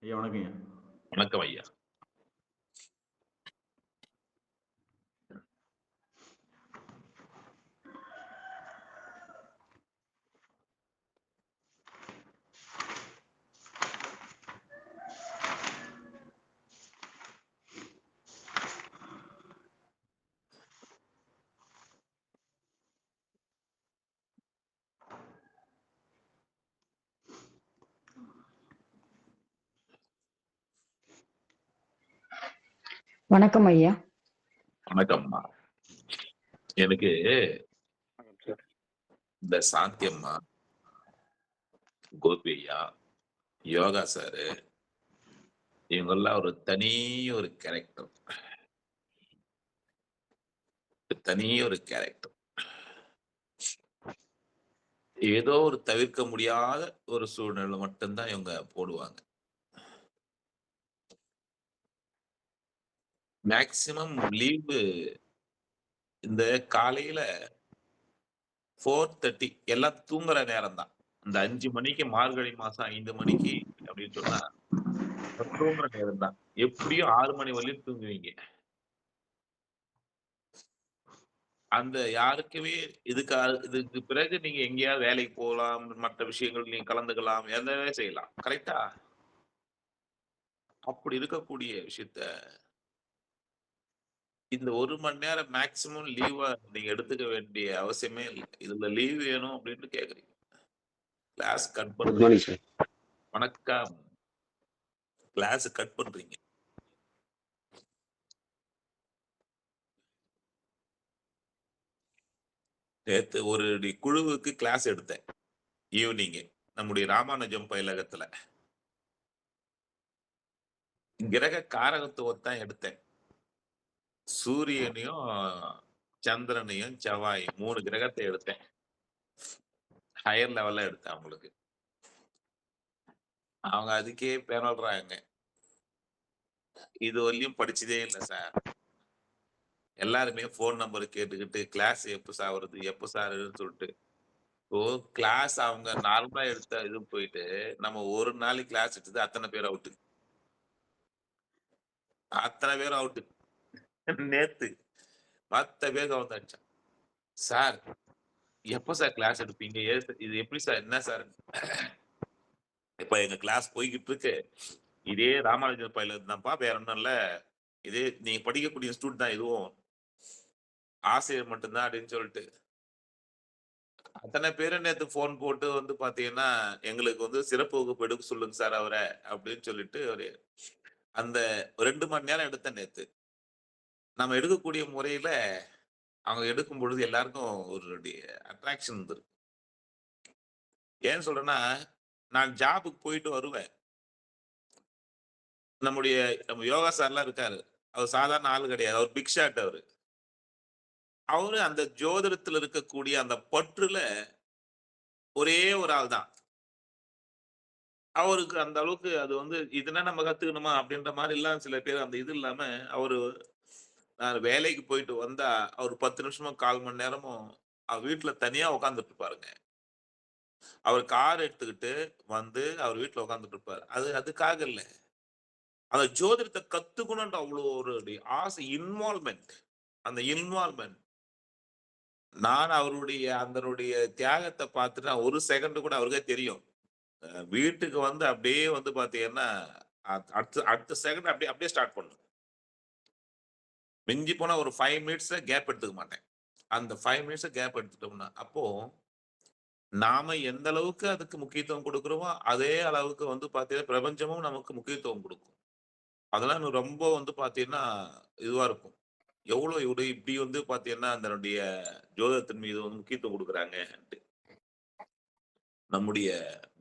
ஐயா வணக்கம்யா. வணக்கம் ஐயா. வணக்கம் ஐயா. வணக்கம்மா. எனக்கு இந்த சாந்தியம்மா, கோபி ஐயா, யோகா சாரு இவங்கெல்லாம் ஒரு கேரக்டர். ஒரு கேரக்டர். ஏதோ ஒரு தவிர்க்க முடியாத ஒரு சூழ்நிலை மட்டும்தான் இவங்க போடுவாங்க. மேக்சிமம் லீவு இந்த காலையில 4:30 எல்லாம் தூங்குற நேரம் தான். இந்த 5 மணிக்கு மார்கழி மாசம் 5 மணிக்கு அப்படின்னு சொன்னா தூங்குற நேரம் தான். எப்படியும் 6 மணி வரையும் தூங்குவீங்க. அந்த யாருக்குமே இதுக்கு பிறகு நீங்க எங்கேயாவது வேலைக்கு போகலாம், மற்ற விஷயங்கள் நீங்க கலந்துக்கலாம், எதவே செய்யலாம். கரெக்ட்டா? அப்படி இருக்கக்கூடிய விஷயத்த இந்த 1 மணி நேரம் மேக்ஸிமம் லீவா நீங்க எடுத்துக்க வேண்டிய அவசியமே இல்ல. இதுல லீவ் வேணும் அப்படின்னு கேட்குறீங்க. கிளாஸ் கட் குட் பண்றீங்க. Morning sir. வணக்கம். கிளாஸ் கட் பண்றீங்க. நேத்து ஒரு குழுவுக்கு கிளாஸ் எடுத்தேன். ஈவினிங் நம்முடைய ராமானுஜம் பயிலகத்துல. கிரக காரகத்துவத்தான் எடுத்தேன். சூரியனையும், சந்திரனையும், செவ்வாய் 3 கிரகத்தை எடுத்தேன். ஹையர் லெவல்ல எடுத்தேன் அவங்களுக்கு. அவங்க அதுக்கே பெறல்றாங்க. இது வரையும் படிச்சதே இல்ல சார். எல்லாருமே ஃபோன் நம்பர் கேட்டுக்கிட்டு கிளாஸ் எப்ப சார் வருது? எப்ப சார் சொல்லிட்டு. இப்போ கிளாஸ் அவங்க நார்மலா எடுத்த இது போயிட்டு, நம்ம ஒரு நாளைக்கு கிளாஸ் எடுத்தது அத்தனை பேர் அவுட்டு. அத்தனை பேரும் அவுட்டு. நேத்து மத்த பேர் கவுந்தாச்சு. சார் எப்ப சார் கிளாஸ் எடுப்பீங்க? இது எப்படி சார்? என்ன சார்? இப்ப எங்க கிளாஸ் போய்கிட்டு இருக்கு. இதே ராமானுஜர் பயிலகம் தான்ப்பா, வேற ஒண்ணும் இல்ல. இதே நீங்க படிக்கக்கூடிய இன்ஸ்டிடியூட் தான் இதுவும். ஆசிரியர் மட்டும்தான் அப்படின்னு சொல்லிட்டு. அத்தனை பேரும் நேத்து ஃபோன் போட்டு வந்து பாத்தீங்கன்னா, எங்களுக்கு வந்து சிறப்பு வகுப்பு எடுக்க சொல்லுங்க சார் அவர அப்படின்னு சொல்லிட்டு ஒரு அந்த 2 மணி நேரம் எடுத்தேன் நேத்து. நம்ம எடுக்கக்கூடிய முறையில அவங்க எடுக்கும் பொழுது எல்லாருக்கும் ஒரு அட்ராக்ஷன் இருந்திருக்கு. ஏன்னு சொல்றேன்னா, நான் ஜாபுக்கு போயிட்டு வருவேன். நம்ம யோகா சார்லாம் இருக்காரு. அவர் சாதாரண ஆளு கிடையாது. அவர் பிக் ஷாட் அவரு. அவரு அந்த ஜோதிடத்துல இருக்கக்கூடிய அந்த பற்றுல ஒரே ஒரு ஆள் தான். அவருக்கு அந்த அளவுக்கு அது வந்து இதுனா நம்ம கத்துக்கணுமா அப்படின்ற மாரிலாம் சில பேர் அந்த இது இல்லாம, அவரு நான் வேலைக்கு போயிட்டு வந்தா, அவரு 10 நிமிஷமோ, 1/4 மணி நேரமோ வீட்ல தனியா உட்கார்ந்துட்டு இருப்பாருங்க. அவர் கார் எடுத்துக்கிட்டு வந்து அவர் வீட்ல உட்கார்ந்துட்டு இருப்பாரு. அதுக்காக இல்ல. அந்த ஜோதிடத்த கத்துக்கணும்ன்ற அவ்வளோ ஒரு ஆசை இன்வால்வ்மென்ட். அந்த இன்வால்வ்மென்ட். நான் அதனுடைய தியாகத்த பார்த்துட்டு ஒரு செகண்ட் கூட அவருக்கே தெரியும். வீட்டுக்கு வந்து அப்படியே வந்து பார்த்தீங்கன்னா, அடுத்த அடுத்த செகண்ட் அப்படியே அப்படியே ஸ்டார்ட் பண்ணணும். மிஞ்சி போனா ஒரு 5 மினிட்ஸ் கேப் எடுத்துக்க மாட்டேன். அந்த 5 மினிட்ஸ் கேப் எடுத்துட்டோம்னா, அப்போ நாம எந்த அளவுக்கு அதுக்கு முக்கியத்துவம் குடுக்குறோமோ, அதே அளவுக்கு வந்து பார்த்தீங்கன்னா, பிரபஞ்சமும் நமக்கு முக்கியத்துவம் குடுக்கும். அதெல்லாம் எனக்கு ரொம்ப வந்து பார்த்தீங்கன்னா, இதுவா இருக்கும். எவ்வளோ இப்படி வந்து பார்த்தீங்கன்னா, அதனுடைய ஜோதிடத்தின் மீது வந்து முக்கியத்துவம் குடுக்குறாங்கன்ட்டு. நம்முடைய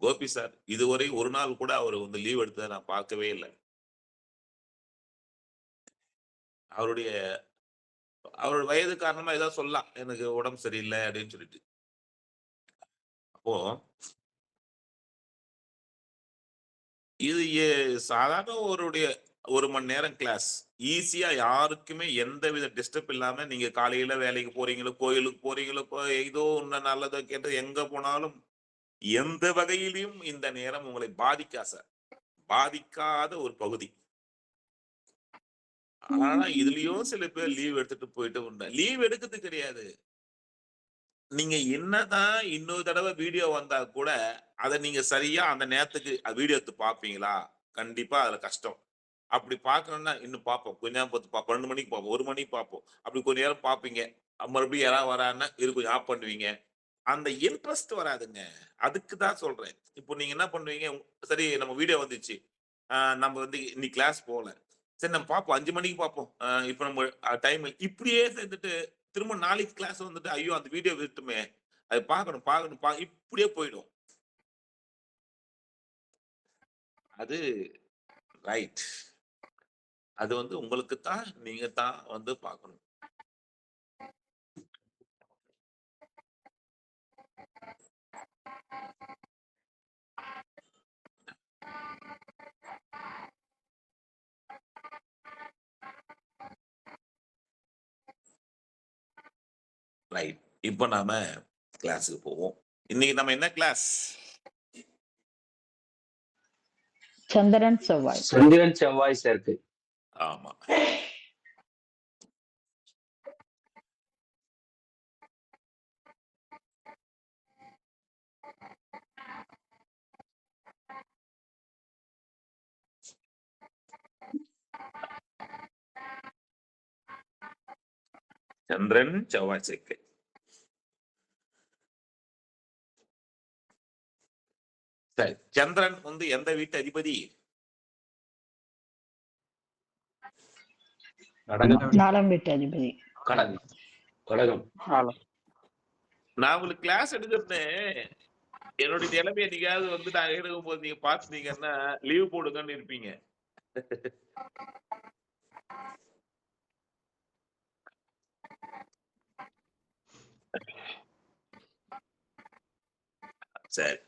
கோபி சார் இதுவரை ஒரு நாள் கூட அவரு வந்து லீவ் எடுத்தத நான் பார்க்கவே இல்ல. அவருடைய அவருடைய வயது காரணமா ஏதாவது சொல்லலாம். எனக்கு உடம்பு சரியில்ல அப்படின்னு சொல்லிட்டு. அப்போ இது சாதாரண 1 மணி நேரம் கிளாஸ். ஈஸியா யாருக்குமே எந்தவித டிஸ்டர்ப் இல்லாம நீங்க காலையில வேலைக்கு போறீங்களோ, கோயிலுக்கு போறீங்களோ, ஏதோ ஒண்ணு நல்லதோ கெட்டதோ எங்க போனாலும் எந்த வகையிலும் இந்த நேரம் உங்களை பாதிக்கா சார். பாதிக்காத ஒரு பகுதி. ஆனா இதுலயும் சில பேர் லீவ் எடுத்துட்டு போயிட்டு உண்டு. லீவ் எடுக்கிறது கிடையாது. நீங்க என்னதான் இன்னொரு தடவ வீடியோ வந்தா கூட, அத நீங்க சரியா அந்த நேரத்துக்கு வீடியோ எடுத்து பார்ப்பீங்களா? கண்டிப்பா அதுல கஷ்டம். அப்படி பார்க்கணும்னா இன்னும் பார்ப்போம். கொஞ்ச நேரம் பொறுத்து பார்ப்போம். 2 மணிக்கு பார்ப்போம். 1 மணிக்கு பார்ப்போம். அப்படி கொஞ்ச நேரம் பார்ப்பீங்க. மறுபடியும் யாராவது வராங்கன்னா, இது கொஞ்சம் ஆஃப் பண்ணுவீங்க. அந்த இன்ட்ரெஸ்ட் வராதுங்க. அதுக்கு தான் சொல்றேன். இப்போ நீங்க என்ன பண்ணுவீங்க, சரி நம்ம வீடியோ வந்துச்சு. நம்ம வந்து இன்னைக்கு கிளாஸ் போல. சரி நம்ம பார்ப்போம். 5 மணிக்கு பார்ப்போம். இப்ப நம்ம டைம் இப்படியே சேர்ந்துட்டு திரும்ப நாளைக்கு கிளாஸ் வந்துட்டு, ஐயோ! அந்த வீடியோ விட்டுட்டோமே. அது பார்க்கணும், பார்க்கணும், இப்படியே போயிடும். அது ரைட். அது வந்து உங்களுக்கு தான் நீங்க தான் வந்து பார்க்கணும். ரைட். இப்ப நாம கிளாஸ்க்கு போவோம். இன்னைக்கு நம்ம என்ன கிளாஸ்? சந்திரன் செவ்வாய். சந்திரன் செவ்வாய் சேர்க்கை. ஆமா. சந்திரன் செவ்வாய் சேர்க்கை. சரி. சந்திரன் வந்து எந்த வீட்டு அதிபதி? கடகம். 4ஆம் வீட்டு அதிபதி. கடகம். கடகம். நான் உங்களுக்கு கிளாஸ் எடுக்கிறேன்னு என்னுடைய நிலைமை என்னைக்காவது வந்து நான் எடுக்கும்போது நீங்க பாத்துட்டீங்கன்னா லீவ் போடுங்கன்னு இருப்பீங்க. சரி.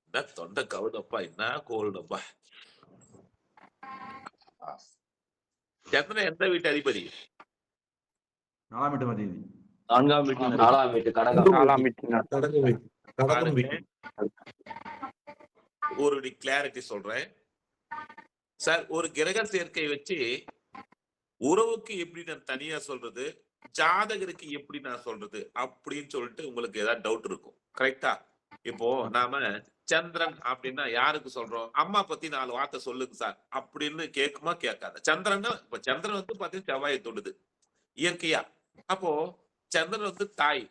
என்ன தொண்டை கவுதப்பா, என்ன கோல்டப்பா. சந்திரன் எந்த வீட்டு அதிபதி? 4ஆம் வீட்டு அதிபதி. 4ஆம் வீட்டு. 4ஆம் வீட்டு. கடகம். 4ஆம் வீட்டு. பாருங்க, ஒரு கிளாரிட்டி சொல்றேன் சார். ஒரு கிரக சேர்க்கை வச்சு உறவுக்கு எப்படி நான் தனியா சொல்றது, ஜாதகருக்கு எப்படி நான் சொல்றது அப்படின்னு சொல்லிட்டு உங்களுக்கு ஏதாவது டவுட் இருக்கும். கரெக்டா? இப்போ நாம சந்திரன் அப்படின்னா யாருக்கு சொல்றோம்? அம்மா பத்தி 4 வார்த்தை சொல்லுங்க சார் அப்படின்னு கேட்குமா கேட்காத? சந்திரன் இப்ப சந்திரன் வந்து பாத்தீங்கன்னா செவ்வாயை தொடுது இயற்கையா. அப்போ சந்திரன் வந்து தாய்.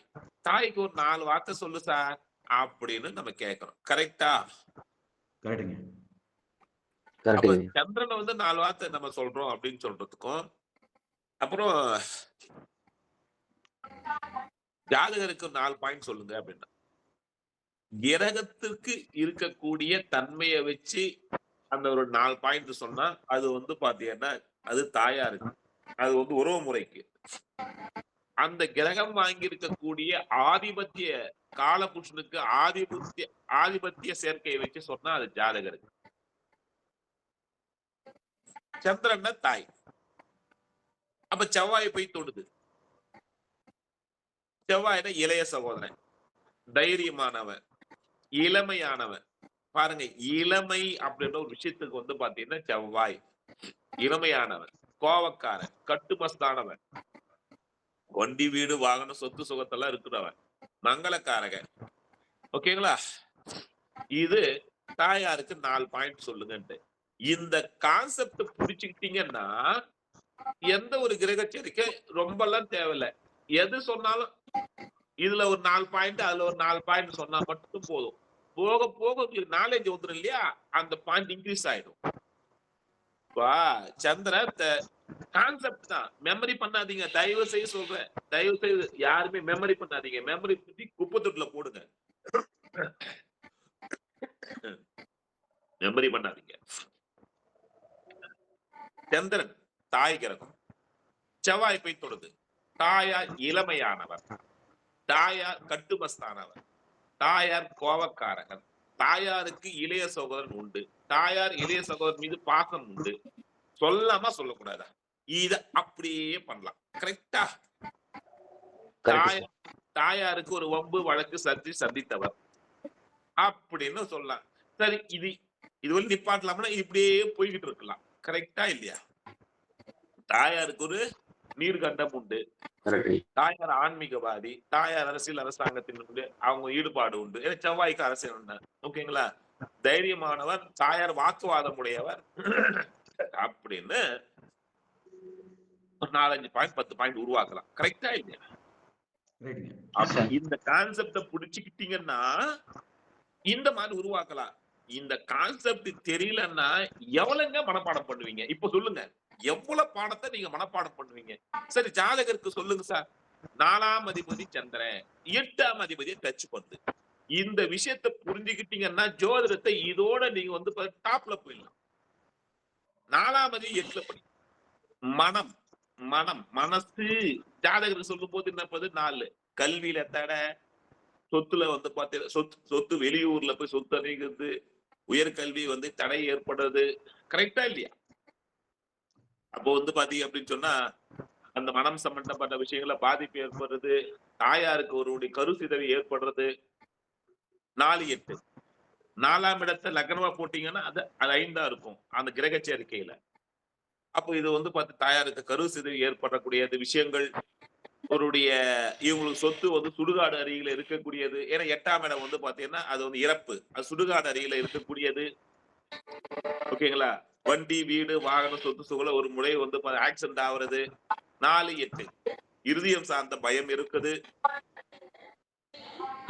தாய்க்கு ஒரு 4 வார்த்தை சொல்லு சார் அப்படின்னு நம்ம கேட்கிறோம். கரெக்டா? கரெக்டுங்க. அப்ப சந்திரனை வந்து 4 வார்த்தை நம்ம சொல்றோம் அப்படின்னு சொல்றதுக்கும், அப்புறம் ஜாதகருக்கு 4 பாயிண்ட் சொல்லுங்க அப்படின்னா, கிரகத்திற்கு இருக்கக்கூடிய தன்மையை வச்சு அந்த ஒரு 4 பாயிண்ட் சொன்னா அது வந்து பாத்தீங்கன்னா அது தாயாருக்கு, அது வந்து உறவு முறைக்கு. அந்த கிரகம் வாங்கி இருக்கக்கூடிய ஆதிபத்திய காலபுருஷனுக்கு ஆதிபத்திய சேர்க்கையை வச்சு சொன்னா அது ஜாதகருக்கு. சந்திரன் தாய். அப்ப செவ்வாயை போய் தொடுது. செவ்வாய்னா இளைய சகோதரன், தைரியமானவன், இளமையானவன். பாருங்க, இளமை அப்படின்ற ஒரு விஷயத்துக்கு வந்து பாத்தீங்கன்னா செவ்வாய் இளமையானவன், கோவக்காரன், கட்டுமஸ்தானவன், வண்டி வீடு வாகனம் சொத்து சுகத்தெல்லாம் இருக்கிறவன், மங்களக்காரகன். ஓகேங்களா? இது தாயாருக்கு 4 பாயிண்ட் சொல்லுங்கன்ட்டு. இந்த கான்செப்ட் புடிச்சுக்கிட்டீங்கன்னா எந்த ஒரு கிரக சேர்க்கை ரொம்ப எல்லாம் தேவையில்லை. எது சொன்னாலும் இதுல ஒரு 4 பாயிண்ட் அதுல ஒரு 4 பாயிண்ட் சொன்னா மட்டும் போதும். போக போக உங்களுக்கு நாலேஜ் வந்துடும் இல்லையா? அந்த பாயிண்ட் இன்க்ரீஸ் ஆயிடும். சந்திரன் கான்செப்ட் தான். மெமரி பண்ணாதீங்க. தயவு செய்து சொல்றேன். தயவு செய்து யாருமே மெமரி பண்ணாதீங்க. மெமரி பத்தி குப்பை தொட்டில போடுங்க. மெமரி பண்ணாதீங்க. சந்திரன் தாய் கிரகம். செவ்வாய் போய் தொடுது. தாயார் இளமையானவர், தாயார் கட்டுமஸ்தானவர், தாயார் கோபக்காரகன், தாயாருக்கு இளைய சகோதரன் உண்டு, தாயார் இளைய சகோதரன் மீது பாசம் உண்டு. சொல்லாம சொல்லக்கூடாதா? இத அப்படியே பண்ணலாம். கரெக்டா? தாயாருக்கு ஒரு வம்பு வழக்கு சந்தித்தவர், அப்படின்னு சொல்லலாம். சரி, இது வந்து நிப்பாட்டலாம்னா இப்படியே போய்கிட்டு இருக்கலாம். கரெக்டா இல்லையா? தாயாருக்கு ஒரு நீர்கண்டம் உண்டு. கரெக்ட். தாயார் ஆன்மீகவாதி, தாயார் அரசியல் அரசாங்கத்தின் அவங்க ஈடுபாடு உண்டு. ஏன்னா செவ்வாய்க்கு அரசியல் உண்டு. ஓகேங்களா? தைரியமானவர், தாயார் வாக்குவாதம் உடையவர் அப்படின்னு ஒரு 4, 5 பாயிண்ட் 10 பாயிண்ட் உருவாக்கலாம். கரெக்டா இல்லையா? ரைட்டுங்க. அப்ப இந்த கான்செப்ட புடிச்சுக்கிட்டீங்கன்னா இந்த மாதிரி உருவாக்கலாம். இந்த கான்செப்ட் தெரியலன்னா எவ்வளவுங்க மனப்பாடம் பண்ணுவீங்க? இப்ப சொல்லுங்க. எவ்வளவு பாடத்தை நீங்க மனப்பாடம் பண்ணுவீங்க? சரி, ஜாதகருக்கு சொல்லுங்க சார். 4ஆம் அதிபதி சந்திரன், 8ஆம் அதிபதியை டச் பண்ணுது. இந்த விஷயத்தை புரிஞ்சுக்கிட்டீங்கன்னா ஜோதிடத்தை இதோட நீங்க வந்து டாப்ல போயிடலாம். 4ஆம் அதிபதி 8ல படி. மனசு ஜாதகருக்கு சொல்லும் போது என்னப்பது 4. கல்வியில தடை, சொத்துல வந்து பாத்தீங்கன்னா சொத்து வெளியூர்ல போய் சொத்து அதிகரிக்கிறது, உயர்கல்வி வந்து தடை ஏற்படுறது. கரெக்டா இல்லையா? அப்போ வந்து பாத்தீங்க அப்படின்னு சொன்னா அந்த மனம் சம்பந்தப்பட்ட விஷயங்கள பாதிப்பு ஏற்படுறது, தாயாருக்கு ஒருவருடைய கருசிதைவு ஏற்படுறது. 4, 8 4ஆம் இடத்தை லக்னமா போட்டீங்கன்னா அது 5ஆ இருக்கும் அந்த கிரக சேர்க்கையில. அப்போ இது வந்து பார்த்து தாயாருக்கு கருசிதைவு ஏற்படக்கூடிய விஷயங்கள், அவருடைய இவங்களுக்கு சொத்து வந்து சுடுகாடு அருகில இருக்கக்கூடியது. ஏன்னா 8ஆம் இடம் வந்து பாத்தீங்கன்னா அது வந்து இறப்பு, அது சுடுகாடு அருகில இருக்கக்கூடியது. ஓகேங்களா? வண்டி, வீடு, வாகனம், சொத்து சுகல ஒரு முறை வந்து ஆக்சிடென்ட் ஆகுறது. 4, 8 இருதயம் சார்ந்த பயம் இருக்குது.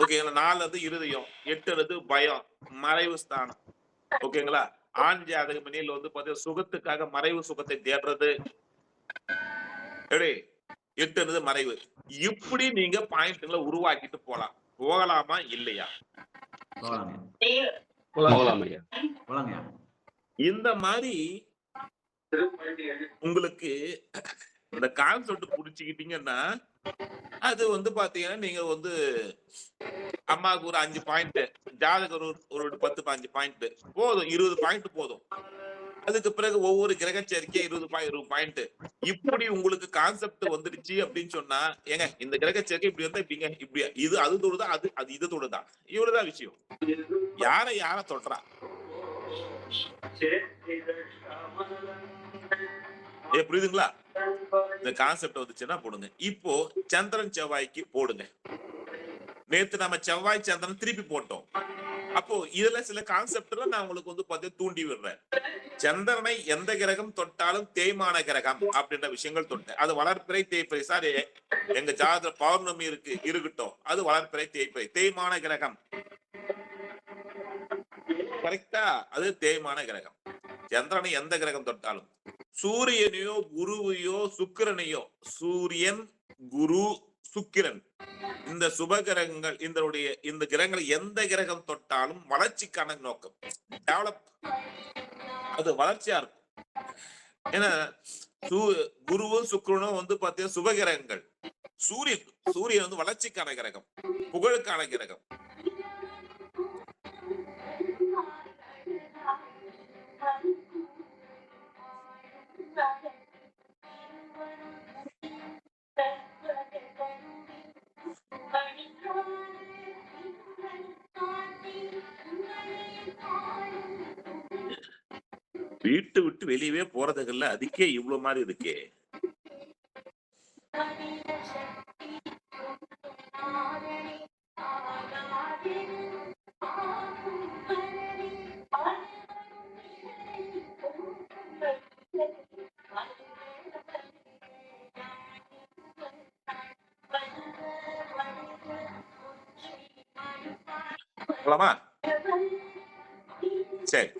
ஓகேங்களா? 4 இருதயம், 8 பயம், மறைவு ஸ்தானம். ஓகேங்களா? ஆண் ஜாதக மணியில் வந்து பாத்தீங்கன்னா சுகத்துக்காக மறைவு சுகத்தை தேடுறது. எப்படி? 8 மறைவு. இப்படி நீங்க பாயிண்ட்களை உருவாக்கிட்டு போகலாமா இல்லையா? போகலாம் ஐயா. போலாங்கய்யா. இந்த மாதிரி உங்களுக்கு இந்த கான்செப்ட் புடிச்சுக்கிட்டீங்கன்னா அது வந்து பாத்தீங்கன்னா நீங்க வந்து அம்மாவுக்கு ஒரு 5 பாயிண்ட், ஜாதகர் ஒரு 10, 15 பாயிண்ட் போதும். 20 பாயிண்ட் போதும். அதுக்கு பிறகு ஒவ்வொரு கிரக சேர்க்கை 20 பாயிண்ட். இப்படி உங்களுக்கு கான்செப்ட் வந்துடுச்சு அப்படின்னு சொன்னா, ஏங்க இந்த கிரக சேர்க்கை இப்படி வந்தா இப்படிங்க, இப்படி இது அது தொடுதா, அது இது தொடுதா, இவ்வளவுதான் விஷயம். யார தொடுறா? புரியுதுங்களா? இந்த கான்செப்ட் வந்துச்சுன்னா போடுங்க. இப்போ சந்திரன் செவ்வாய்க்கு போடுங்க. நேத்து நம்ம செவ்வாய் சந்திரன் திருப்பி போட்டோம். அப்போ இதுல சில கான்செப்ட் நான் உங்களுக்கு வந்து பார்த்து தூண்டி விடுறேன். சந்திரனை எந்த கிரகம் தொட்டாலும் தேய்மான கிரகம் அப்படின்ற விஷயங்கள் தொட்டேன். அது வளர்ப்பிறை தேய்ப்பிறை. சாரி, எங்க ஜாதக பௌர்ணமி இருக்கட்டும், அது வளர்ப்பிறை தேய்ப்பிறை, தேய்மான கிரகம். கரெக்டா? அது தேய்மான கிரகம். சந்திரனை எந்த கிரகம் தொட்டாலும், சூரியனையோ குருவையோ சுக்கிரனையோ, சூரியன், குரு, சுக்கிரன், இந்த சுப கிரகங்கள், இந்த கிரகங்களை எந்த கிரகம் தொட்டாலும் வளர்ச்சிக்கான நோக்கம், டெவலப், அது வளர்ச்சியா இருக்கும். ஏன்னா குருவும் சுக்கிரனும் வந்து பாத்தீங்கன்னா சுப கிரகங்கள். சூரியன் வந்து வளர்ச்சிக்கான கிரகம், புகழுக்கான கிரகம். வீட்டு விட்டு வெளியவே போறதுக்கு இல்ல, அதுக்கே இவ்வளவு மாதிரி இருக்கே. சரி,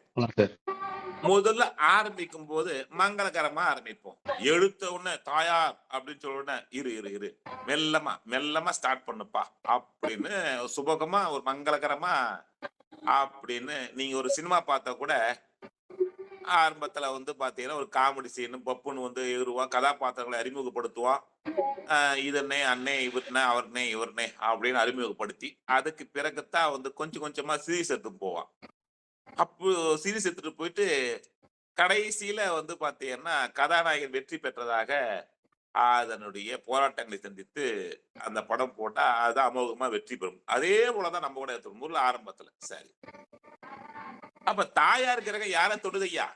முதல்ல ஆரம்பிக்கும் போது மங்களகரமா ஆரம்பிப்போம். எடுத்த உடனே தாயார் அப்படின்னு சொல்ல இரு மெல்லமா ஸ்டார்ட் பண்ணுப்பா அப்படின்னு சுபகமா ஒரு மங்களகரமா அப்படின்னு. நீங்க ஒரு சினிமா பார்த்தா கூட ஆரம்பத்துல வந்து பாத்தீங்கன்னா ஒரு காமெடி சீன், பப்புன்னு வந்து எதிர்வான், கதாபாத்திரங்களை அறிமுகப்படுத்துவான். இதனே அண்ணே, இவர்னே, அவர்னே, இவர்னே அப்படின்னு அறிமுகப்படுத்தி அதுக்கு பிறகுதான் வந்து கொஞ்சம் கொஞ்சமா சீரிஸ் எடுத்துட்டு போவான். அப்போ சீரிஸ் எடுத்துட்டு போயிட்டு கடைசியில வந்து பாத்தீங்கன்னா கதாநாயகன் வெற்றி பெற்றதாக அதனுடைய போராட்டங்களை சந்தித்து அந்த படம் போட்டா அது அமோகமா வெற்றி பெறும். அதே போலதான் நம்ம கூட ஊர்ல ஆரம்பத்துல. சரி, அப்ப தாயார் கிரகம் யார தொடுது ஐயா?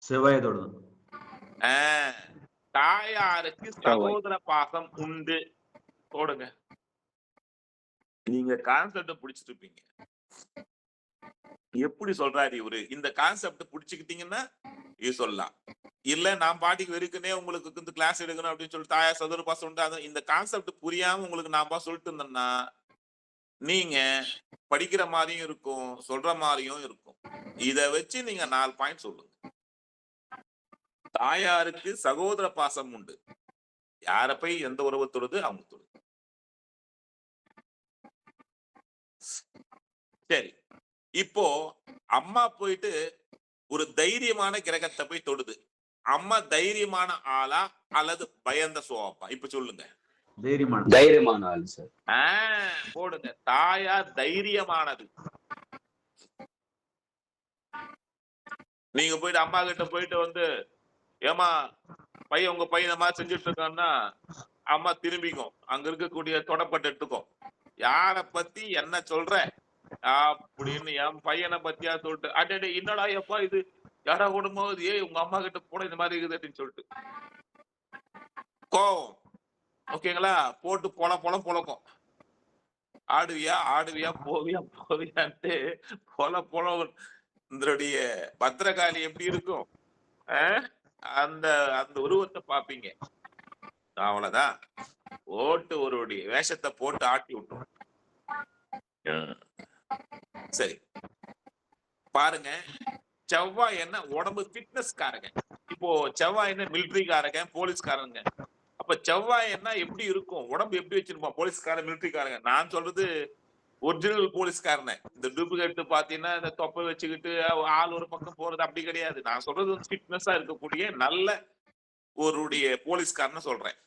செவ்வாயை தொடுது. தாயாருக்கு சகோதர பாசம் உண்டு. போடுங்க. நீங்க கான்செப்ட் பிடிச்சிட்டு இருப்பீங்க. எப்படி சொல்றாரு இவரு? இந்த கான்செப்ட் புடிச்சுக்கிட்டீங்கன்னா இது சொல்லலாம். இல்ல நான் பாட்டிக்கு வெறுக்குனே உங்களுக்கு இந்த கிளாஸ் எடுக்கணும் அப்படின்னு சொல்லிட்டு தாயார் சதுர பாசம் உண்டு. இந்த கான்செப்ட் புரியாம உங்களுக்கு நான் சொல்லிட்டு இருந்தேன்னா நீங்க படிக்கிற மாதிரியும் இருக்கும், சொல்ற மாதிரியும் இருக்கும். இத வச்சு நீங்க 4 பாயிண்ட் சொல்லுங்க. தாயாருக்கு சகோதர பாசம் உண்டு. யார போய் எந்த உறவு தொடுது? அவங்க தொடுது. சரி, இப்போ அம்மா போயிட்டு ஒரு தைரியமான கிரகத்தை போய் தொடுது. அம்மா தைரியமான ஆளா அல்லது பயந்த சுவாப்பா? இப்ப சொல்லுங்க. தைரியமான ஆளு சார். போடுங்க. தாயார் தைரியமானது. நீங்க போயிட்டு அம்மா கிட்ட போயிட்டு வந்து ஏமா பையன் உங்க பையன் இந்த மாதிரி செஞ்சுட்டு இருக்கான்னா அம்மா திரும்பிக்கும். அங்க இருக்கக்கூடிய தொடப்பட்டு எடுத்துக்கும். யார பத்தி என்ன சொல்ற அப்படின்னு என் பையனை பத்தியா சொல்லிட்டு அடே என்னடா எப்பா இது யாரா ஓடும்போது உங்க அம்மா கிட்ட போட இந்த மாதிரி இருக்குது அப்படின்னு சொல்லிட்டு கோவம். ஓகேங்களா? போட்டு பொழக்கும். ஆடுவியா போவியான்ட்டு பொல இதனுடைய பத்திரகாளி எப்படி இருக்கும்? அந்த அந்த உருவத்தை பாப்பீங்க. அவ்வளவுதான். போட்டு ஒருடைய வேஷத்தை போட்டு ஆட்டி விட்டோம். சரி, பாருங்க. செவ்வாய் என்ன உடம்பு ஃபிட்னஸ்காரங்க. இப்போ செவ்வாய் என்ன மிலிட்டரிக்காரங்க, போலீஸ்காரங்க. அப்ப செவ்வாய் என்ன எப்படி இருக்கும்? உடம்பு எப்படி வச்சிருப்போம்? போலீஸ்காரன், மிலிட்டரிக்காரங்க. நான் சொல்றது ஒரிஜினல் போலீஸ்காரனை. இந்த டூப்ளிகேட் பாத்தீங்கன்னா இந்த தொப்பை வச்சுக்கிட்டு ஆள் ஒரு பக்கம் போறது அப்படி கிடையாது. நான் சொல்றது ஃபிட்னஸா இருக்கக்கூடிய நல்ல ஒருடைய போலீஸ்காரன்னு சொல்றேன்.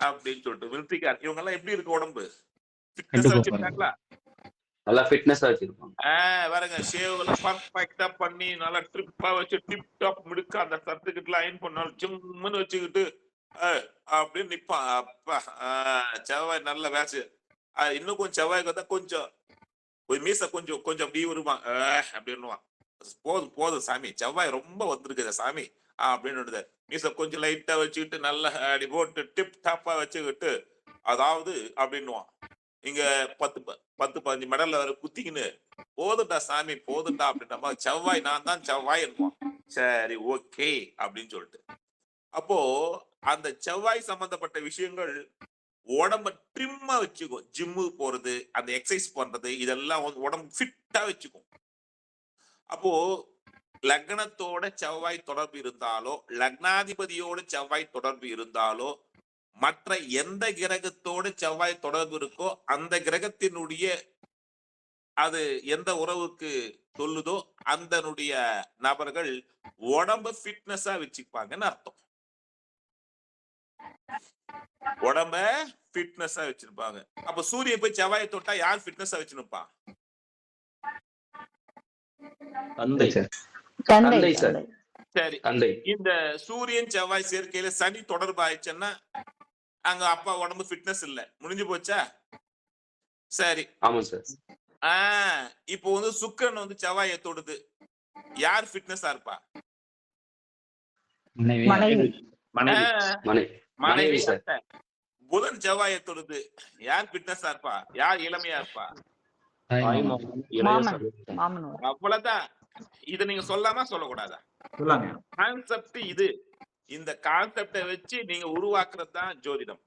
அப்படின்னு சொல்லிட்டு மிலிட்டரிக்காரன் இவங்க எல்லாம் எப்படி இருக்கு உடம்பு? ஃபிட்னஸா வச்சிருக்காங்களா? நல்லா ஃபிட்னஸா வச்சிருப்பாங்க. வேறங்க ஷேவ் எல்லாம் பர்ஃபெக்ட்டா பண்ணி நல்லா ட்ரிப்பா வச்சு டிப் டாப் மிடுக்க அந்த சர்டிபிகேட் லைன் பண்ணாலும் ஜிம்முன்னு வச்சுக்கிட்டு அப்படின்னு நிப்பான். அப்பா செவ்வாய் நல்ல வேச்சு. இன்னும் கொஞ்சம் செவ்வாய்க்கு வந்தா கொஞ்சம் மீச கொஞ்சம் அப்படி வருவான் அப்படின்னுவான். போதும் சாமி, செவ்வாய் ரொம்ப வந்திருக்குது சாமி அப்படின்னு மீச கொஞ்சம் லைட்டா வச்சுக்கிட்டு நல்லா அப்படி போட்டு டிப் டாப்பா வச்சுக்கிட்டு அதாவது அப்படின்னுவான். இங்க 10-15 மெடல்ல வர குத்திக்கின்னு போதுண்டா சாமி போதுண்டா அப்படின்ற செவ்வாய் நான் தான் செவ்வாய் என்னுவான். சரி ஓகே அப்படின்னு சொல்லிட்டு அப்போ அந்த செவ்வாய் சம்பந்தப்பட்ட விஷயங்கள் உடம்ப ட்ரிம்மா வச்சுக்கும். ஜிம்மு போறது, அந்த எக்ஸசைஸ் பண்றது, இதெல்லாம் உடம்பு ஃபிட்டா வச்சுக்கும். அப்போ லக்னத்தோட செவ்வாய் தொடர்பு இருந்தாலோ, லக்னாதிபதியோட செவ்வாய் தொடர்பு இருந்தாலோ, மற்ற எந்த கிரகத்தோடு செவ்வாய் தொடர்பு இருக்கோ அந்த கிரகத்தினுடைய அது எந்த உறவுக்கு சொல்லுதோ அந்த நபர்கள் உடம்ப ஃபிட்னஸா வச்சுப்பாங்கன்னு அர்த்தம். உடம்ப ஃபிட்னஸா வச்சிருப்பாங்க. அப்ப சூரியன் போய் செவ்வாயை தொட்டா யார் ஃபிட்னஸா வச்சிருப்பான்? தந்தை சார். சரி, தந்தை. இந்த சூரியன் செவ்வாய் சேர்க்கையில சனி தொடர்பு ஆயிடுச்சுன்னா அங்க அப்பா உடம்பு ஃபிட்னஸ் இல்ல, முடிஞ்சு போச்சா? சரி, ஆமா சார். இப்போ வந்து சுக்கிரன் வந்து செவ்வாயை தொடுது, யார் ஃபிட்னஸா இருப்பா? மனைவி சார். புதன் செவ்வாயை தொடுது, யார் ஃபிட்னஸா இருப்பா? யார் இளமையா இருப்பா? அவ்வளவுதான். இத நீங்க சொல்லாம சொல்லக்கூடாதா? கான்செப்ட் இது. இந்த கான்செப்டை வச்சு நீங்க உருவாக்குறது தான் ஜோதிடம்.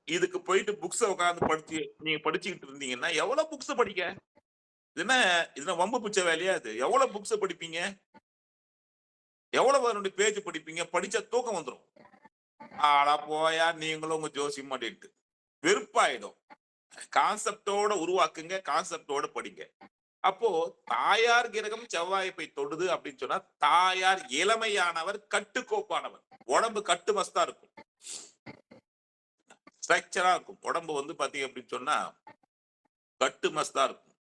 இதுக்கு போயிட்டு புக்ஸ் உட்கார்ந்து நீங்க படிச்சுக்கிட்டு இருந்தீங்கன்னா எவ்வளவு புக்ஸ் படிக்க? இதுனா வம்பு பிச்ச வேலையா? அது எவ்வளவு புக்ஸ் படிப்பீங்க? எவ்வளவு பேஜ் படிப்பீங்க? படிச்சா தூக்கம் வந்துடும். ஆளா போயா நீங்களும் உங்க ஜோசியம் மாட்டிட்டு வெறுப்பாயிடும். கான்செப்டோட உருவாக்குங்க, கான்செப்டோட படிங்க. அப்போ தாயார் கிரகம் செவ்வாயை போய் தொடுது அப்படின்னு சொன்னா தாயார் இளமையானவர், கட்டுக்கோப்பானவர். உடம்பு கட்டுமஸ்தா இருக்கும், ஸ்ட்ரக்சரா இருக்கும். உடம்பு வந்து பாத்தீங்க அப்படின்னு சொன்னா கட்டுமஸ்தா இருக்கும்.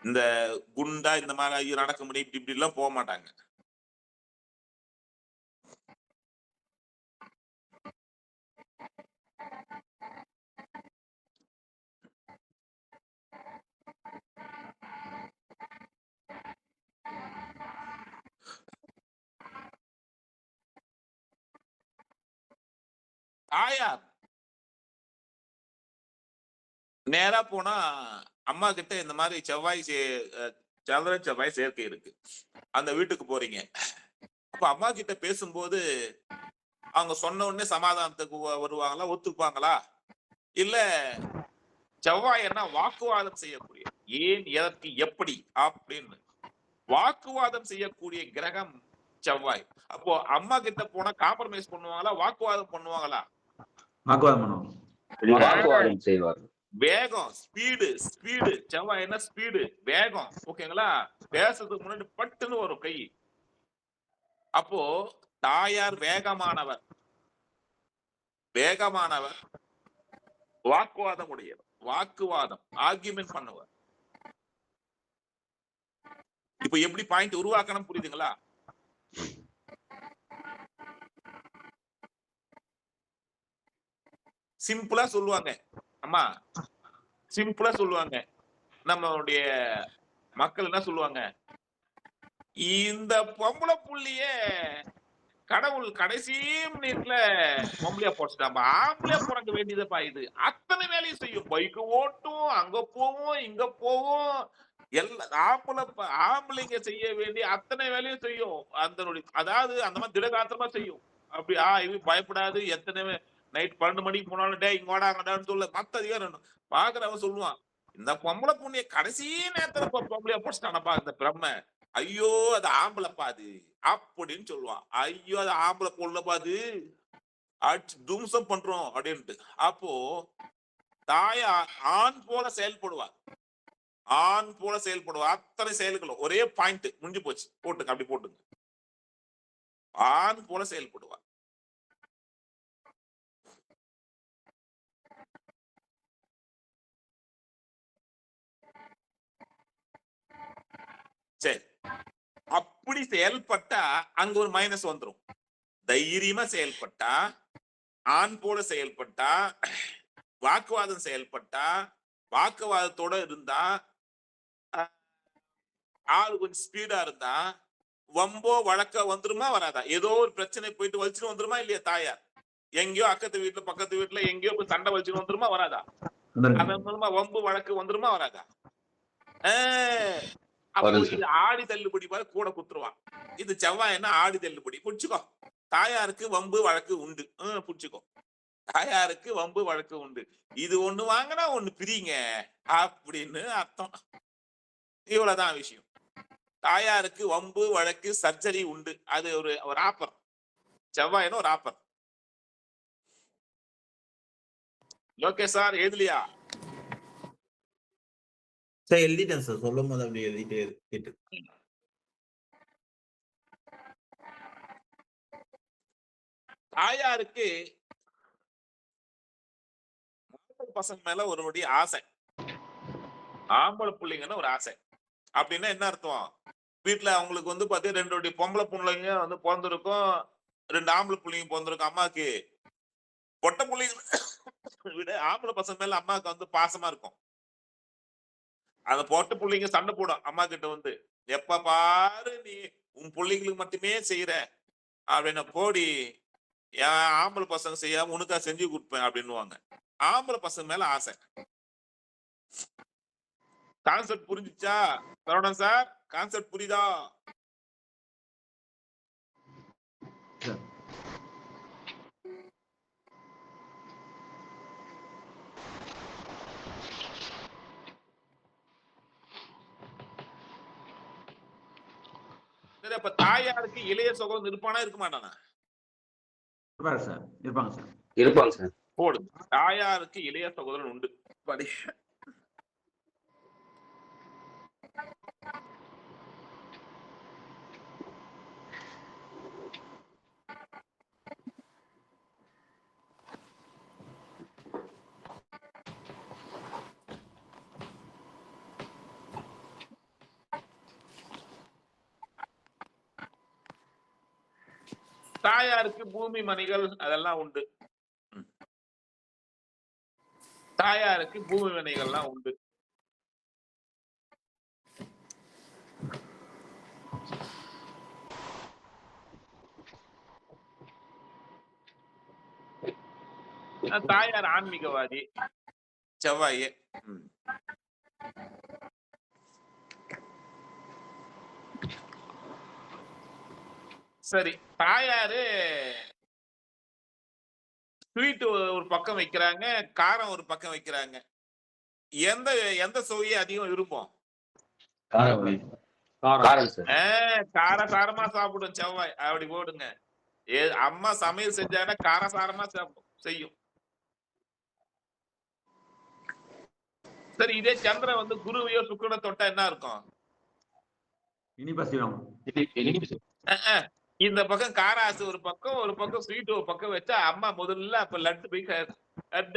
இந்த குண்டா இந்த மாதிரி ஐயோ நடக்க முடியும் இப்படி இப்படி எல்லாம் போக மாட்டாங்க. தாயார் நேரா போனா அம்மா கிட்ட இந்த மாதிரி சந்திரன் செவ்வாய் சேர்க்கை இருக்கு, அந்த வீட்டுக்கு போறீங்க. அப்ப அம்மா கிட்ட பேசும்போது அவங்க சொன்ன உடனே சமாதானத்துக்கு வருவாங்களா, ஒத்துப்பாங்களா? இல்ல செவ்வாய் என்ன வாக்குவாதம் செய்யக்கூடிய, ஏன் எதற்கு எப்படி அப்படின்னு வாக்குவாதம் செய்யக்கூடிய கிரகம் செவ்வாய். அப்போ அம்மா கிட்ட போனா காம்ப்ரமைஸ் பண்ணுவாங்களா, வாக்குவாதம் பண்ணுவாங்களா? வாக்குவாதம் பண்ணுவோம். வாக்குவாதம் செய்வார். வேகம், ஸ்பீடு. செவ்வாய் என்ன ஸ்பீடு, வேகம். ஓகேங்களா? பேசுறதுக்கு முன்னாடி பட்டுன்னு வரும் கை. அப்போ தாயார் வேகமானவர், வாக்குவாதம் உடையவர், வாக்குவாதம் ஆர்கியூமெண்ட் பண்ணுவார். இப்ப எப்படி பாயிண்ட் உருவாக்கணும் புரியுதுங்களா? சிம்பிளா சொல்லுவாங்க அம்மா, சிம்பிளா சொல்லுவாங்க நம்மளுடைய மக்கள். என்ன சொல்லுவாங்க, இந்த பொம்பளை புள்ளிய கடவுள் கடைசி மினிட்ல பொம்பளையா போட்டுட்டாம்பா, ஆம்பளையா பிறக்க வேண்டியதுப்பா. இது அத்தனை வேலையும் செய்யும், பைக்கு ஓட்டும், அங்க போவோம் இங்க போவோம், ஆம்பளைங்க செய்ய வேண்டிய அத்தனை வேலையும் செய்யும். அதாவது அந்த மாதிரி திடகாத்திரமா செய்யும். அப்படி இது பயப்படாது. எத்தனை நைட் 12 மணிக்கு போனாலும் டே இங்க வாடாங்கடான்னு சொல்ல மத்த அதிகாரம் பாக்குறவன் சொல்லுவான், இந்த பொம்பளை புண்ணிய கடைசி நேரத்துல பொம்பளையா போட்டுட்டானப்பா இந்த பிரம்ம, ஐயோ அது ஆம்பளைப்பா அது அப்படின்னு சொல்லுவான். ஐயோ அது ஆம்பளை பொண்ணுப்பா அது, அடிச்சு தும்சம் பண்றோம் அப்படின்ட்டு. அப்போ தாயா ஆண் போல செயல்படுவார், அத்தனை செயல்களும் ஒரே பாயிண்ட் முடிஞ்சு போச்சு, போட்டுங்க அப்படி போட்டுங்க. ஆண் போல செயல்படுவார். சரி, அப்படி செயல்பட்டா அங்க ஒரு மைனஸ் வந்துடும். தைரியமா செயல்பட்டா, ஆண் போல செயல்பட்டா, வாக்குவாதம் செயல்பட்டா, வாக்குவாதத்தோட இருந்தா, ஆளு கொஞ்சம் ஸ்பீடா இருந்தா, வம்போ வழக்க வந்துருமா வராதா? ஏதோ ஒரு பிரச்சனை போயிட்டு வலிச்சுட்டு வந்துருமா இல்லையா? தாயார் எங்கேயோ அக்கத்து வீட்டுல பக்கத்து வீட்டுல எங்கேயோ போய் சண்டை வலிச்சுட்டு வந்துருமா வராதா? அதன் மூலமா வம்பு வழக்கு வந்துருமா வராதா? அப்போ இது ஆடி தள்ளுபடி பாரு, கூட குத்துருவான். இது செவ்வாய் என்ன ஆடி தள்ளுபடி, புடிச்சுக்கோ. தாயாருக்கு வம்பு வழக்கு உண்டு, புடிச்சுக்கோ. தாயாருக்கு வம்பு வழக்கு உண்டு, இது ஒண்ணு வாங்கினா ஒண்ணு பிரிங்க அப்படின்னு அர்த்தம். இவ்வளவுதான் விஷயம். தாயாருக்கு வம்பு வழக்கு சர்ஜரி உண்டு, அது ஒரு ஆப்பர். செவ்வாயின்னு ஒரு ஆப்பர். லோகேஷ் சார் எழுதலையா? சார் எழுதிட்டேன் சார், சொல்லும் போது அப்படி எழுதிட்டு. தாயாருக்கு பசங்க மேல ஒருவருடைய ஆசை, ஆம்பளை பிள்ளைங்கன்னு ஒரு ஆசை. அப்படின்னா என்ன அர்த்தம், வீட்டுல அவங்களுக்கு வந்து பாத்தீங்கன்னா 2 பொம்பளை பிள்ளைங்க வந்து பிறந்திருக்கும், 2 ஆம்பளை பிள்ளைங்க பிறந்திருக்கும். அம்மாக்கு பொட்டை பிள்ளைங்க விட ஆம்பளை பசங்க மேல அம்மாவுக்கு வந்து பாசமா இருக்கும். அந்த பொட்டை பிள்ளைங்க சண்டை போடும் அம்மா கிட்ட வந்து, எப்ப பாரு நீ உன் பிள்ளைங்களுக்கு மட்டுமே செய்யற அப்படின்னு, போடி என் ஆம்பளை பசங்க செய்யாம உனக்கா செஞ்சு கொடுப்பேன் அப்படின்னுவாங்க. ஆம்பளை பசங்க மேல ஆசை. கான்செப்ட் புரிஞ்சுச்சா சரவணன் சார்? கான்செப்ட் புரியுதா? சரி, அப்ப தாயாருக்கு இளைய சகோதரன் இருப்பானா இருக்க மாட்டானா? இருப்பாங்க சார். போடு, தாயாருக்கு இளைய சகோதரன் உண்டு. படி. தாயாருக்கு பூமி மணிகள் அதெல்லாம் உண்டு. ம். தாயாருக்கு பூமி மணிகள்லாம் உண்டு. தாயார் ஆன்மீகவாதி. செவ்வாய். ம். சரி. தாயாரு ஸ்வீட் ஒரு பக்கம் வைக்கிறாங்க. காரம் ஒரு பக்கம் வைக்கிறாங்க. எந்த எந்த சுவையை அதிகம் விரும்பும்? காரம் சார். காரசாரமா சாப்பிடும் செவ்வாய். அப்படி போடுங்க. அம்மா சமையல் செஞ்சாங்கன்னா காரசாரமா செய்யும். சரி, இதே சந்திரன் வந்து குருவையோ சுக்கிரனை தொட்டா என்ன இருக்கும்? இனிப்பசிவம். இந்த பக்கம் காராசு ஒரு பக்கம் ஸ்வீட் ஒரு பக்கம் வச்சா அம்மா முதல்ல அப்ப லட்டு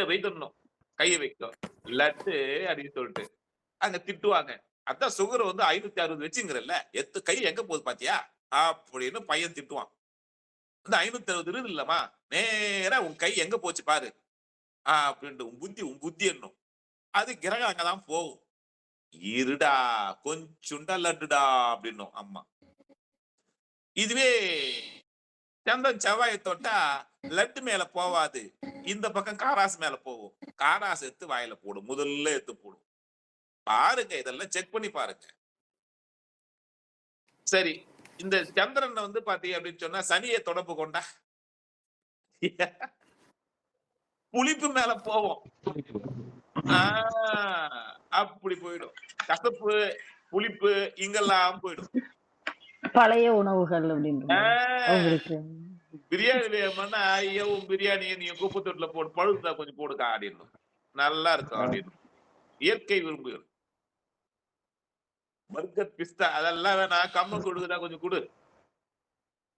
போய் தின்னும். கையை வைக்கும். லட்டு அப்படின்னு சொல்லிட்டு அங்க திட்டுவாங்க. அதான் சுகர் வந்து 560 வச்சுங்கிறல்ல, கை எங்க போகுது பாத்தியா அப்படின்னு பையன் திட்டுவான். இந்த 560 இருக்குது இல்லம்மா, நேரா உன் கை எங்க போச்சு பாரு அப்படின்ட்டு உன் புத்தி என்னும். அது கிரகம் அங்கதான் போகும். இருடா கொஞ்சுண்டா லட்டுடா அப்படின்னும் அம்மா. இதுவே சந்திரன் செவ்வாயை தொட்டா லட்டு மேல போவாது. இந்த பக்கம் காராசு மேல போகும். காராசு எடுத்து வாயில போடும். முதல்ல எடுத்து போடும். பாருங்க, இதெல்லாம் செக் பண்ணி பாருங்க. சரி, இந்த சந்திரன் வந்து பாத்தீங்க அப்படின்னு சொன்னா சனியை தொடர்பு கொண்டா புளிப்பு மேல போவோம். அப்படி போயிடும். கசப்பு, புளிப்பு இங்கெல்லாம் போயிடும். பழைய உணவுகள் அப்படின்னு உங்களுக்கு பிரியாணி வேணும்னா, ஐயோ பிரியாணியை நீங்க குப்பை தொட்டில போடு, பழுதா கொஞ்சம் போடுக்கா அப்படின்னு. நல்லா இருக்கும் அப்படின்னு. இயற்கை விரும்புகிறோம். பர்கர், பிஸ்தா அதெல்லாம் வேணாம், கம்ம கொடுக்குதா கொஞ்சம் கொடு.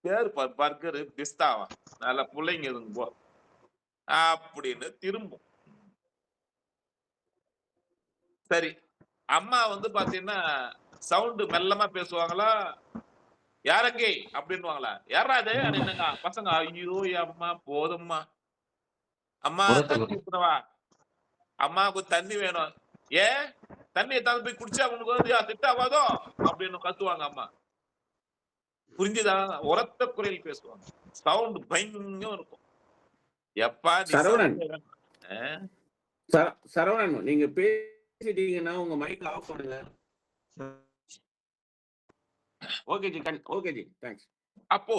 பேரு பர்கரு பிஸ்தாவா, நல்லா பிள்ளைங்க இதுங்க போ அப்படின்னு திரும்பும். சரி, அம்மா வந்து பாத்தீங்கன்னா சவுண்ட் மெல்லமா பேசுவாங்களா, யாரங்கே அப்படின்னுவாங்களா, யாரா அது அப்படின்னுங்க பசங்க. ஐயோ அம்மா போதும்மா, அம்மா தண்ணி ஊத்துனவா, அம்மாவுக்கு தண்ணி வேணும். ஏன் தண்ணி எதாவது போய் குடிச்சா உனக்கு வந்து திட்டாவாதோ அப்படின்னு கத்துவாங்க அம்மா. புரிஞ்சுதா? உரத்த குரல் பேசுவாங்க. சவுண்ட் பயங்கரம் இருக்கும். எப்பா சரவணன், சரவணன் நீங்க பேசிட்டீங்கன்னா உங்க மைக் ஆஃப் பண்ணுங்க. Okay G, okay G, thanks. அப்போ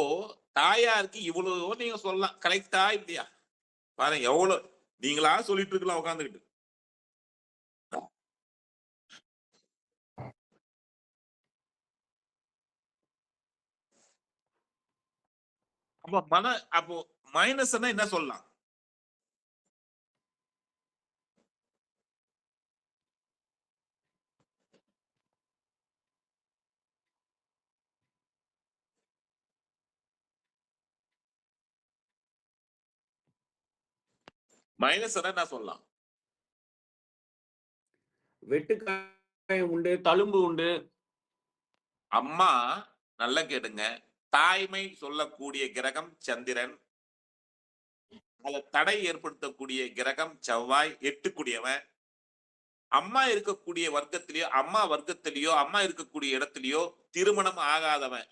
தாயாருக்கு இவ்வளவு நீங்க சொல்லலாம், கரெக்டா இல்லையா? பாருங்க எவ்வளவு நீங்களா சொல்லிட்டு இருக்கலாம் உட்காந்துக்கிட்டு. அப்போ மைனஸ் என்ன சொல்லலாம்? மைனஸ் என்ன சொல்லலாம்? வெட்டுக்காயம் உண்டு, தழும்பு உண்டு. அம்மா நல்லா கேடுங்க. தாய்மை சொல்லக்கூடிய கிரகம் சந்திரன். அதுல தடை ஏற்படுத்தக்கூடிய கிரகம் செவ்வாய், 8 அம்மா இருக்கக்கூடிய வர்க்கத்திலேயோ, அம்மா இருக்கக்கூடிய இடத்திலேயோ திருமணம் ஆகாதவன்,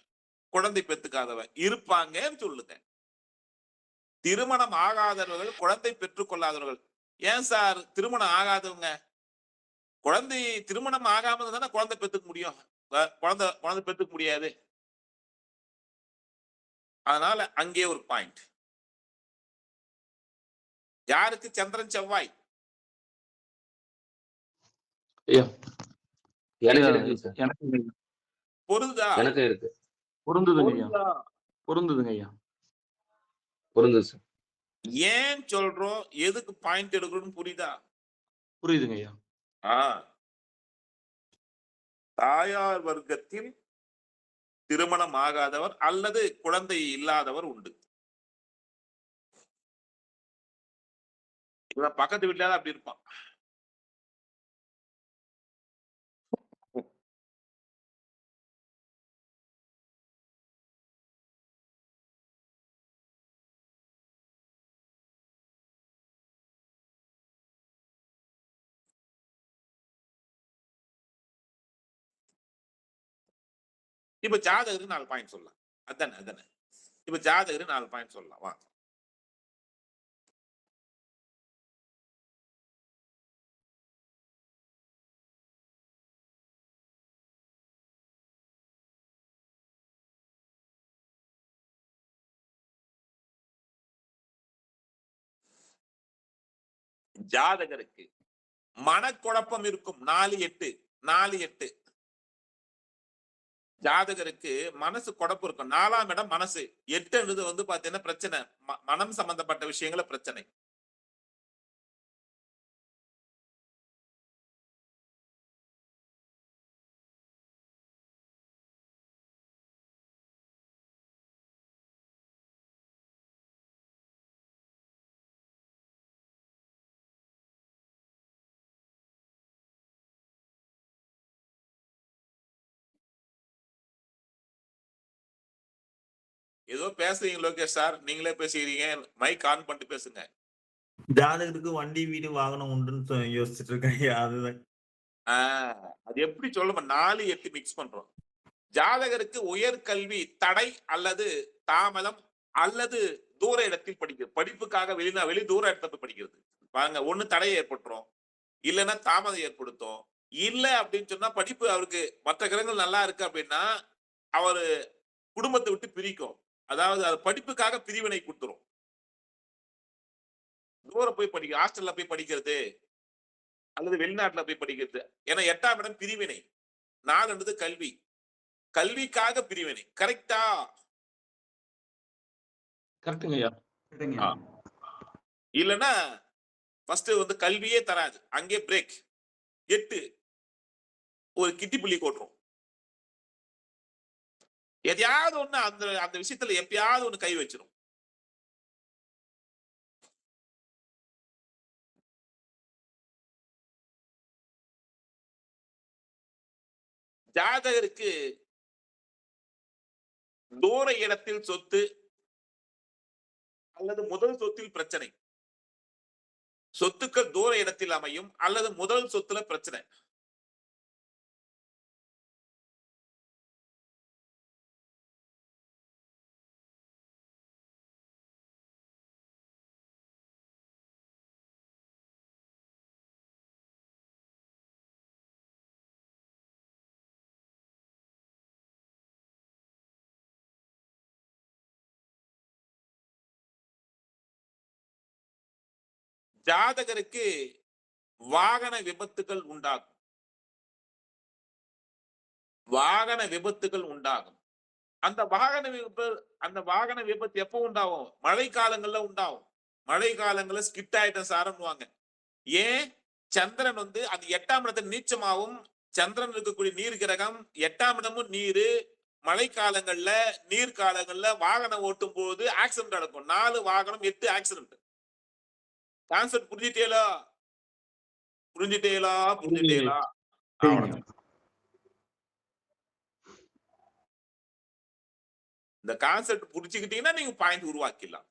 குழந்தை பெற்றுக்காதவன் இருப்பாங்கன்னு சொல்லுங்க. திருமணம் ஆகாதவர்கள், குழந்தை பெற்றுக் கொள்ளாதவர்கள். ஏன் சார் திருமணம் ஆகாதவங்க? குழந்தை திருமணம் ஆகாம தானே குழந்தை பெற்றுக்க முடியும். குழந்தை பெற்றுக்க முடியாது. அதனால அங்கே ஒரு பாயிண்ட். யாருக்கு சந்திரன் செவ்வாய்? பொருந்தா? எனக்கு இருக்கு. பொருந்துதுங்க ஐயா. பொருந்தது சார். ஏன் சொல்றோம், எதுக்கு பாயிண்ட் எடுக்கணும்னு புரியுதா? புரியுதுங்க ஐயா. தாயார் வர்க்கத்தில் திருமணம் ஆகாதவர் அல்லது குழந்தை இல்லாதவர் உண்டு. இவன் பக்கத்து வீட்டுல அப்படி இருப்பான். இப்ப ஜாதகருக்கு 4 பாயிண்ட் சொல்லலாம். அதானே. இப்ப ஜாதகருக்கு 4 பாயிண்ட் சொல்லலாம். வா. ஜாதகருக்கு மனக்குழப்பம் இருக்கும். 4-8 ஜாதகருக்கு மனசு குழப்பம் இருக்கும். 4ஆம் இடம் மனசு. 8ன்றது வந்து பாத்தீங்கன்னா பிரச்சனை. மனம் சம்பந்தப்பட்ட விஷயங்கள பிரச்சனை. ஏதோ பேசுறீங்க லோகேஷ் சார். நீங்களே பேசுறீங்க. மைக் ஆன் பண்ணிட்டு பேசுங்க. ஜாதகத்துக்கு வண்டி வீடு வாகனம் உண்டுன்னு யோசிச்சுட்டு இருக்கேன் ஐயா. அதுதான் அது எப்படி சொல்ல 4-8 மிக்ஸ் பண்றோம். ஜாதகருக்கு உயர்கல்வி தடை அல்லது தாமதம் அல்லது தூர இடத்தில் படிக்கிறது. படிப்புக்காக வெளி தூர இடத்துல போய் படிக்கிறது. பாருங்க, ஒண்ணு தடையை ஏற்பட்டுரும், இல்லைன்னா தாமதம் ஏற்படுத்தும். இல்ல அப்படின்னு சொன்னா படிப்பு அவருக்கு மற்ற கிரகங்கள் நல்லா இருக்கு அப்படின்னா அவரு குடும்பத்தை விட்டு பிரிக்கும். அதாவது அது படிப்புக்காக பிரிவினை கொடுத்துரும். தூரம் போய் படிக்க, ஹாஸ்டல்ல போய் படிக்கிறது அல்லது வெளிநாட்டுல போய் படிக்கிறது. ஏன்னா 8ஆம் இடம் பிரிவினை, 4ன்றது கல்வி. கல்விக்காக பிரிவினை. கரெக்டா? கரெக்டுங்க ஐயா. இல்லைன்னா ஃபர்ஸ்ட் வந்து கல்வியே தராது, அங்கே பிரேக். 8 ஒரு கிட்டி புள்ளி கோட்டுரும். எதையாவது ஒண்ணு அந்த விஷயத்துல எப்பயாவது ஒண்ணு கை வச்சிரும். ஜாதகருக்கு தூர இடத்தில் சொத்து அல்லது முதல் சொத்தில் பிரச்சனை. சொத்துக்கள் தூர இடத்தில் அமையும் அல்லது முதல் சொத்துல பிரச்சனை. ஜாதகருக்கு வாகன விபத்துகள் உண்டாகும். வாகன விபத்துகள் உண்டாகும். அந்த வாகன விபத்து எப்ப உண்டாகும்? மழை காலங்கள்ல உண்டாகும். மழை காலங்கள்ல ஸ்கிட் ஆயிட்டம் சாரம்னுவாங்க. ஏன்? சந்திரன் வந்து அந்த 8ஆம் இடத்துல நீச்சமாவும், சந்திரன் இருக்கக்கூடிய நீர் கிரகம், 8ஆம் இடமும் நீரு. மழை காலங்கள்ல நீர் காலங்கள்ல வாகனம் ஓட்டும் போது ஆக்சிடென்ட் நடக்கும். 4 வாகனம் 8 ஆக்சிடென்ட். கான்செப்ட் புரிஞ்சுட்டேலா? இந்த கான்செப்ட் புரிஞ்சுக்கிட்டீங்கன்னா நீங்க பாயிண்ட் உருவாக்கிடலாம்.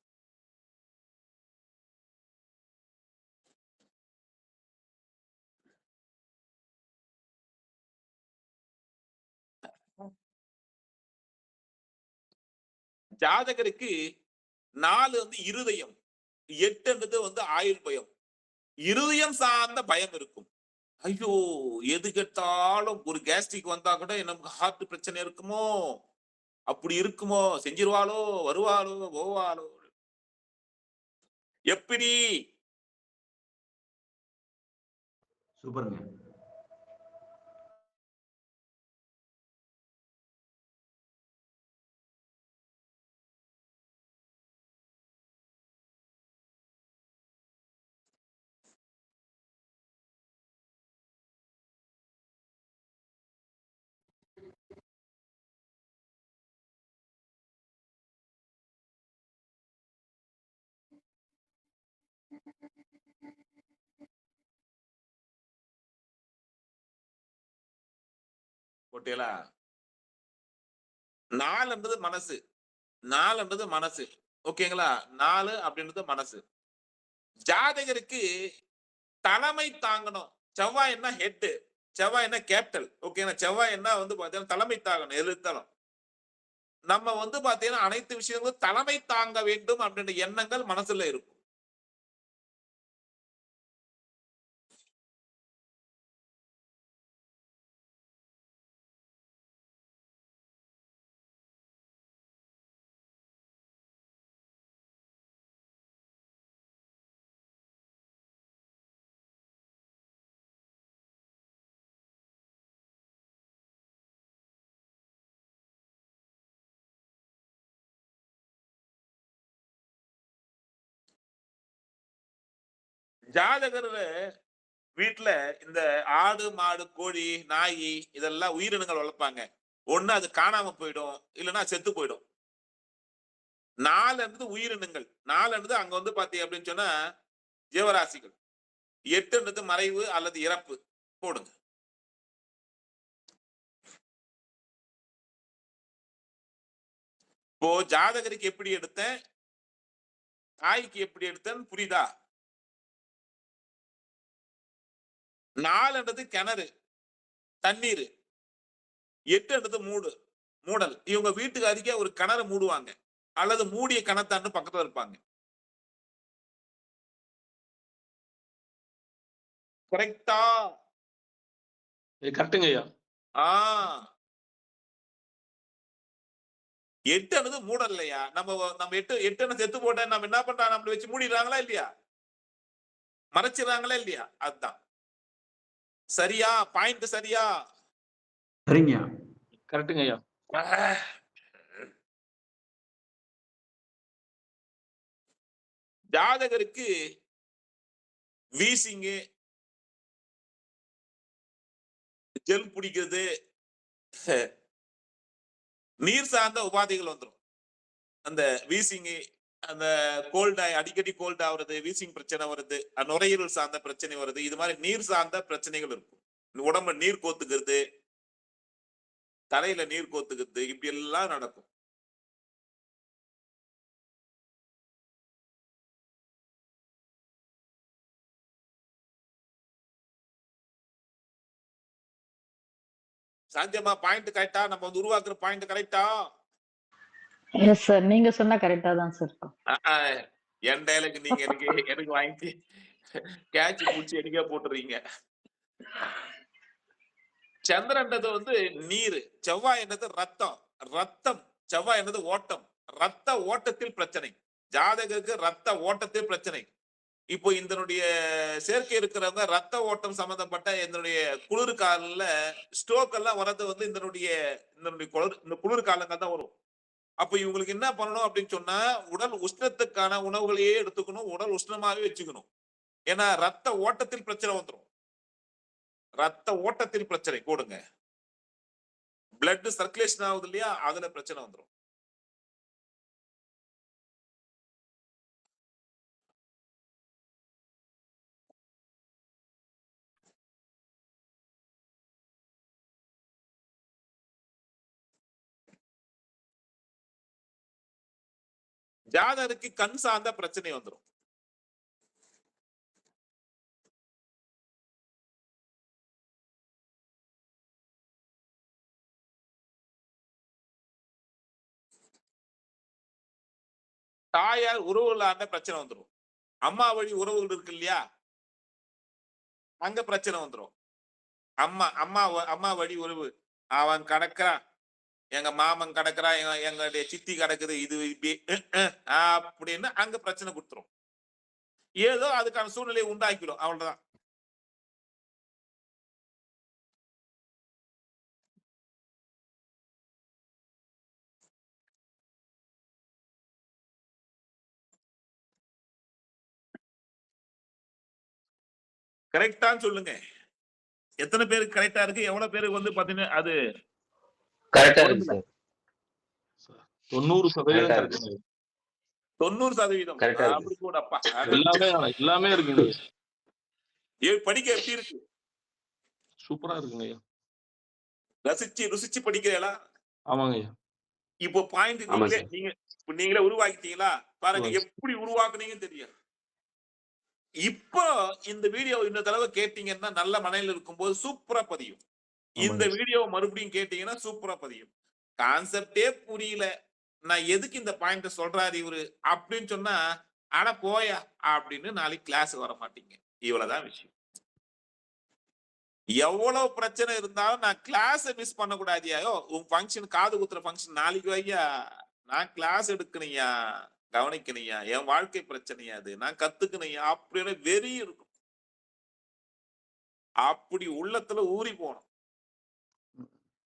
ஜாதகருக்கு 4 வந்து இருதயம், 8ன்றது வந்து ஆயுள் பயம். இருதயம் சார்ந்த பயம் இருக்கும். ஐயோ, எது கேட்டாலும் ஒரு கேஸ்ட்ரிக் வந்தா கூட நமக்கு ஹார்ட் பிரச்சனை இருக்குமோ, அப்படி இருக்குமோ, செஞ்சிருவாளோ, வருவாளோ, போவாளோ. எப்படி? சூப்பருங்க. போட்டீங்களா? 4ன்றது மனசு. 4ன்றது மனசு. ஓகேங்களா? 4 அப்படின்றது மனசு. ஜாதகருக்கு தலைமை தாங்கணும். செவ்வாய் என்ன ஹெட், செவ்வாய் என்ன கேபிட்டல். ஓகேங்களா? செவ்வாய் என்ன வந்து பாத்தீங்கன்னா தலைமை தாங்கணும். எதிர்த்தாலும் நம்ம வந்து பாத்தீங்கன்னா அனைத்து விஷயங்களும் தலைமை தாங்க வேண்டும் அப்படின்ற எண்ணங்கள் மனசுல இருக்கும். ஜாதகர் வீட்டுல இந்த ஆடு, மாடு, கோழி, நாய் இதெல்லாம் உயிரினங்கள் வளர்ப்பாங்க. ஒண்ணு அது காணாம போயிடும், இல்லைன்னா செத்து போயிடும். 4 உயிரினங்கள். 4 அங்க வந்து பாத்தீங்க அப்படின்னு சொன்னா ஜீவராசிகள். 8 மறைவு அல்லது இறப்பு. போடுங்க. இப்போ ஜாதகருக்கு எப்படி எடுத்தேன், தாய்க்கு எப்படி எடுத்தேன்னு புரியுதா? 4 கிணறு, தண்ணீர். 8 மூடல். இவங்க வீட்டுக்கு அருகே ஒரு கிணறு மூடுவாங்க, அல்லது மூடிய கிணத்தாண்டு பக்கத்துல இருப்பாங்க. கரெக்டா? கரெக்டுங்க ஐயா. 8 மூடல் இல்லையா? நம்ம 8 செத்து போட்ட நம்ம என்ன பண்றோம்? நம்மள வச்சு மூடிடுறாங்களா இல்லையா? மறைச்சிடறாங்களா இல்லையா? அதுதான் சரியா? பாயிண்ட் சரியா? சரிங்க. கரெக்டுங்க ஐயா. ஜாதகருக்கு வீசிங்கு, ஜெல் பிடிக்கிறது, நீர் சார்ந்த உபாதைகள் வந்துடும். அந்த வீசிங்கு, அந்த அடிக்கடி கோல்ட் ஆகுறது, வீசிங் பிரச்சனை வருது, நுரையீரல் சார்ந்த பிரச்சனை வருது, இது மாதிரி நீர் சார்ந்த பிரச்சனைகள் இருக்கும். உடம்புல நீர் கோத்துக்கிறது, தலையில நீர் கோத்துக்கிறது, இப்படி எல்லாம் நடக்கும். சாந்தியம்மா, பாயிண்ட் கரெக்டா? நம்ம வந்து உருவாக்குற பாயிண்ட் கரெக்டா? எஸ் சார், நீங்க சொன்னா கரெக்டா தான் சார் இருக்கும். என் டைலாக் நீங்க எனக்கு வாங்கி கேட்ச் பூச்சி எடிக்கா போட்டுறீங்க. சந்திரன்றது வந்து நீர், செவ்வாய் என்னது ரத்தம், செவ்வாய் என்னது ஓட்டம். ரத்த ஓட்டத்தில் பிரச்சனை. ஜாதகருக்கு ரத்த ஓட்டத்தில் பிரச்சனை. இப்போ இதனுடைய சேர்க்கை இருக்கிறவங்க ரத்த ஓட்டம் சம்பந்தப்பட்ட இதனுடைய குளிர் காலில் ஸ்ட்ரோக் எல்லாம் வர்றது வந்து இந்த குளிர் காலங்கள் தான் வரும். அப்ப இவங்களுக்கு என்ன பண்ணணும் அப்படின்னு சொன்னா, உடல் உஷ்ணத்துக்கான உணவுகளையே எடுத்துக்கணும், உடல் உஷ்ணமாவே வச்சுக்கணும். ஏன்னா ரத்த ஓட்டத்தில் பிரச்சனை வந்துடும். ரத்த ஓட்டத்தில் பிரச்சனை கூடுங்க. பிளட் சர்க்குலேஷன் ஆகுது இல்லையா, அதுல பிரச்சனை வந்துடும். ஜாதகருக்கு கண் சார்ந்த பிரச்சனை வந்துடும். தாயார் உறவுகளான பிரச்சனை வந்துடும். அம்மா வழி உறவுகள் இருக்கு இல்லையா, அங்க பிரச்சனை வந்துடும். அம்மா வழி உறவு, அவன் கடக்குறான், எங்க மாமன் கடக்குறான், எங்களுடைய சித்தி கடக்குது, இது அப்படின்னு அங்க பிரச்சனை கொடுத்துரும். ஏதோ அதுக்கான சூழ்நிலையை உண்டாக்கிடும், அவ்வளவுதான். கரெக்டான்னு சொல்லுங்க. எத்தனை பேருக்கு கரெக்டா இருக்கு, எவ்வளவு பேருக்கு வந்து பாத்தீங்கன்னா அது கரெக்டா இருக்கு சார். 90% கரெக்ட். 90% கரெக்டா இருக்கு. அப்படி கூட அப்பா. எல்லாமே இருக்குங்க. படிக்க எப்படி இருக்கு? சூப்பரா இருக்குங்க ஐயா. ருசிச்சு படிக்கிறீங்களா? ஆமாங்க ஐயா. இப்போ பாயிண்ட் நீங்களே உருவாக்கிட்டீங்களா? பாருங்க எப்படி உருவாக்குனீங்கன்னு தெரியும். இப்போ இந்த வீடியோ இந்த தடவை கேட்டீங்கன்னா நல்ல மனையில இருக்கும்போது சூப்பரா பதியும். இந்த வீடியோ மறுபடியும் கேட்டீங்கன்னா சூப்பரா பதியும். கான்செப்டே புரியல, நான் எதுக்கு இந்த பாயிண்ட சொல்றாரு இவரு அப்படின்னு சொன்னா, அட போயா அப்படின்னு நாளைக்கு கிளாஸ் வர மாட்டீங்க. இவ்வளவுதான் விஷயம். எவ்வளவு பிரச்சனை இருந்தாலும் நான் கிளாஸ் மிஸ் பண்ண கூடாதியா. உன் ஃபங்க்ஷன் காது குத்துற ஃபங்க்ஷன் நாளைக்கு வையா, நான் கிளாஸ் எடுக்கணையா, கவனிக்கணையா, என் வாழ்க்கை பிரச்சனையா அது, நான் கத்துக்கணையா அப்படின்னு வெறி இருக்கும். அப்படி உள்ளத்துல ஊறி போனோம்.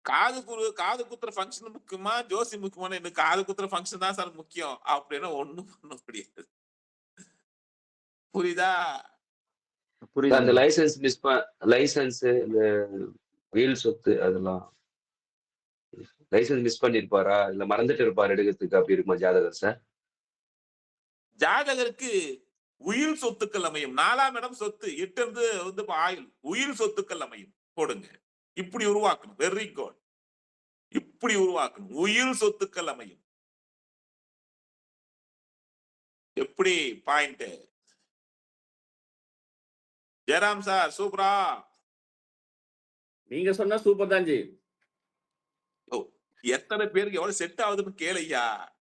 காது குத்துற ஃபங்க்ஷன் முக்கியமா, ஜோசி முக்கியமான, எனக்கு காது குத்துற ஃபங்க்ஷன் தான் சார் முக்கியம் அப்படின்னு ஒண்ணும் பண்ண முடியாது. புரியுதா? அந்த லைசன்ஸ் இந்த வீல் சொத்து அதெல்லாம் லைசன்ஸ் மிஸ் பண்ணிருப்பாரா இல்ல மறந்துட்டு இருப்பாரு எடுக்கிறதுக்கு, அப்படி இருக்குமா ஜாதகர் சார்? ஜாதகருக்கு உயிர் சொத்துக்கள் அமையும். 4ஆம் இடம் சொத்து, 8 இருந்து வந்து ஆயுள், உயிர் சொத்துக்கள் அமையும். போடுங்க. இப்படி உருவாக்கணும். Very good. இப்படி உருவாக்கணும். உயிர் சொத்துக்கள் அமையும். எப்படி பாயிண்ட்? ஜெயராம் சார் சூப்பரா. நீங்க சொன்னா சூப்பர் தான் ஜி. எத்தனை பேருக்கு எவ்வளவு செட் ஆகுதுன்னு கேளையா.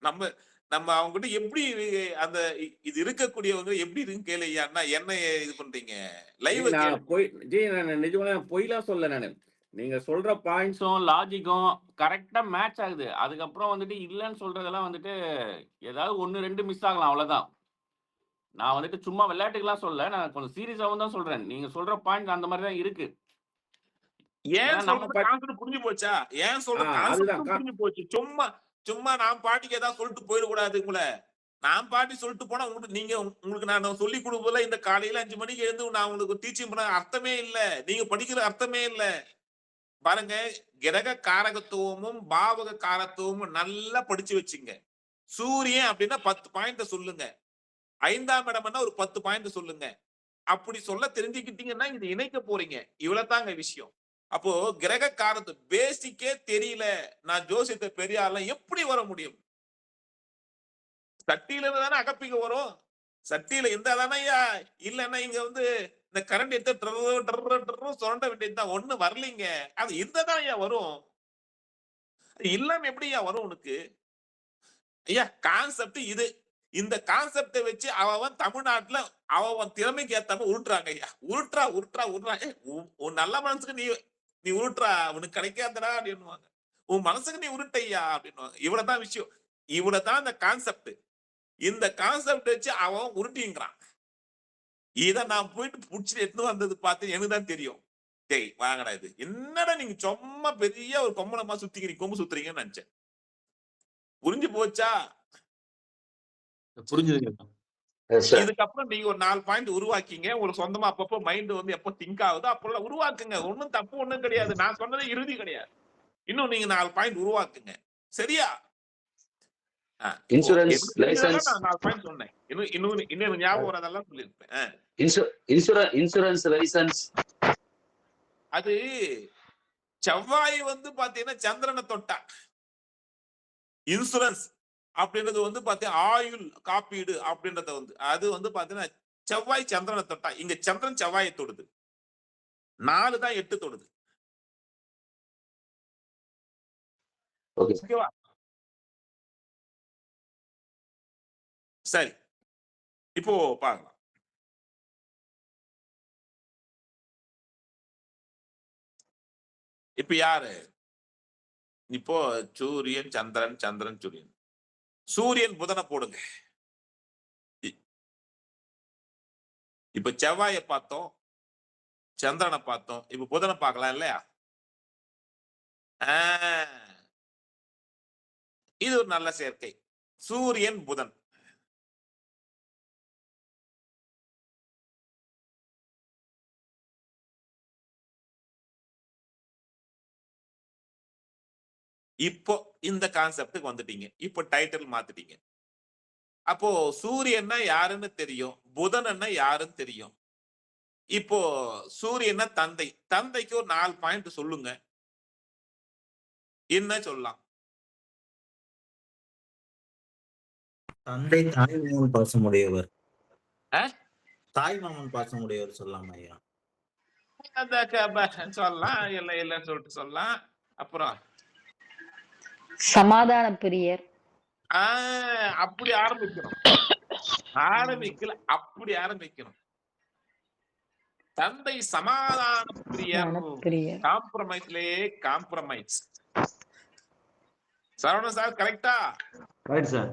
நம்ம நம்ம அவங்க கிட்ட எப்படி அந்த இது இருக்கக்கூடியவங்க எப்படி இருக்குன்னு கேளையான்னா என்ன இது பண்றீங்க? லைவ் நான் நிஜமா பொய்லாம் சொல்ல. நானு நீங்க சொல்ற பாயிண்ட்ஸும் லாஜிக்கும் கரெக்டா மேட்ச் ஆகுது. அதுக்கப்புறம் வந்துட்டு இல்லைன்னு சொல்றதெல்லாம் வந்துட்டு ஏதாவது 1, 2 மிஸ் ஆகலாம், அவ்வளவுதான். நான் வந்துட்டு சும்மா விளையாட்டுக்கெல்லாம் சொல்ல, நான் கொஞ்சம் சீரியஸாவும் தான் சொல்றேன். நீங்க சொல்ற பாயிண்ட் அந்த மாதிரி தான் இருக்கு. ஏன் சொல்றது கான்செப்ட் புரிஞ்சு போச்சா? ஏன் சொல்றது கான்செப்ட் புரிஞ்சு போச்சு. சும்மா நான் பாட்டிக்கு ஏதாவது சொல்லிட்டு போயிடக்கூடாது உங்களை. நான் பாட்டி சொல்லிட்டு போனா உங்களுக்கு நான் சொல்லி கொடுப்பதில்ல. இந்த காலையில 5 மணிக்கு எழுந்து நான் உங்களுக்கு டீச்சிங் பண்ண அர்த்தமே இல்ல. நீங்க படிக்கிற அர்த்தமே இல்ல. பாருங்க, கிரக காரகத்துவமும் பாவக காரத்துவமும் நல்லா படிச்சு வச்சுங்க. சூரியன் அப்படின்னா 10 பாயிண்ட சொல்லுங்க. 5ஆம் இடம்னா ஒரு 10 பாயிண்ட் சொல்லுங்க. அப்படி சொல்ல தெரிஞ்சுக்கிட்டீங்கன்னா இது இணைக்க போறீங்க. இவ்வளவுதாங்க விஷயம். அப்போ கிரக காரத்து பேசிக்கே தெரியல, நான் ஜோசியத்தை பெரிய ஆள எப்படி வர முடியும்? சட்டியில இருந்து தானே அகப்பிக்க வரும். சட்டியில எந்த தானையா இல்லன்னா இங்க வந்து இந்த கரண்ட் எடுத்து சுரண்ட வேண்டியதுதான். ஒண்ணு வரலீங்க. அது இருந்தாதான் ஐயா வரும். இல்லாம எப்படியா வரும் உனக்கு? ஐயா கான்செப்ட் இது. இந்த கான்செப்டை வச்சு அவன் தமிழ்நாட்டுல அவன் திறமைக்கு ஏத்தாம உருட்டுறாங்க ஐயா. உருட்டுறா. உன் நல்ல மனசுக்கு நீ உருட்டுறா, உனக்கு கிடைக்காதடா அப்படின்னுவாங்க. உன் மனசுக்கு நீ உருட்டையா அப்படின்னுவாங்க. இவ்வளவுதான் விஷயம். இவ்வளவுதான் இந்த கான்செப்ட். இந்த கான்செப்ட் வச்சு அவன் உருட்டிங்கிறான். இத நான் போயிட்டு புடிச்சிட்டு எடுத்து வந்தது பார்த்து எனக்கு தான் தெரியும். டேய் வாங்கடா, இது என்னடா நீங்க சும்மா பெரிய ஒரு கொம்பளமா கொம்பு சுத்துறீங்கன்னு நினைச்சேன். புரிஞ்சு போச்சா? புரிஞ்சுதுங்க. இதுக்கப்புறம் நீங்க ஒரு 4 பாயிண்ட் உருவாக்கிங்க. ஒரு சொந்தமா அப்பப்போ மைண்ட் வந்து எப்போ திங்க் ஆகுதோ அப்பெல்லாம் உருவாக்குங்க. ஒண்ணும் தப்பு ஒண்ணும் கிடையாது. நான் சொன்னது இறுதி கிடையாது. இன்னும் நீங்க 4 பாயிண்ட் உருவாக்குங்க. சரியா? இன்சூரன்ஸ் லைசன்ஸ் நான் 4 பாயிண்ட் சொன்னேன். இன்னும் ஞாபகம் வரதெல்லாம் சொல்லிருப்பேன். இன்சூரன்ஸ் லைசன்ஸ் அது செவ்வாய் வந்து பாத்தீங்கன்னா சந்திரனை தொட்டா இன்சூரன்ஸ் அப்படின்றது வந்து பாத்தீங்கன்னா ஆயுள் காப்பீடு அப்படின்றத வந்து அது வந்து பாத்தீங்கன்னா செவ்வாய் சந்திரனை தொட்டா. இங்க சந்திரன் செவ்வாயை தொடுது. 4 தான் 8 தொடுது. ஓகேவா? சரி, இப்போ பாக்கலாம். இப்ப யாரு? இப்போ சூரியன் சந்திரன் சூரியன். சூரியன் புதனை போடுங்க. இப்ப செவ்வாயை பார்த்தோம், சந்திரனை பார்த்தோம். இப்ப புதனை பார்க்கலாம் இல்லையா? இது ஒரு நல்ல சேர்க்கை. சூரியன் புதன். இப்போ இந்த கான்செப்டுக்கு வந்துட்டீங்க. இப்போ டைட்டில் மாத்திட்டீங்க. அப்போ சூரியன்னா யாருன்னு தெரியும், புதன்னா யாருன்னு தெரியும். இப்போ சூரியன்னா தந்தை. தந்தைக்கு ஒரு 4 பாயிண்ட் சொல்லுங்க. என்ன சொல்லலாம்? தந்தை தாய்மாமன் பாசமுடையவர். தாய்மாமன் பாசமுடையவர் சொல்லலாம் ஐயா. சொல்லலாம், இல்லைன்னு சொல்லிட்டு சொல்லலாம். அப்புறம் சமாதான பிரியர். அப்படி ஆரம்பிக்கணும். ஆரம்பிக்கல, அப்படி ஆரம்பிக்கணும். தந்தை சமாதான பிரியர். பிரியர். காம்ப்ரமைஸ்லயே காம்ப்ரமைஸ். சரவணன் சார் கரெக்டா? Right sir.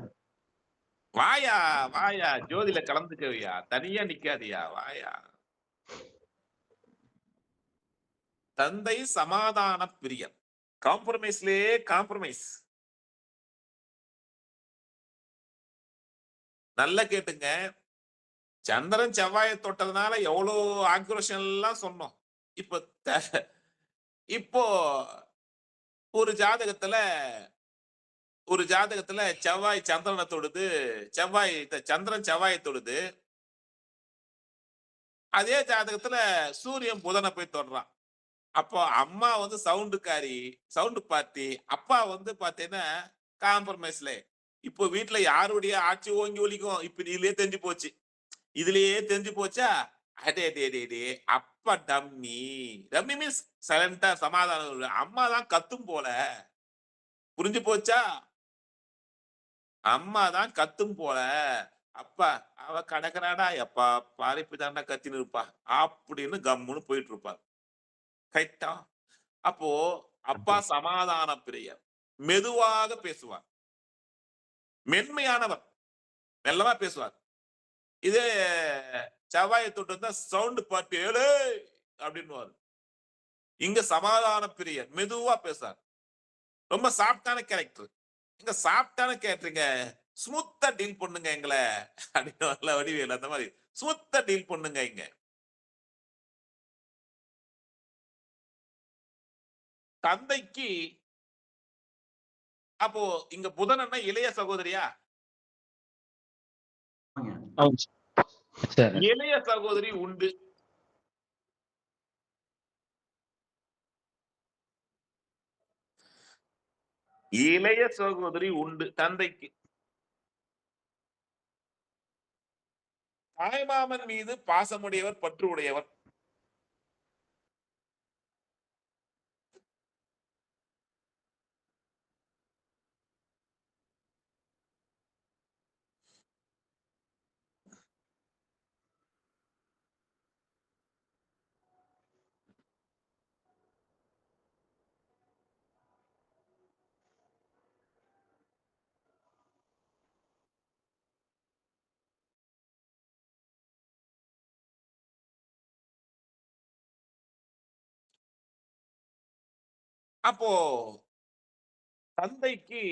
வாயா வாயா ஜோதியில கலந்துக்கவியா, தனியா நிக்காதியா, வாயா. தந்தை சமாதான பிரியர். காம்ப்ரமைஸ்லயே காம்ப்ரமைஸ். நல்லா கேட்டுங்க. சந்திரன் செவ்வாயை தொட்டதுனால எவ்வளவு ஆக்ரோஷம் எல்லாம் சொன்னோம். இப்போ ஒரு ஜாதகத்துல செவ்வாய் சந்திரனை தொடுது, சந்திரன் செவ்வாயை தொடுது. அதே ஜாதகத்துல சூரியன் புதனை போய் தொடுறான். அப்போ அம்மா வந்து சவுண்டு பார்ட்டி, அப்பா வந்து பாத்தீங்கன்னா காம்ப்ரமைஸ்ல. இப்போ வீட்டுல யாருடைய ஆட்சி ஓங்கி ஒலிக்கும் இப்ப இதுலயே தெரிஞ்சு போச்சா? அடே அப்பா டம்மி மீன்ஸ் சைலண்டா சமாதானம். அம்மா தான் கத்தும் போல. புரிஞ்சு போச்சா? அம்மா தான் கத்தும் போல. அப்பா அவ கடக்குறாடா, எப்பா பாரிப்பு தாண்டா கத்தின்னு இருப்பா அப்படின்னு கம்முன்னு போயிட்டு இருப்பார். கரெக்டா? அப்போ அப்பா சமாதான பிரியர், மெதுவாக பேசுவார், மென்மையானவர், மெல்லமா பேசுவார். இதே செவ்வாயை தொட்டு வந்தா சவுண்ட் பார்ட்டி ஏழு அப்படின்னு. இங்க சமாதான பிரியர், மெதுவா பேசுவார், ரொம்ப சாஃப்டான கேரக்டர். இங்க சாஃப்டான கேரக்டருங்க, ஸ்மூத்தா டீல் பண்ணுங்க எங்களை அப்படின்னு வடிவேல் அந்த மாதிரி ஸ்மூத்தா டீல் பண்ணுங்க. இங்க தந்தைக்கு அப்போ இங்க புதன் என்ன இளைய சகோதரியா? இளைய சகோதரி உண்டு. இளைய சகோதரி உண்டு தந்தைக்கு. தாய்மாமன் மீது பாசமுடையவர், பற்று உடையவர். அப்போ தந்தைக்கு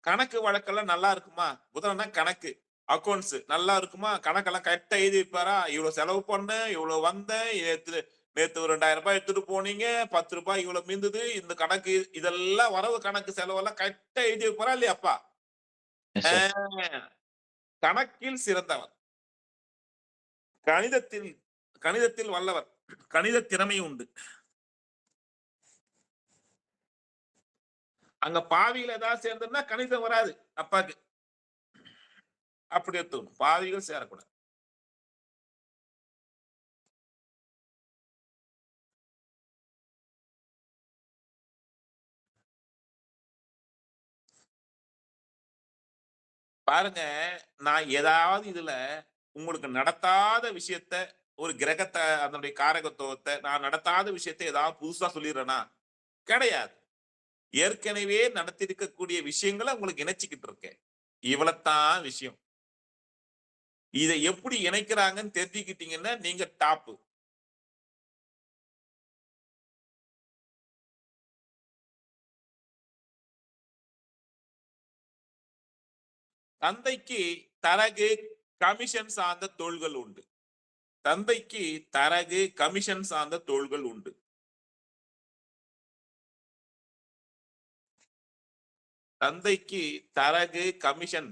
கணக்கு வழக்கெல்லாம் நல்லா இருக்குமா? புதன்னா கணக்கு, அக்கௌண்ட்ஸ் நல்லா இருக்குமா? கணக்கெல்லாம் கரெக்டா எழுதி வைப்பாரா? இவ்வளவு செலவு பண்ண, இவ்வளவு வந்த, நேத்து ஒரு 2000 ரூபாய் எடுத்துட்டு போனீங்க, 10 ரூபாய் இவ்வளவு மீந்தது, இந்த கணக்கு இதெல்லாம் வரவு கணக்கு செலவெல்லாம் கரெக்டா எழுதி வைப்பாரா இல்லையா அப்பா? கணக்கில் சிறந்தவர், கணிதத்தில் வல்லவர், கணித திறமை உண்டு. அங்க பாவிகள் ஏதாவது சேர்ந்ததுன்னா கணிதம் வராது அப்பாக்கு. அப்படி எடுத்துக்கணும், பாவிகள் சேரக்கூடாது. பாருங்க, நான் ஏதாவது இதுல உங்களுக்கு நடத்தாத விஷயத்த, ஒரு கிரகத்தை அதனுடைய காரகத்துவத்தை, நான் நடத்தாத விஷயத்தை ஏதாவது புதுசா சொல்லிடுறேனா? கிடையாது. ஏற்கனவே நடத்திருக்கக்கூடிய விஷயங்களை உங்களுக்கு இணைச்சுக்கிட்டு இருக்கேன். இவ்வளவுதான் விஷயம். இதை எப்படி இணைக்கிறாங்கன்னு தெரிஞ்சுக்கிட்டீங்கன்னா நீங்க டாப்பு. தந்தைக்கு தரகு, கமிஷன் சார்ந்த தொழில்கள் உண்டு. தந்தைக்கு தரகு, கமிஷன் சார்ந்த தொழில்கள் உண்டு. தந்தைக்கு தரகு, கமிஷன்.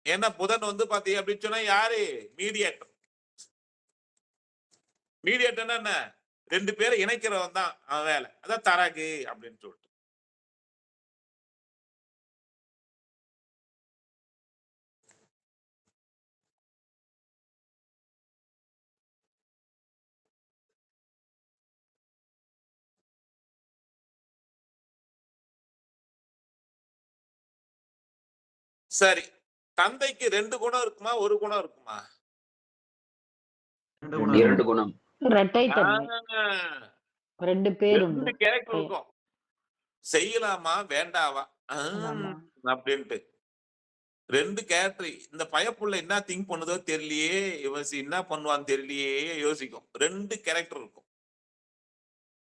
ஏன்னா புதன் வந்து பாத்தீங்க அப்படின்னு சொன்னா யாரு? மீடியேட்டர். மீடியேட்டர்னா என்ன? 2 பேரை இணைக்கிறவன் தான் அவன் வேலை. அதான் தரகு அப்படின்னு சொல்லிட்டு. சரி, தந்தைக்கு 2 குணம் இருக்குமா, 1 குணம் இருக்குமா? 2 குணம் 2 குணம். இரட்டை தன்மை. ஆ, 2 பேர் உண்டு. 2 கேரக்டர் இருக்கும். செய்யலாமா வேண்டாவா ஆமா. அப்படின்ட்டு 2 கேரக்டர். இந்த பயப்புள்ள என்ன திங்க் பண்ணுதோ தெரியலையே, இவன் என்ன பண்ணுவான்னு தெரியலையே யோசிக்கும். 2 கேரக்டர் இருக்கும்.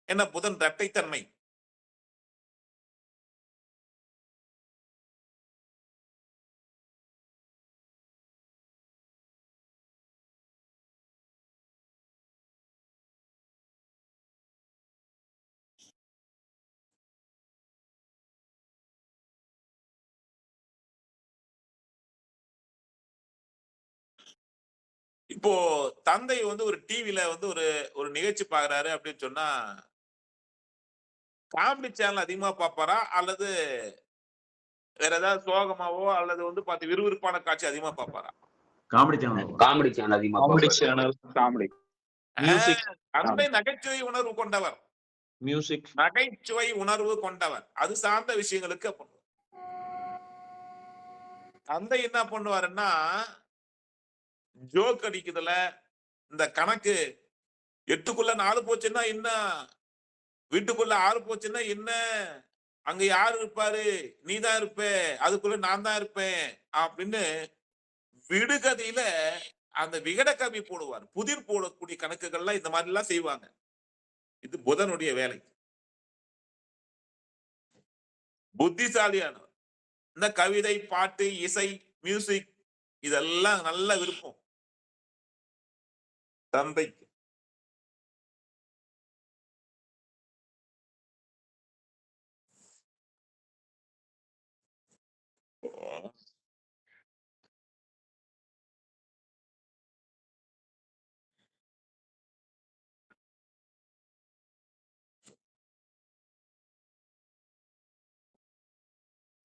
என்ன புதன் இரட்டைத்தன்மை. இப்போ தந்தை வந்து ஒரு டிவில வந்து ஒரு ஒரு நிகழ்ச்சி பாக்குறாரு அப்படின்னு சொன்னா காமெடி சேனல் அதிகமா பாப்பாரா அல்லது வேற ஏதாவது சோகமாவோ அல்லது வந்து பார்த்து விறுவிறுப்பான காட்சி அதிகமா பாப்பாரா? Comedy channel. காமெடி சேனல் அதிகமா காமெடி பார்ப்பாரு. Channel, comedy. மியூசிக், தந்தை நகைச்சுவை உணர்வு கொண்டவர். மியூசிக். நகைச்சுவை உணர்வு கொண்டவர். அது சார்ந்த விஷயங்களுக்கு பண்ணுவார். தந்தை என்ன பண்ணுவாருன்னா ஜோக் அடிக்குதுல இந்த கணக்கு 8க்குள்ள 4 போச்சுன்னா என்ன, வீட்டுக்குள்ள 6 போச்சுன்னா என்ன, அங்க யாரு இருப்பாரு, நீதான் இருப்ப, அதுக்குள்ள நான் தான் இருப்பேன் அப்படின்னு விடுகதையில அந்த விகட கவி போடுவார். புதிர் போடக்கூடிய கணக்குகள்லாம் இந்த மாதிரி எல்லாம் செய்வாங்க. இது புதனுடைய வேலை. புத்திசாலியானவர். இந்த கவிதை, பாட்டு, இசை, மியூசிக் இதெல்லாம் நல்ல விருப்பம் தந்தைக்கு.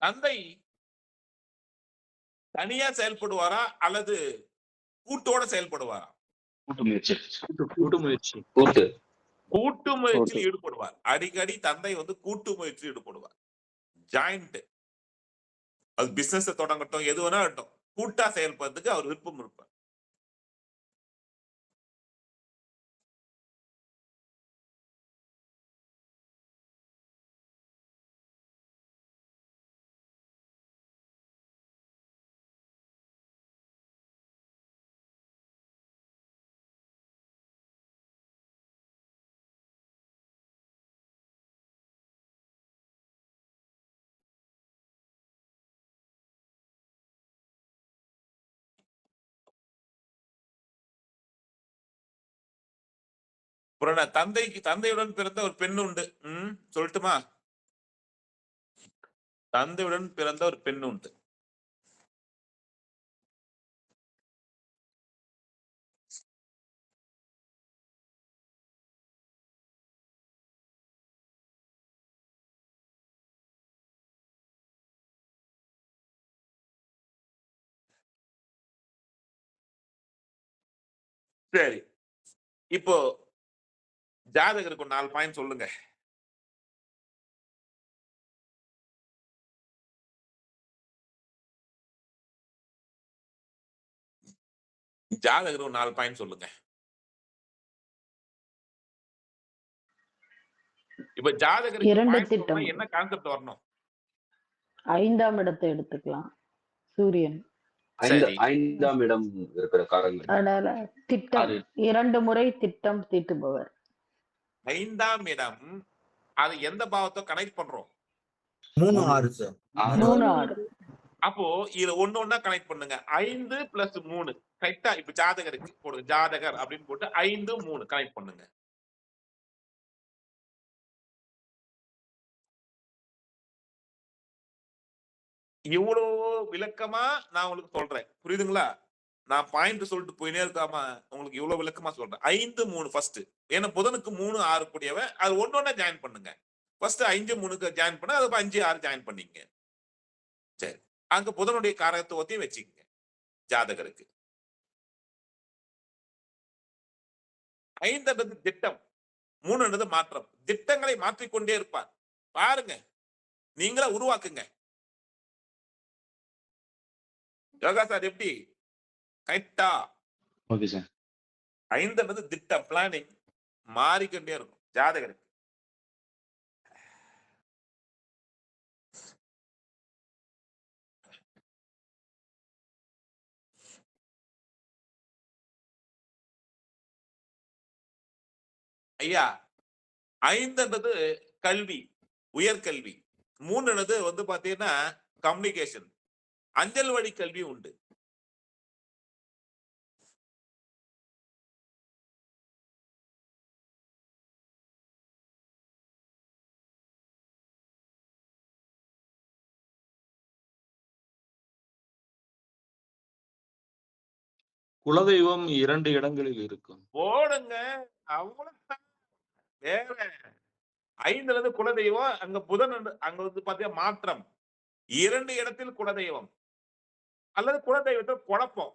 தந்தை தனியா செயல்படுவாரா அல்லது கூட்டோட செயல்படுவாரா? கூட்டு முயற்சி. கூட்டு முயற்சி. கூட்டு. கூட்டு முயற்சியில் ஈடுபடுவார். அடிக்கடி தந்தை வந்து கூட்டு முயற்சியில் ஈடுபடுவார். ஜாயிண்ட். அது பிசினஸ் தொடங்கட்டும், எது வேணா இருக்கட்டும், கூட்டா செயல்படுறதுக்கு அவர் விருப்பம் இருப்பார். அப்புறம் நான் தந்தையுடன் பிறந்த ஒரு பெண் உண்டு. சொல்லட்டுமா? தந்தையுடன் பிறந்த ஒரு பெண் உண்டு. சரி, இப்போ ஜாதகருக்கு ஒரு 4 பாயிண்ட் சொல்லுங்க. ஜாதகர் ஒரு 4 பாயிண்ட் சொல்லுங்க. இப்ப ஜாதகருக்கு 2 பாயிண்ட் திட்டம். சொன்னா என்ன கான்செப்ட் வரணும்? 5ஆம் இடத்தை எடுத்துக்கலாம். சூரியன். சரி. 5ஆம் இடம் இருக்கிற காரங்கள். அதனால திட்டம் அது 2 முறை திட்டம் தீட்டுபவர். 5ஆம் இடம் அது எந்த பாவத்தை கனெக்ட் பண்றோம்? 3 6 சார். 3 6. அப்போ இது ஒண்ணா கனெக்ட் பண்ணுங்க. 5 + 3 கரெக்டா? இப்ப ஜாதகருக்கு போடுங்க. ஜாதகர் அப்படின்னு போட்டு 5 3 கனெக்ட் பண்ணுங்க. இவ்வளவு விளக்கமா நான் உங்களுக்கு சொல்றேன். புரியுதுங்களா? நான் பாயிண்ட் சொல்லிட்டு போயினே இருக்காம உங்களுக்கு இவ்வளவு விளக்கமா சொல்றேன். 5 3 ஃபர்ஸ்ட். ஏன்னா புதனுக்கு 3 6 கூடியவ அது ஒண்ணா ஜாயின் பண்ணுங்க. ஃபர்ஸ்ட் 5 3க்கு ஜாயின் பண்ணா அது 5 6 ஜாயின் பண்ணீங்க. சரி, அங்க புதனுடைய காரகத்துவத்தையும் வச்சுக்கங்க ஜாதகருக்கு. 5 திட்டம், 3 மாற்றம். திட்டங்களை மாற்றிக்கொண்டே இருப்பார். பாருங்க, நீங்களா உருவாக்குங்க. யோகா சார் எப்படி கரெக்டா? Okay sir. 5 திட்டம், பிளானிங் மாறிக்கொண்டே இருக்கும் ஜாதகருக்கு. ஐயா 5 கல்வி, உயர்கல்வி. 3 வந்து பாத்தீங்கன்னா கம்யூனிகேஷன், அஞ்சல் வழி கல்வி உண்டு. குலதெய்வம் 2 இடங்களில் இருக்கும். போடுங்க, அவ்வளவுதான். வேற 5 குலதெய்வம், அங்க புதன் அங்க வந்து பாத்தீங்கன்னா மாற்றம். 2 இடத்தில் குலதெய்வம் அல்லது குலதெய்வத்தில் குழப்பம்.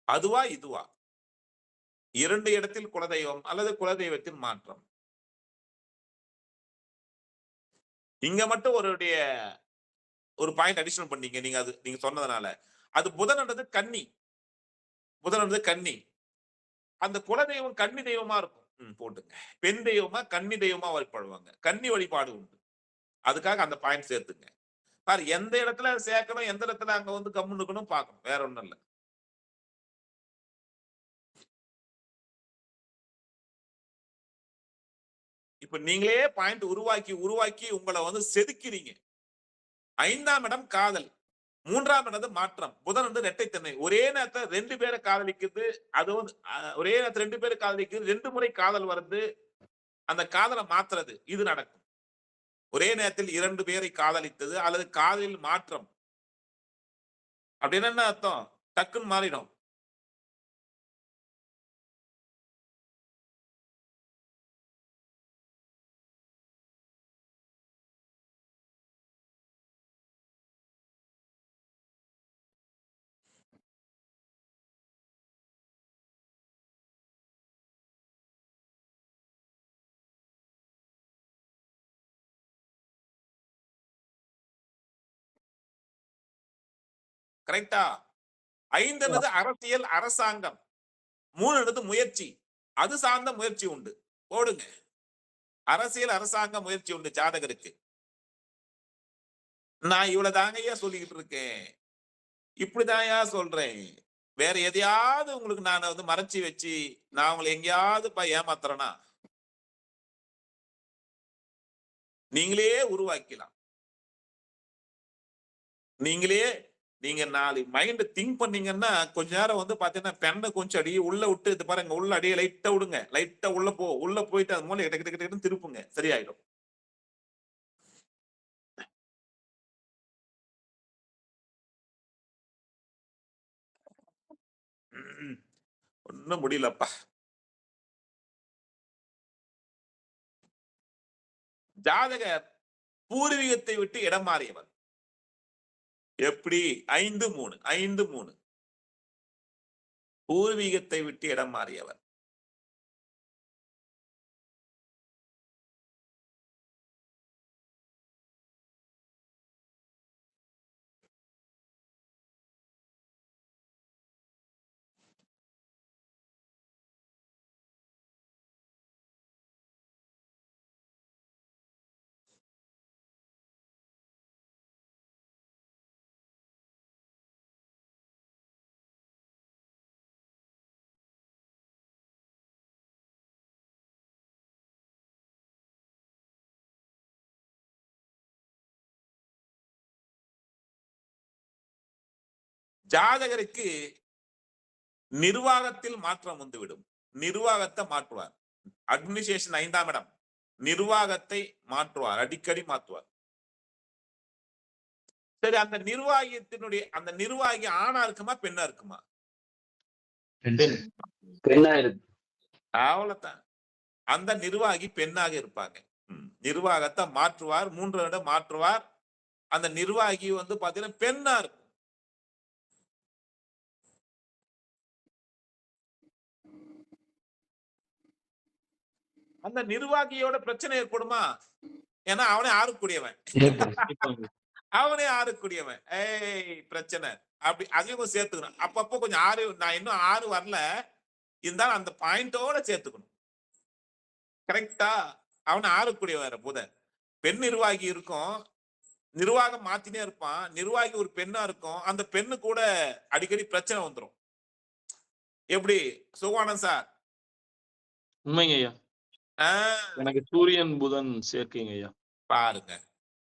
அதுவா இதுவா? 2 இடத்தில் குலதெய்வம் அல்லது குலதெய்வத்தின் மாற்றம். இங்க மட்டும் ஒரு பாயிண்ட் அடிஷனல் பண்ணீங்க நீங்க, அது நீங்க சொன்னதுனால. அது புதன்ன்றது கன்னி, புதன்ன்றது கன்னி. அந்த குலதெய்வம் கன்னி தெய்வமா இருக்கும். போட்டுங்க. பெண் தெய்வமா கன்னி தெய்வமா வழிபடுவாங்க. கன்னி வழிபாடு உண்டு. அதுக்காக அந்த பாயிண்ட் சேர்த்துங்க. பாரு, எந்த இடத்துல சேர்க்கணும், எந்த இடத்துல அங்க வந்து கம்முன்னு இருக்கணும் பார்க்கணும். வேற ஒண்ணும் இல்ல. இப்ப நீங்களே பாயிண்ட் உருவாக்கி உங்களை வந்து செதுக்கிறீங்க. 5ஆம் இடம் காதல், 3ஆம் இடம் மாற்றம். புதன் வந்து இரட்டைத்தன்மை. ஒரே நேரத்துல 2 பேரை காதலிக்குது. அது வந்து ஒரே நேரத்துல 2 பேரை காதலிக்குது. 2 முறை காதல் வருது. அந்த காதலை மாத்துறது, இது நடக்கும். ஒரே நேரத்தில் 2 பேரை காதலித்தது அல்லது காதலில் மாற்றம் அப்படின்னு என்ன அர்த்தம்? டக்குன்னு மாறிடும். கரெக்டா? 5 அரசியல், அரசாங்கம். 3 முயற்சி, அது சார்ந்த முயற்சி உண்டு. போடுங்க. அரசியல், அரசாங்க முயற்சி உண்டு ஜாதகருக்கு. நான் இவ்வளவு தாங்கய்யா சொல்லிக்கிட்டு இருக்கேன். இப்படிதான்யா சொல்றேன். வேற எதையாவது உங்களுக்கு நான் வந்து மறைச்சு வச்சு நான் உங்களை எங்கேயாவது ஏமாத்துறேன்னா நீங்களே உருவாக்கலாம். நீங்க 4 மைண்ட் திங்க் பண்ணீங்கன்னா கொஞ்ச நேரம் வந்து பாத்தீங்கன்னா பெண்ணை கொஞ்சம் அடி உள்ள விட்டு, இது பாருங்க, உள்ள அடியே லைட்டா விடுங்க. லைட்டா உள்ள போயிட்டு அது மூலம் கிட்ட திருப்புங்க, சரியாயிடும். ஒண்ணும் முடியலப்பா. ஜாதகர் பூர்வீகத்தை விட்டு இடம் மாறியவர். எப்படி? 5-3 பூர்வீகத்தை விட்டு இடம் மாறியவர். ஜாதகருக்கு நிர்வாகத்தில் மாற்றம் வந்துவிடும். நிர்வாகத்தை மாற்றுவார். அட்மினிஸ்ட்ரேஷன் 5ஆம் இடம். நிர்வாகத்தை மாற்றுவார், அடிக்கடி மாற்றுவார். சரி, அந்த நிர்வாகி ஆணா இருக்குமா பெண்ணா இருக்குமா? பெண்ணா இருக்கு. அவ்வளவுதான். அந்த நிர்வாகி பெண்ணாக இருப்பாங்க. நிர்வாகத்தை மாற்றுவார், 3ஆம் இடம் மாற்றுவார். அந்த நிர்வாகி வந்து பாத்தீங்கன்னா பெண்ணா இருக்கும். அந்த நிர்வாகியோட பிரச்சனை ஏற்படுமா? ஏன்னா அவனே ஆறக்கூடியவன். அவனே ஆறுக்குரியவன். ஏய் பிரச்சனை அப்படி அதையும் கொஞ்சம் சேர்த்துக்கணும். அப்பப்போ கொஞ்சம் ஆறு, நான் இன்னும் 6 வரல இருந்தாலும் அந்த பாயிண்டோட சேர்த்துக்கணும். கரெக்டா? அவனை ஆறுக்குரியவன் புதன். பெண் நிர்வாகி இருக்கும், நிர்வாகம் மாத்தினே இருப்பான். நிர்வாகி ஒரு பெண்ணா இருக்கும், அந்த பெண்ணு கூட அடிக்கடி பிரச்சனை வந்துரும். எப்படி சுகானந்த் சார்? உண்மைங்க ஐயா. எனக்கு சூரியன் புதன் சேர்க்கைங்க ஐயா. பாருங்க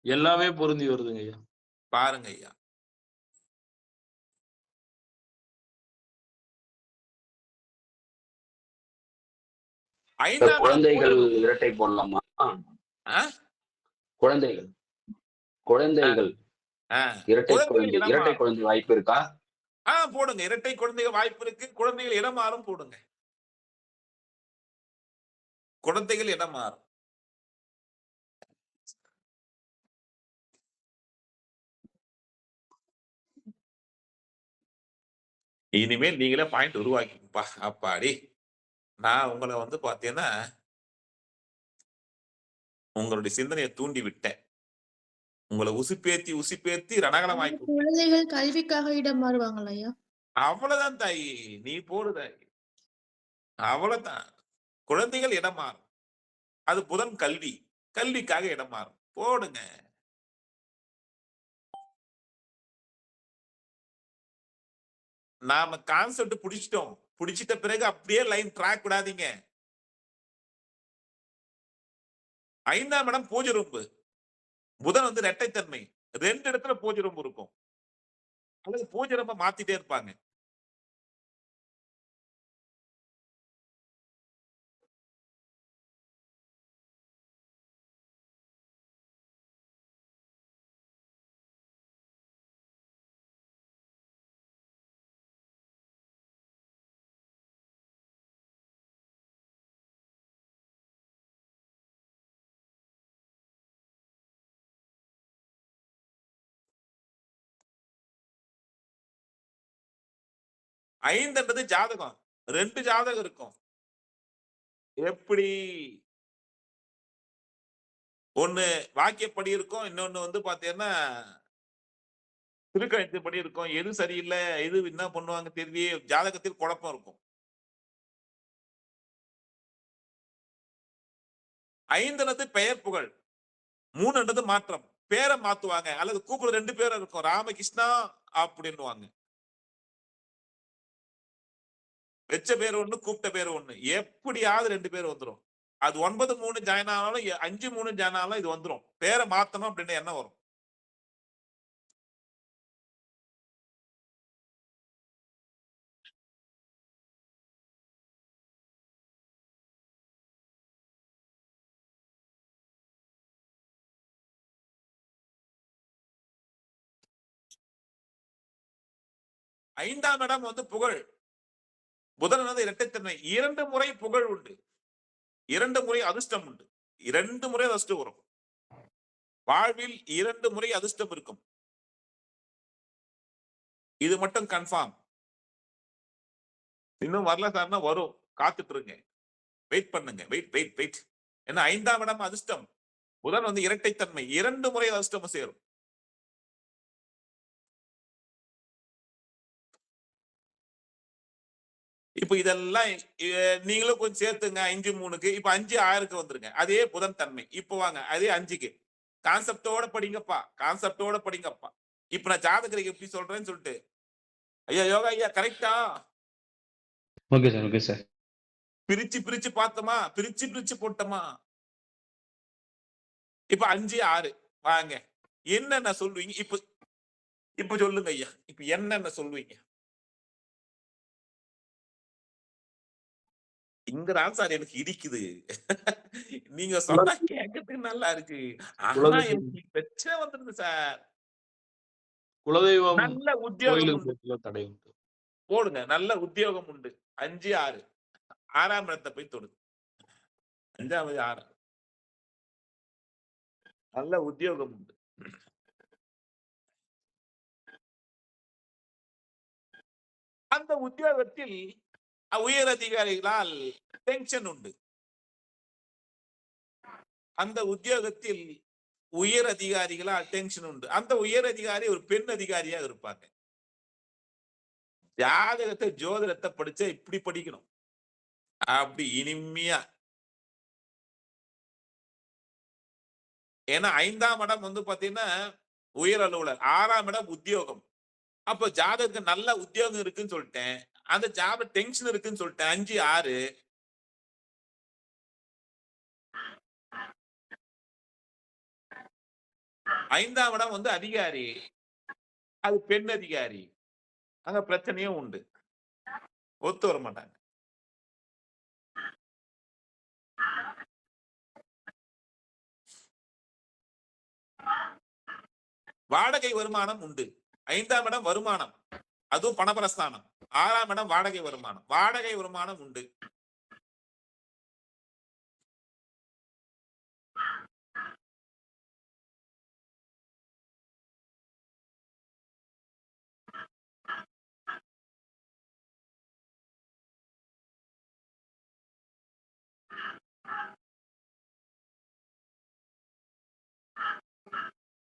எல்லாமே பொருந்தி வருதுங்க ஐயா. பாருங்க ஐயா. ஐந்தாம் குழந்தைகள் இரட்டை போடலாமா? குழந்தைகள் குழந்தைகள் இரட்டை குழந்தை வாய்ப்பு இருக்கா? போடுங்க. இரட்டை குழந்தைகள் வாய்ப்பு இருக்கு. குழந்தைகள் இடம் மாறும் போடுங்க. குழந்தைகள் இடம் மாறும். இனிமேல் நீங்களே பாயிண்ட் உருவாக்கிப்பா. அப்பாடி நான் உங்களை வந்து பாத்தீங்கன்னா உங்களுடைய சிந்தனையை தூண்டி விட்டேன். உங்களை உசுப்பேத்தி ரணகலமாய் குழந்தைகள் கல்விக்காக இடம் மாறுவாங்களா ஐயா? அவ்வளவுதான் தாயி, நீ போடு தாயி, அவ்வளவுதான். குழந்தைகள் இடம் மாறும். அது புதன் கல்விக்காக இடம் மாறும். போடுங்க. நாம கான்செப்ட் புடிச்சிட்டோம். புடிச்சிட்ட பிறகு அப்படியே லைன் ட்ராக் விடாதீங்க. 5ஆம் இடம் பூஜை ரூம்பு. புதன் வந்து இரட்டைத்தன்மை. 2 இடத்துல பூஜை ரூம்பு இருக்கும், அல்லது பூஜை ரூம்ப மாத்திட்டே இருப்பாங்க. ஐந்துன்றது ஜாதகம். 2 ஜாதகம் இருக்கும். எப்படி? ஒண்ணு வாக்கியப்படி இருக்கும், இன்னொன்னு வந்து பாத்தீங்கன்னா திருக்கணித்தபடி இருக்கும். எது சரியில்லை, எது என்ன பண்ணுவாங்க தெரியலையே, ஜாதகத்தில் குழப்பம் இருக்கும். 5 பெயர் புகழ். 3 மாற்றம். பேரை மாத்துவாங்க, அல்லது கூப்பிட 2 பேரும் இருக்கும், ராமகிருஷ்ணா அப்படின்னுவாங்க. வெச்ச பேர் ஒண்ணு, கூப்பிட்ட பேர் ஒண்ணு. எப்படியாவது 2 பேர் வந்துரும். அது 9-3 ஜாயின் ஆனாலும் 5-3 ஜாயின் ஆனாலும் இது வந்துரும். பேரை மாத்தணும் அப்படின்னு என்ன வரும்? ஐந்தாம் இடம் வந்து புகழ். புதன் வந்து இரட்டைத்தன்மை. 2 முறை புகழ் உண்டு, 2 முறை அதிர்ஷ்டம் உண்டு. 2 முறை அதிர்ஷ்டம் வரும் வாழ்வில். 2 முறை அதிர்ஷ்டம் இருக்கும். இது மட்டும் கன்ஃபார்ம். இன்னும் வரல சார்னா வரும், காத்துட்டு இருங்க, வெயிட் பண்ணுங்க. வெயிட். ஏன்னா 5ஆம் இடம் அதிர்ஷ்டம். புதன் வந்து இரட்டைத்தன்மை. 2 முறை அதிர்ஷ்டம் சேரும். இப்ப இதெல்லாம் நீங்களும் கொஞ்சம் சேர்த்துங்க. 5-3க்கு இப்ப 5-6க்கு வந்துருங்க. அதே புதன் தன்மை. இப்ப வாங்க அதே 5க்கு. கான்செப்டோட படிங்கப்பா, கான்செப்டோட படிங்கப்பா. இப்ப நான் ஜாதகருக்கு எப்படி சொல்றேன்னு சொல்லிட்டு, ஐயா யோகா ஐயா கரெக்டா? Okay sir, okay sir. பிரிச்சு பார்த்தோமா, பிரிச்சு போட்டோமா. இப்ப 5-6 வாங்க. என்னென்ன சொல்லுவீங்க இப்ப சொல்லுங்க ஐயா. இப்ப என்னென்ன சொல்லுவீங்க? இங்கதான் சார் எனக்கு இடிக்குது. நீங்க சொன்னா கேட்கறதுக்கு நல்லா இருக்கு, ஆனா எனக்கு பிரச்சனை வந்துருது சார். குலதெய்வம் நல்ல உத்தியோகம் உண்டு. தடை உண்டு. போடுங்க, நல்ல உத்தியோகம் உண்டு. 5-6 6ஆம் இடத்தை போய் தொடுது. 5வது 6 நல்ல உத்தியோகம் உண்டு. அந்த உத்தியோகத்தில் உயர் அதிகாரிகளால் டென்ஷன் உண்டு. அந்த உத்தியோகத்தில் உயர் அதிகாரிகளா அட்டென்ஷன் உண்டு. அந்த உயர் அதிகாரி ஒரு பெண் அதிகாரியா இருப்பாங்க. ஜாதகத்தை ஜோதிடத்தை படிச்சா இப்படி படிக்கணும். அப்படி இனிமையா. ஏன்னா 5ஆம் இடம் வந்து பாத்தீங்கன்னா உயர் அலுவலர், 6ஆம் இடம் உத்தியோகம். அப்ப ஜாதகத்துக்கு நல்ல உத்தியோகம் இருக்குன்னு சொல்லிட்டேன். அந்த ஜாப டென்ஷன் இருக்குன்னு சொல்லிட்டேன். 5, 6. ஐந்தாம் இடம் வந்து அதிகாரி, அது பெண் அதிகாரி. அங்க பிரச்சனையும் உண்டு. ஒத்து வர மாட்டாங்க. வாடகை வருமானம் உண்டு. 5ஆம் இடம் வருமானம், அதுவும் பணபரஸ்தானம். 6ஆம் இடம் வாடகை வருமானம். வாடகை வருமானம் உண்டு.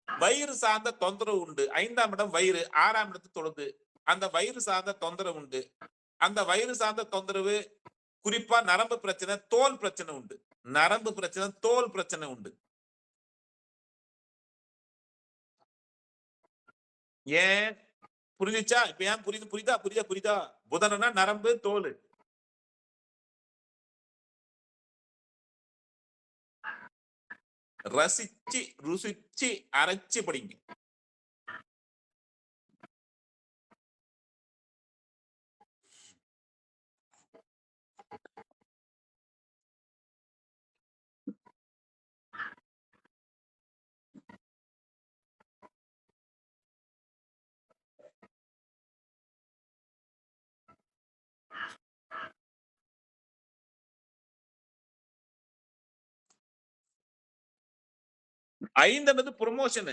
வயிறு சார்ந்த தொந்தரவு உண்டு. 5ஆம் இடம் வயிறு, 6ஆம் இடத்து தொழுது. அந்த வயிறு சார்ந்த தொந்தரவு உண்டு. அந்த வயிறு சார்ந்த தொந்தரவு குறிப்பா நரம்பு பிரச்சனை, தோல் பிரச்சனை உண்டு. நரம்பு பிரச்சனை, தோல் பிரச்சனை உண்டு. ஏன் புரிஞ்சுச்சா? இப்ப ஏன் புரியுதா? புதனா நரம்பு, தோல். ரசிச்சு ருசிச்சு அரைச்சு படிங்க. ஐந்துன்றது ப்ரொமோஷன்,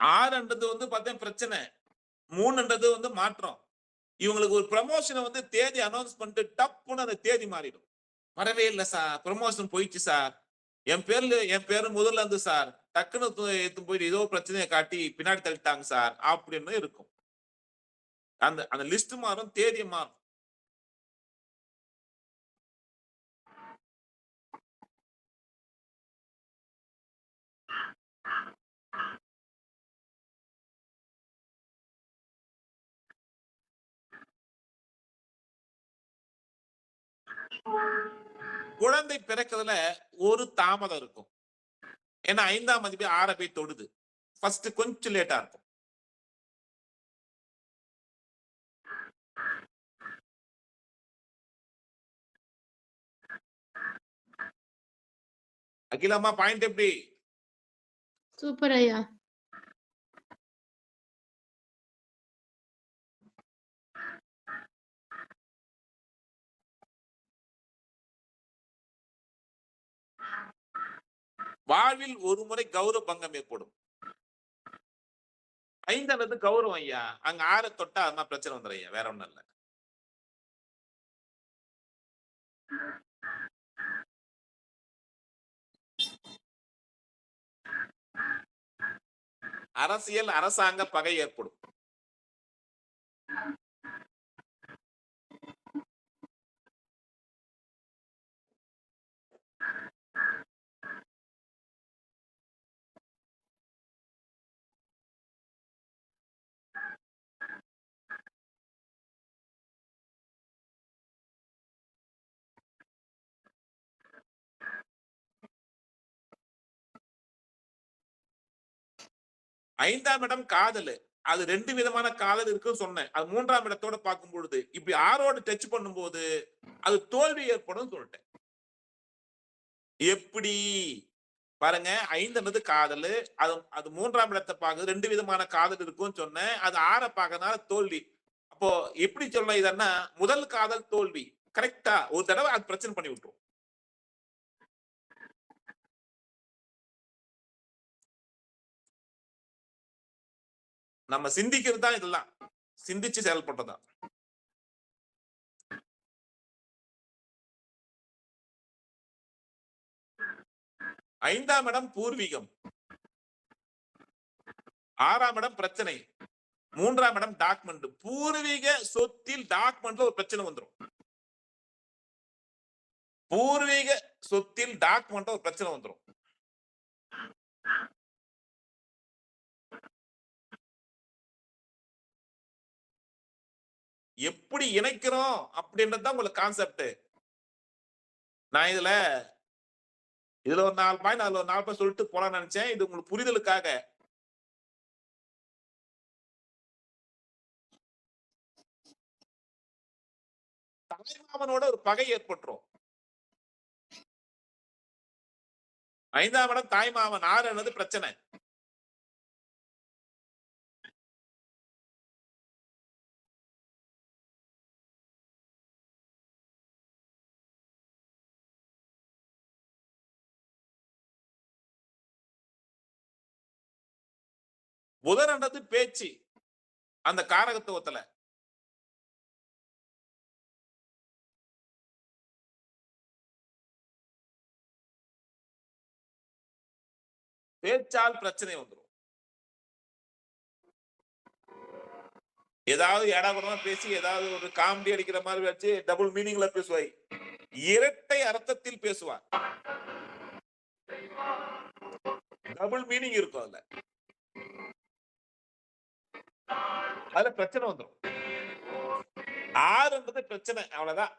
6ன்றது வந்து பார்த்தா பிரச்சனை, 3ன்றது வந்து மாற்றம். இவங்களுக்கு ஒரு ப்ரமோஷனை வந்து தேதி அனௌன்ஸ் பண்ணிட்டு டப்புன்னு அந்த தேதி மாறிடும். வரவே இல்லை சார், ப்ரமோஷன் போயிடுச்சு சார், என் பேரு முதல்ல இருந்து சார், டக்குன்னு எடுத்து போயிட்டு ஏதோ பிரச்சனையை காட்டி பின்னாடி தள்ளிட்டாங்க சார் அப்படின்னு இருக்கும். அந்த அந்த லிஸ்ட் மாறும், தேதி மாறும். குழந்தை பிறக்கிறதுல ஒரு தாமதம் இருக்கும். ஏன்னா 5ஆம் அதிபதி 6 போய் தொடுது. ஃபர்ஸ்ட் கொஞ்சம் லேட்டா இருக்கும். அகிலாமா பாயிண்ட் எப்படி? சூப்பர் ஐயா. வாழ்வில் ஒரு முறை கௌரவ பங்கம் ஏற்படும். 5ன்றது கௌரவம் ஐயா. அங்க 6 தொட்டா அதெல்லாம் பிரச்சனை வந்துடும் ஐயா. வேற ஒண்ணும் இல்ல. அரசியல் அரசாங்க பகை ஏற்படும். ஐந்தாம் இடம் காதல், அது 2 விதமான காதல் இருக்குன்னு சொன்னேன். அது 3ஆம் இடத்தோட பார்க்கும் பொழுது இப்படி 6ஓட டச் பண்ணும்போது அது தோல்வி ஏற்படும் சொல்லிட்டேன். எப்படி பாருங்க, 5ன்றது காதல், அது 3ஆம் இடத்தை பார்க்குது, 2 விதமான காதல் இருக்கும்னு சொன்னேன். அது 6 பார்க்கறதுனால தோல்வி. அப்போ எப்படி சொல்லலாம் இதன்னா, முதல் காதல் தோல்வி. கரெக்டா? ஒரு தடவை அது பிரச்சனை பண்ணி விட்டுரும். நம்ம சிந்திக்கிறது தான் இதெல்லாம். சிந்திச்சு செயல்பட்டதா. 5ஆம் இடம் பூர்வீகம். 6ஆம் இடம் பிரச்சனை. 3ஆம் இடம் டாக்குமெண்ட். பூர்வீக சொத்தில் டாக்குமெண்ட்ல ஒரு பிரச்சனை வந்துரும். பூர்வீக சொத்தில் டாக்குமெண்ட்ல ஒரு பிரச்சனை வந்துரும். எப்படி இணைக்கிறோம் அப்படின்றதுதான் உங்களுக்கு கான்செப்ட். நான் இதுல ஒரு 4 பாயிண்ட், அதுல ஒரு 4 பாயிண்ட் சொல்லிட்டு போலாம்னு நினைச்சேன். இது உங்களுக்கு புரிதலுக்காக. தாய்மாமனோட ஒரு பகை ஏற்பட்டுரும். 5ஆம் இடம் தாய்மாமன், 6 என்னது பிரச்சனை. புதன்ன்றது பேச்சு அந்த காரகத்துவத்துல. பேச்சால் பிரச்சனை வந்துடும். ஏதாவது ஏடாகுடமா பேசி ஏதாவது ஒரு காமெடி அடிக்கிற மாதிரி வச்சு டபுள் மீனிங்ல பேசுவாய். இரட்டை அர்த்தத்தில் பேசுவார். டபுள் மீனிங் இருக்கும் அதுல. அதுல பிரச்சனை வந்துடும். 6ன்றது பிரச்சனை, அவ்வளவுதான்.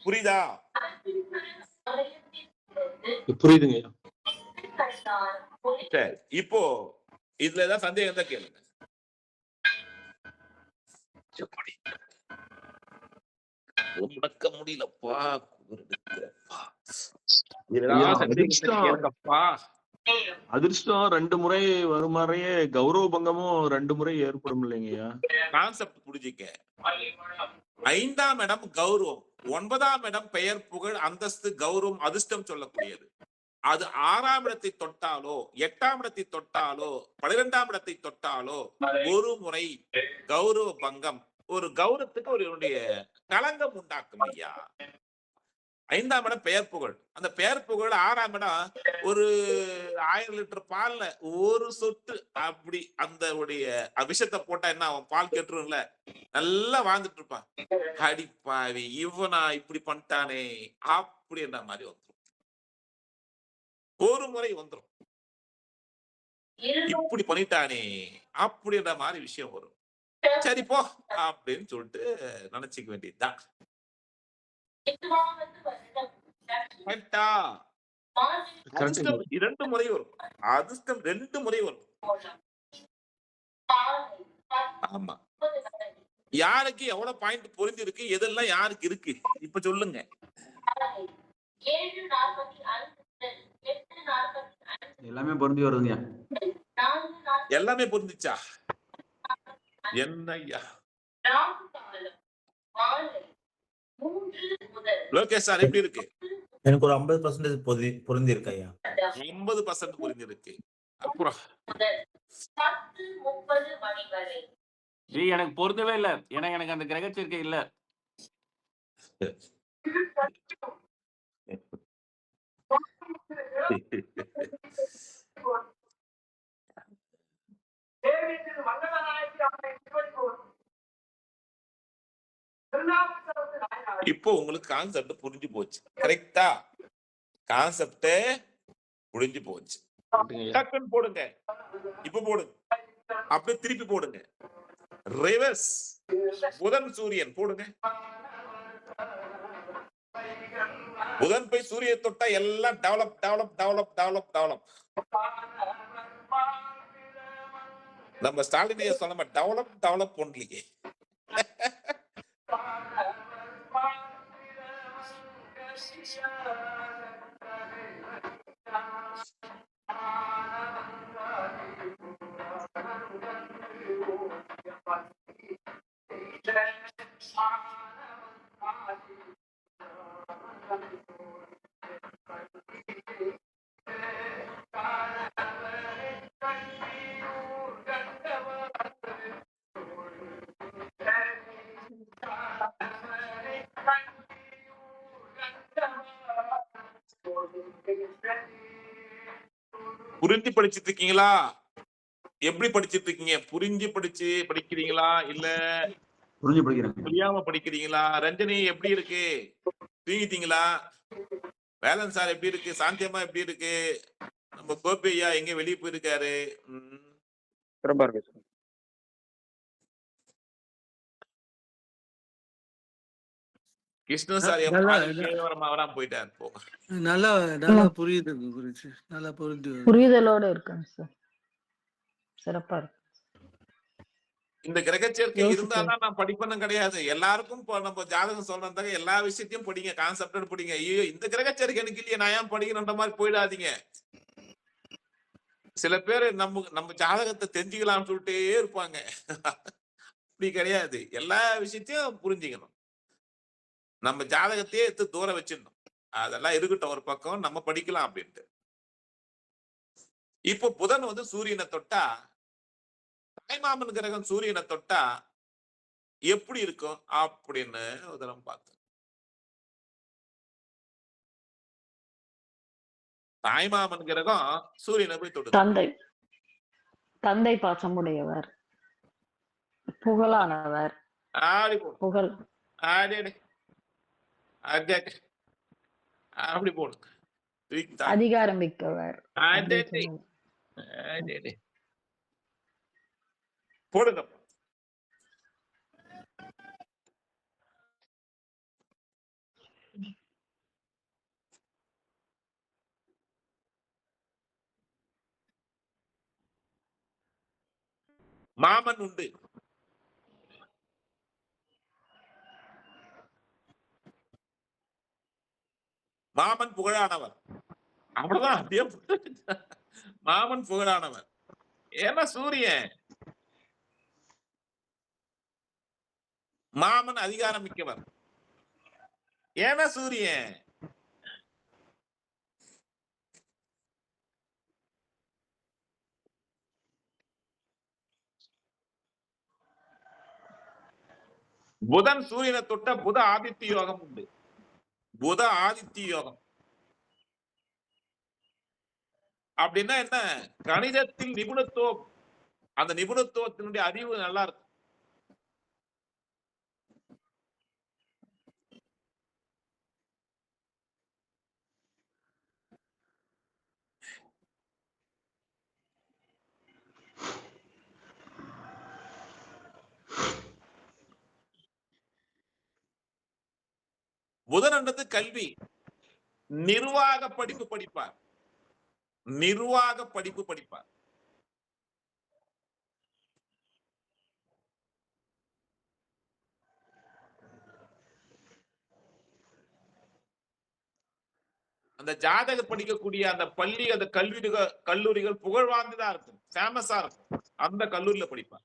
புரியுதா? புரியுதுங்க. சரி, இப்போ இதுல ஏதாவது சந்தேகம் தான் கேளுங்க. முடக்க முடியலப்பா. அதிர்ஷ்டம் 2 முறை வருமாறையே கௌரவ பங்கமும் 2 முறை ஏற்படும் இல்லைங்கய்யா. கான்செப்ட் புரிஞ்சுக்க. 5ஆம் இடம் கௌரவம், 9ஆம் இடம் பெயர் புகழ் அந்தஸ்து கௌரவம் அதிர்ஷ்டம் சொல்லக்கூடியது. அது 6ஆம் இடத்தை தொட்டாலோ 8ஆம் இடத்தை தொட்டாலோ 12ஆம் இடத்தை தொட்டாலோ ஒரு முறை கௌரவ பங்கம், ஒரு கௌரவத்துக்கு ஒரு களங்கம் உண்டாக்கும் ஐயா. 5ஆம் இடம் பெயர் புகழ், அந்த பெயர் புகழ் 6ஆம் இடம் ஒரு 1000 லிட்டர் பால்ல ஒரு சொட்டு அப்படி அந்த விஷத்தை போட்டா என்ன அவன் பால் கெட்டுரும்ல, நல்லா வாழ்ந்துட்டு இருப்பான். அடிப்பாவி இவனா இப்படி பண்ணிட்டானே அப்படின்ற மாதிரி வந்துடும். ஒரு முறை வந்துடும். இப்படி பண்ணிட்டானே அப்படின்ற மாதிரி விஷயம் வரும். சரி போ அப்படின்னு சொல்லிட்டு நினைச்சுக்க வேண்டியதுதான். 2 முறை வரும். அதிர்ஷ்டம் 2 முறை வரும். ஆமா. யாருக்கு எவ்வளவு பாயிண்ட் பொருந்தி இருக்கு, எதெல்லாம் யாருக்கு இருக்கு இப்ப சொல்லுங்க. எல்லாமே பொருந்தி வருதுங்க. எல்லாமே பொருந்துச்சா? என்னய்யா லோகேஷ் சார் எப்படி இருக்கு? எனக்கு ஒரு 50% பொருந்தி இருக்கு ஐயா. 50% பொருந்தி இருக்கு. அப்புறம் எனக்கு பொருந்தவே இல்ல. ஏன்னா எனக்கு அந்த கிரக சேர்க்கை இல்ல. இப்போ உங்களுக்கு கான்செப்ட் புரிஞ்சு போச்சு. கரெக்டா? கான்செப்ட் புரிஞ்சு போச்சு. டக்குன்னு போடுங்க. இப்ப போடுங்க. அப்படியே திருப்பி போடுங்க. ரிவர்ஸ் புதன் சூரியன் போடுங்க. புதன் போய் சூரிய தொட்டா எல்லாம் develop develop develop develop develop. நம்ம ஸ்டாலினையே சொன்ன டெவலப் டெவலப் ஒன்லி. புரிஞ்சு படிச்சிட்டு இருக்கீங்களா? எப்படி படிச்சிட்டு இருக்கீங்க? புரிஞ்சு படிக்கிறீங்களா இல்ல புரிஞ்சு படிக்கிறேங்க. புரியாம படிக்கிறீங்களா? ரஞ்சனி எப்படி இருக்கு? தூங்கிட்டீங்களா? வேலன் சார் எப்படி இருக்கு? சாந்தியம்மா எப்படி இருக்கு? நம்ம கோபி ஐயா எங்க வெளியே போயிருக்காரு? சிறப்பா இருக்கு சார். கிருஷ்ணன் சார் நல்லா வராம போயிட்டார் போ. நல்லா நல்லா புரியுது குருஜி. நல்லா புரிதலோட இருக்காங்க சார். சிறப்பா இருக்கு. இந்த கிரகச்சேர்க்கை யோசிச்சு. இருந்தாதான் நான் படிப்பேன்னு கிடையாது. எல்லாருக்கும் இப்போ நம்ம ஜாதகம் சொல்றதாக எல்லா விஷயத்தையும் படிங்க, கான்செப்ட் படிங்க. ஐயோ இந்த கிரகச்சேர்க்கை எனக்கு இல்லையே நான் ஏன் படிக்கணுன்ற மாதிரி போயிடாதீங்க. சில பேர் நம்ம ஜாதகத்தை தெரிஞ்சுக்கலாம்னு சொல்லிட்டே இருப்பாங்க. அப்படி கிடையாது. எல்லா விஷயத்தையும் புரிஞ்சுக்கணும். நம்ம ஜாதகத்தையே எடுத்து தூர வச்சிடணும். அதெல்லாம் இருக்கட்டும் ஒரு பக்கம், நம்ம படிக்கலாம் அப்படின்ட்டு. இப்போ புதன் வந்து சூரியனை தொட்டா, தாய்மாமன் கிரகம் சூரியனை தொட்டா எப்படி இருக்கும் அப்படின்னு ஒரு தரம் பார்த்தோம். தாய்மாமன் கிரகம் சூரியனை போய் தொட்டு தந்தை பாசமுடையவர், புகழானவர், புகழ் அப்படி போடும். அதிகாரம் மிக்கவர் போடுங்க. மாமன் உண்டு. மாமன் புகழானவர். அவ்வளவுதான். அப்படியே மாமன் புகழானவர். ஏன்னா சூரியன். மாமன் அதிகாரம் மிக்கவர். ஏன்னா சூரியன். புதன் சூரியனை தொட்ட புத ஆதித்ய யோகம் உண்டு. புத ஆதித்ய யோகம் அப்படின்னா என்ன? கணிதத்தில் நிபுணத்துவம். அந்த நிபுணத்துவத்தினுடைய அறிவு நல்லா இருக்கும். புதனன்றது கல்வி. நிர்வாக படிப்பு படிப்பார். நிர்வாக படிப்பு படிப்பார். அந்த ஜாதக படிக்கக்கூடிய அந்த பள்ளி, அந்த கல்லூரிகள் புகழ் வாய்ந்ததா இருக்கும், ஃபேமஸா இருக்கும். அந்த கல்லூரியில படிப்பார்.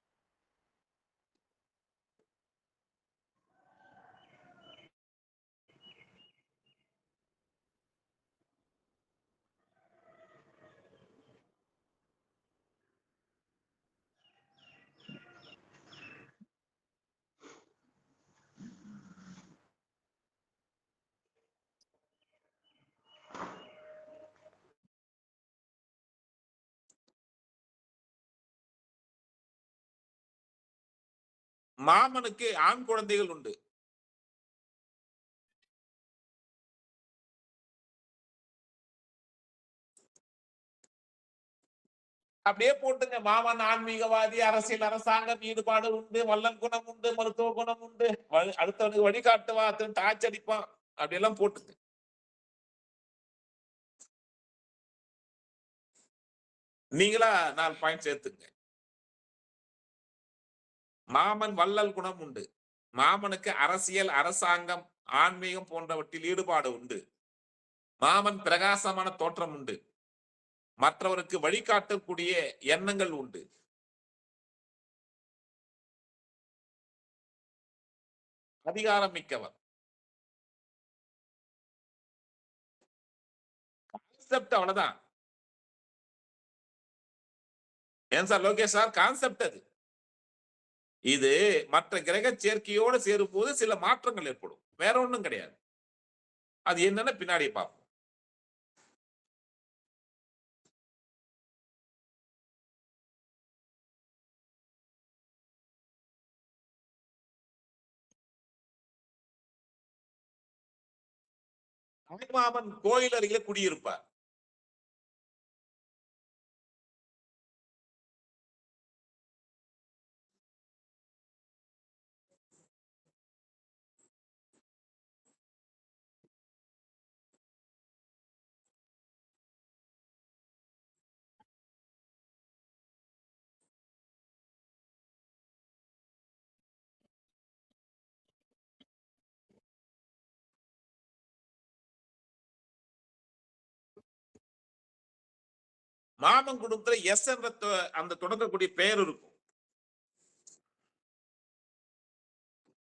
மாமனுக்கு ஆண் குழந்தைகள் உண்டு. அப்படியே போட்டுங்க. மாமன் ஆன்மீகவாதி, அரசியல் அரசாங்கம் ஈடுபாடு உண்டு, வல்லன் குணம் உண்டு, மருத்துவ குணம் உண்டு, அடுத்தவனுக்கு வழிகாட்டுவா, தாச்சடிப்பான், அப்படியெல்லாம் போட்டுங்க. நீங்களா 4 பாயிண்ட் சேர்த்துங்க. மாமன் வள்ளல் குணம் உண்டு. மாமனுக்கு அரசியல், அரசாங்கம், ஆன்மீகம் போன்றவற்றில் ஈடுபாடு உண்டு. மாமன் பிரகாசமான தோற்றம் உண்டு. மற்றவருக்கு வழிகாட்டக்கூடிய எண்ணங்கள் உண்டு. அதிகாரம் மிக்கவர். கான்செப்ட் அவ்வளவுதான். ஏன் சார் லோகேஷ் சார்? கான்செப்ட் அது. இது மற்ற கிரக சேர்க்கையோடு சேரும் போது சில மாற்றங்கள் ஏற்படும், வேற ஒண்ணும் கிடையாது. அது என்னன்னு பின்னாடி பார்ப்போம். தாய்மாமன் கோயில் அருகே குடியிருப்பார். மாமன் குடும்பத்துல எஸ் என்ற அந்த தொடங்கக்கூடிய பெயர் இருக்கும்.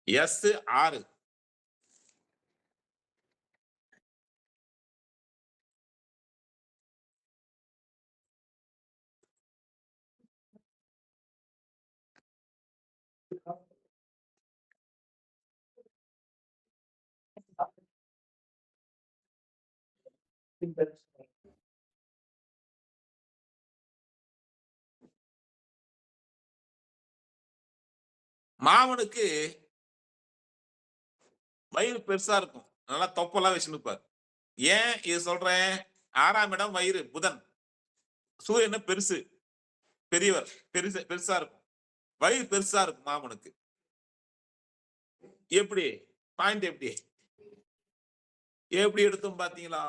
எஸ் 6. மாமனுக்கு வயிறு பெருசா இருக்கும், நல்லா தொப்பெல்லாம் வச்சுருப்பார். ஏன் இது சொல்றேன்? 6ஆம் இடம் வயிறு, புதன். சூரியன் பெருசு, பெரியவர், பெருசா இருக்கும். வயிறு பெருசா இருக்கும் மாமனுக்கு. எப்படி பாயிண்ட் எப்படி எடுத்தோம் பாத்தீங்களா?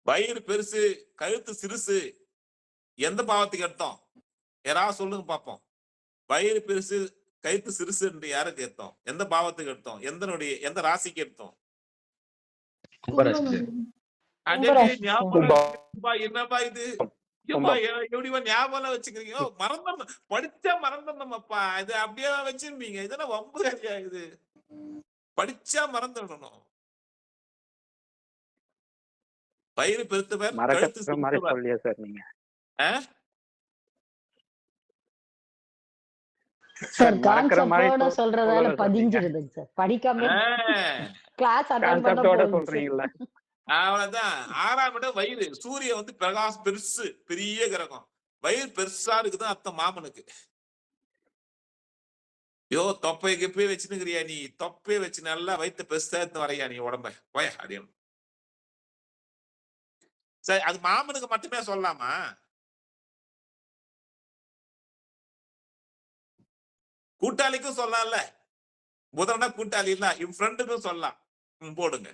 வயிறு பெருசு, கழுத்து சிறுசு, எந்த பாவத்துக்கு எடுத்தோம்? யாராவது சொல்லுங்க பாப்போம். வயிறு பெருசு, கழுத்து சிறுசு என்று யாருக்கு எடுத்தோம்? எந்த பாவத்துக்கு எடுத்தோம்? எந்த ராசிக்கு எடுத்தோம்? என்னப்பா இது? எப்படிமா ஞாபகம் வச்சுக்கிறீங்க? மறந்துடணும், படிச்சா மறந்துடணும்ப்பா. இது அப்படியே வச்சிருப்பீங்க. இதெல்லாம் வம்பு கதையா? இது படிச்சா மறந்துடணும். வயிறு பெருத்தவர், கழுத்து சிறுத்தவர். சார் நீங்க சார் கான்செப்டோட சொல்றதால பதிஞ்சிருதுங்க சார். படிக்காம கிளாஸ் அட்டெண்ட் பண்ண சொல்றீங்களா? அவ்வளவுதான். 6ஆம் இடம் வயிறு. சூரியன் பிரகாசம் பெருசு, பெரிய கிரகம். வயிறு பெருசா இருக்குதான் அர்த்தம் மாமனுக்கு. யோ தொப்பை கிப்பே வச்சுனுங்கிறியா நீ? தொப்பையை வச்சு நல்லா வயிற்று பெருசா எடுத்து வரையா நீ உடம்ப போய அப்படின்னு. சரி, அது மாமனுக்கு மட்டுமே சொல்லலாமா? கூட்டாளிக்கும் சொல்லலாம்ல. புதனா கூட்டாளி இல்ல, இவன் ஃப்ரெண்டுக்கும் சொல்லலாம். போடுங்க.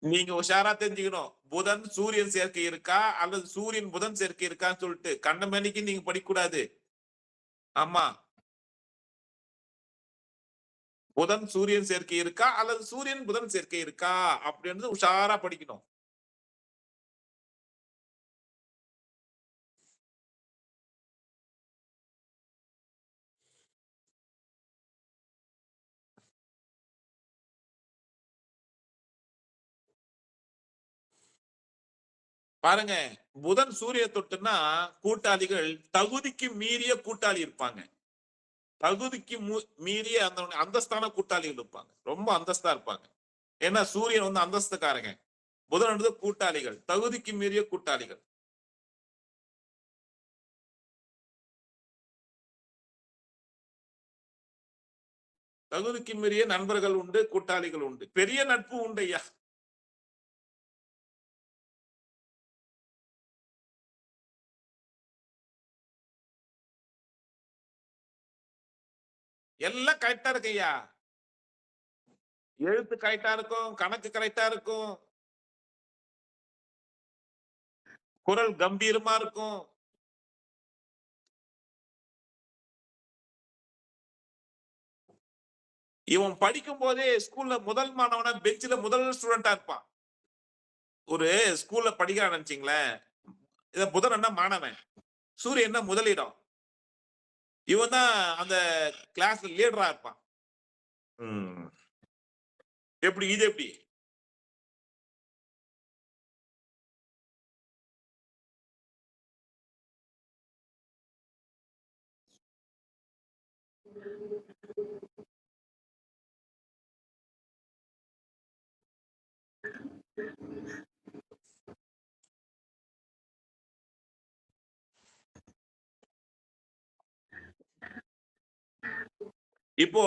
நீங்க உஷாரா தெரிஞ்சுக்கணும். புதன் சூரியன் சேர்க்கை இருக்கா அல்லது சூரியன் புதன் சேர்க்கை இருக்கான்னு சொல்லிட்டு கண்டமேனிக்கு நீங்க படிக்கக்கூடாது. ஆமா, புதன் சூரியன் சேர்க்கை இருக்கா அல்லது சூரியன் புதன் சேர்க்கை இருக்கா அப்படின்னு உஷாரா படிக்கணும். பாருங்க, புதன் சூரிய தொட்டுன்னா கூட்டாளிகள் தகுதிக்கு மீறிய கூட்டாளி இருப்பாங்க. தகுதிக்கு மீறிய அந்த அந்தஸ்தான கூட்டாளிகள் இருப்பாங்க. ரொம்ப அந்தஸ்தா இருப்பாங்க. ஏன்னா சூரியன் அந்தஸ்துக்காரங்க. புதன் கூட்டாளிகள், தகுதிக்கு மீறிய கூட்டாளிகள். தகுதிக்கு மீறிய நண்பர்கள் உண்டு, கூட்டாளிகள் உண்டு, பெரிய நட்பு உண்டு ஐயா. எல்லாம் கரெக்டா இருக்கு ஐயா. எழுத்து கரெக்டா இருக்கும், கணக்கு கரெக்டா இருக்கும், குரல் கம்பீரமா இருக்கும். இவன் படிக்கும் போதே ஸ்கூல்ல முதல் மாணவனா, பெஞ்சில முதல் ஸ்டூடெண்டா இருப்பான். ஒரு ஸ்கூல்ல படிக்கிறான்னு நினைச்சீங்களேன். இத புதன் என்ன மாணவன், சூரியன் என்ன முதலிடம். இவன் தான் அந்த கிளாஸ்ல லீடரா இருப்பான். எப்படி இது எப்படி இப்போ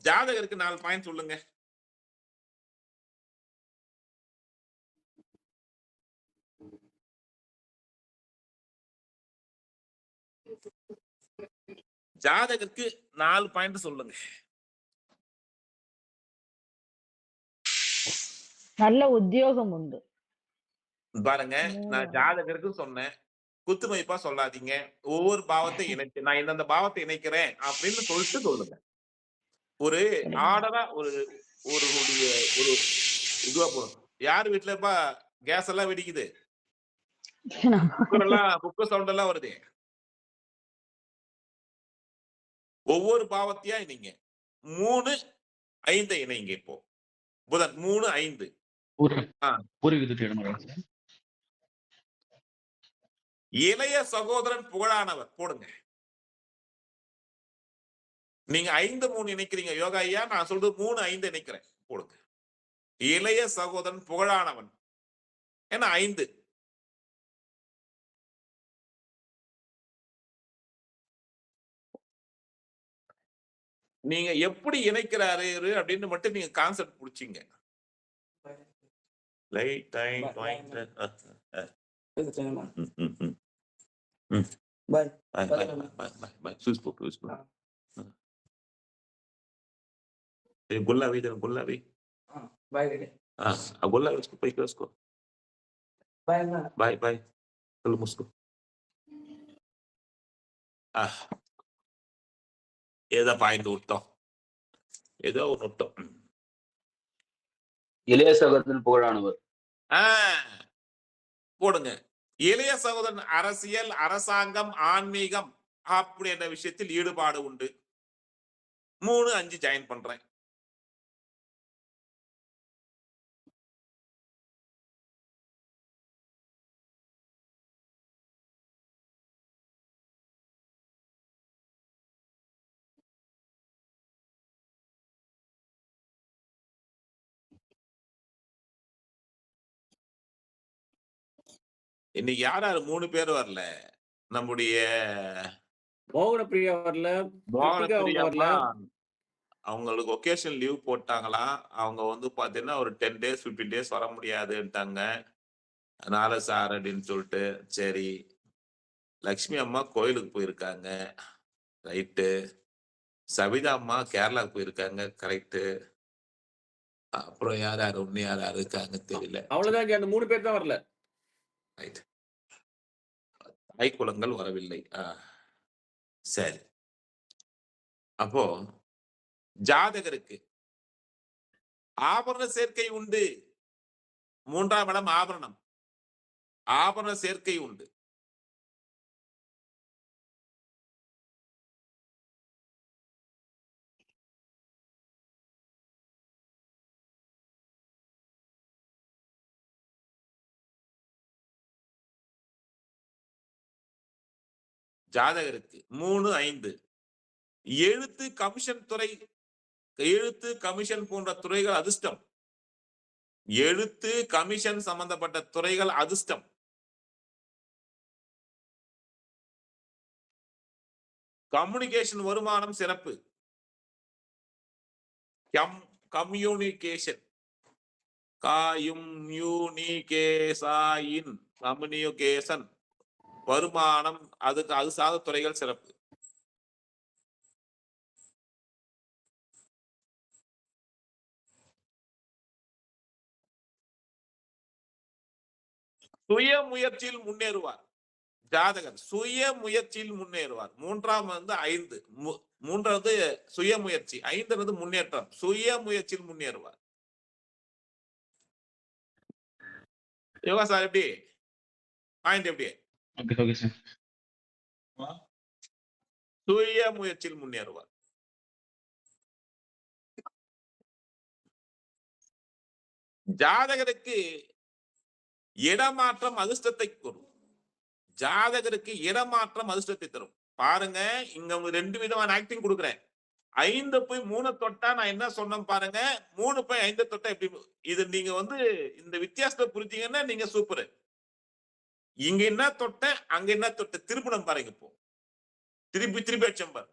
ஜாதகருக்கு 4 பாயிண்ட் சொல்லுங்க. ஜாதகருக்கு 4 பாயிண்ட் சொல்லுங்க. நல்ல உத்தியோகம் உண்டு. பாருங்க, நான் ஜாதகருக்கு சொன்னேன், குத்துமதிப்பா சொல்லாதீங்க. ஒவ்வொரு பாவத்தை இணைச்சு நான் எந்தெந்த பாவத்தை இணைக்கிறேன் அப்படின்னு சொல்லிட்டு சொல்லுங்க. ஒரு ஆர்டரா ஒரு ஒரு ஒரு இதுவா போடும். யார் வீட்டுலப்பா கேஸ் எல்லாம் வெடிக்குது, குக்கர் சவுண்ட் எல்லாம் வருது. ஒவ்வொரு பாவத்தையா இணைங்க. 3, 5 இணைங்க. இப்போ புதன் 3, 5 இளைய சகோதரன் புகழானவர் போடுங்க. நீங்க 5, 3 இணைக்கிறீங்க யோகா ஐயா. நான் சொல்றது 3, 5 இணைக்கிறேன் போடுங்க. இளைய சகோதரன் புகழானவன் ஏன்னா 5. நீங்க எப்படி இணைக்கிறாரு அப்படின்னு மட்டும் நீங்க கான்செப்ட் புடிச்சீங்க. லைட் டைம் गुलाबी गुलाबी गुलाबी उसको पैके उसको बाय बाय चलो मुझको ஏதோ பாயிண்ட் விட்டோம், ஏதோ ஒன்று விட்டோம். இளைய சகோதரன் புகழானவர் போடுங்க. இளைய சகோதரன் அரசியல், அரசாங்கம், ஆன்மீகம் அப்படி என்ற விஷயத்தில் ஈடுபாடு உண்டு. 3, 5 ஜாயின் பண்றேன். இன்னைக்கு யார் 3 பேர் வரல? நம்முடைய மோகன பிரியா வரல, வரல. அவங்களுக்கு ஒகேஷன் லீவ் போட்டாங்களா. அவங்க வந்து பாத்தீங்கன்னா ஒரு 10 days 15 days வர முடியாதுன்ட்டாங்க. அதனால சார் அப்படின்னு சொல்லிட்டு சரி. லக்ஷ்மி அம்மா கோயிலுக்கு போயிருக்காங்க, ரைட்டு. சவிதா அம்மா கேரளாவுக்கு போயிருக்காங்க, கரெக்டு. அப்புறம் யார் இன்னும் யார் இருக்காங்க தெரியல. அவ்வளவுதான், அந்த 3 பேர் தான் வரல. தாய்க்குளங்கள் வரவில்லை. சரி. அப்போ ஜாதகருக்கு ஆபரண சேர்க்கை உண்டு. 3ஆம் இடம் ஆபரணம். ஆபரண சேர்க்கை உண்டு. ஜாதகருக்கு 3, 5 எழுத்து, கமிஷன் துறை, எழுத்து கமிஷன் போன்ற துறைகள் அதிர்ஷ்டம். எழுத்து கமிஷன் சம்பந்தப்பட்ட துறைகள் அதிர்ஷ்டம். கம்யூனிகேஷன் வருமானம் சிறப்பு. கம்யூனிகேஷன் கம்யூனிகேஷன் வருமானம் அது சார்ந்த துறைகள் சிறப்பு. சுய முயற்சியில் முன்னேறுவார். ஜாதகர் சுய முயற்சியில் முன்னேறுவார். 3ஆம் 5. 3வது சுய முயற்சி, 5வது முன்னேற்றம். சுய முயற்சியில் முன்னேறுவார். யோகா சார் எப்படி பாயிண்ட் எப்படி? சுய முயற்சியில் முன்னேறுவார். ஜாதகருக்கு இடமாற்றம் அதிர்ஷ்டத்தை தரும். ஜாதகருக்கு இடமாற்றம் அதிர்ஷ்டத்தை தரும். பாருங்க, இங்க 2 விதமான ஆக்டிங் கொடுக்குறேன். 5 போய் 3 தொட்டா நான் என்ன சொன்னேன் பாருங்க. 3 போய் 5 தொட்டா எப்படி? இது நீங்க வந்து இந்த வித்தியாசத்தை புரிஞ்சீங்கன்னா நீங்க சூப்பர். இங்க என்ன தொட்ட, அங்க என்ன தொட்ட, திருப்பணம் பாருங்க. இப்போ திருப்பி திருப்பி அடிச்சேன் பாரு.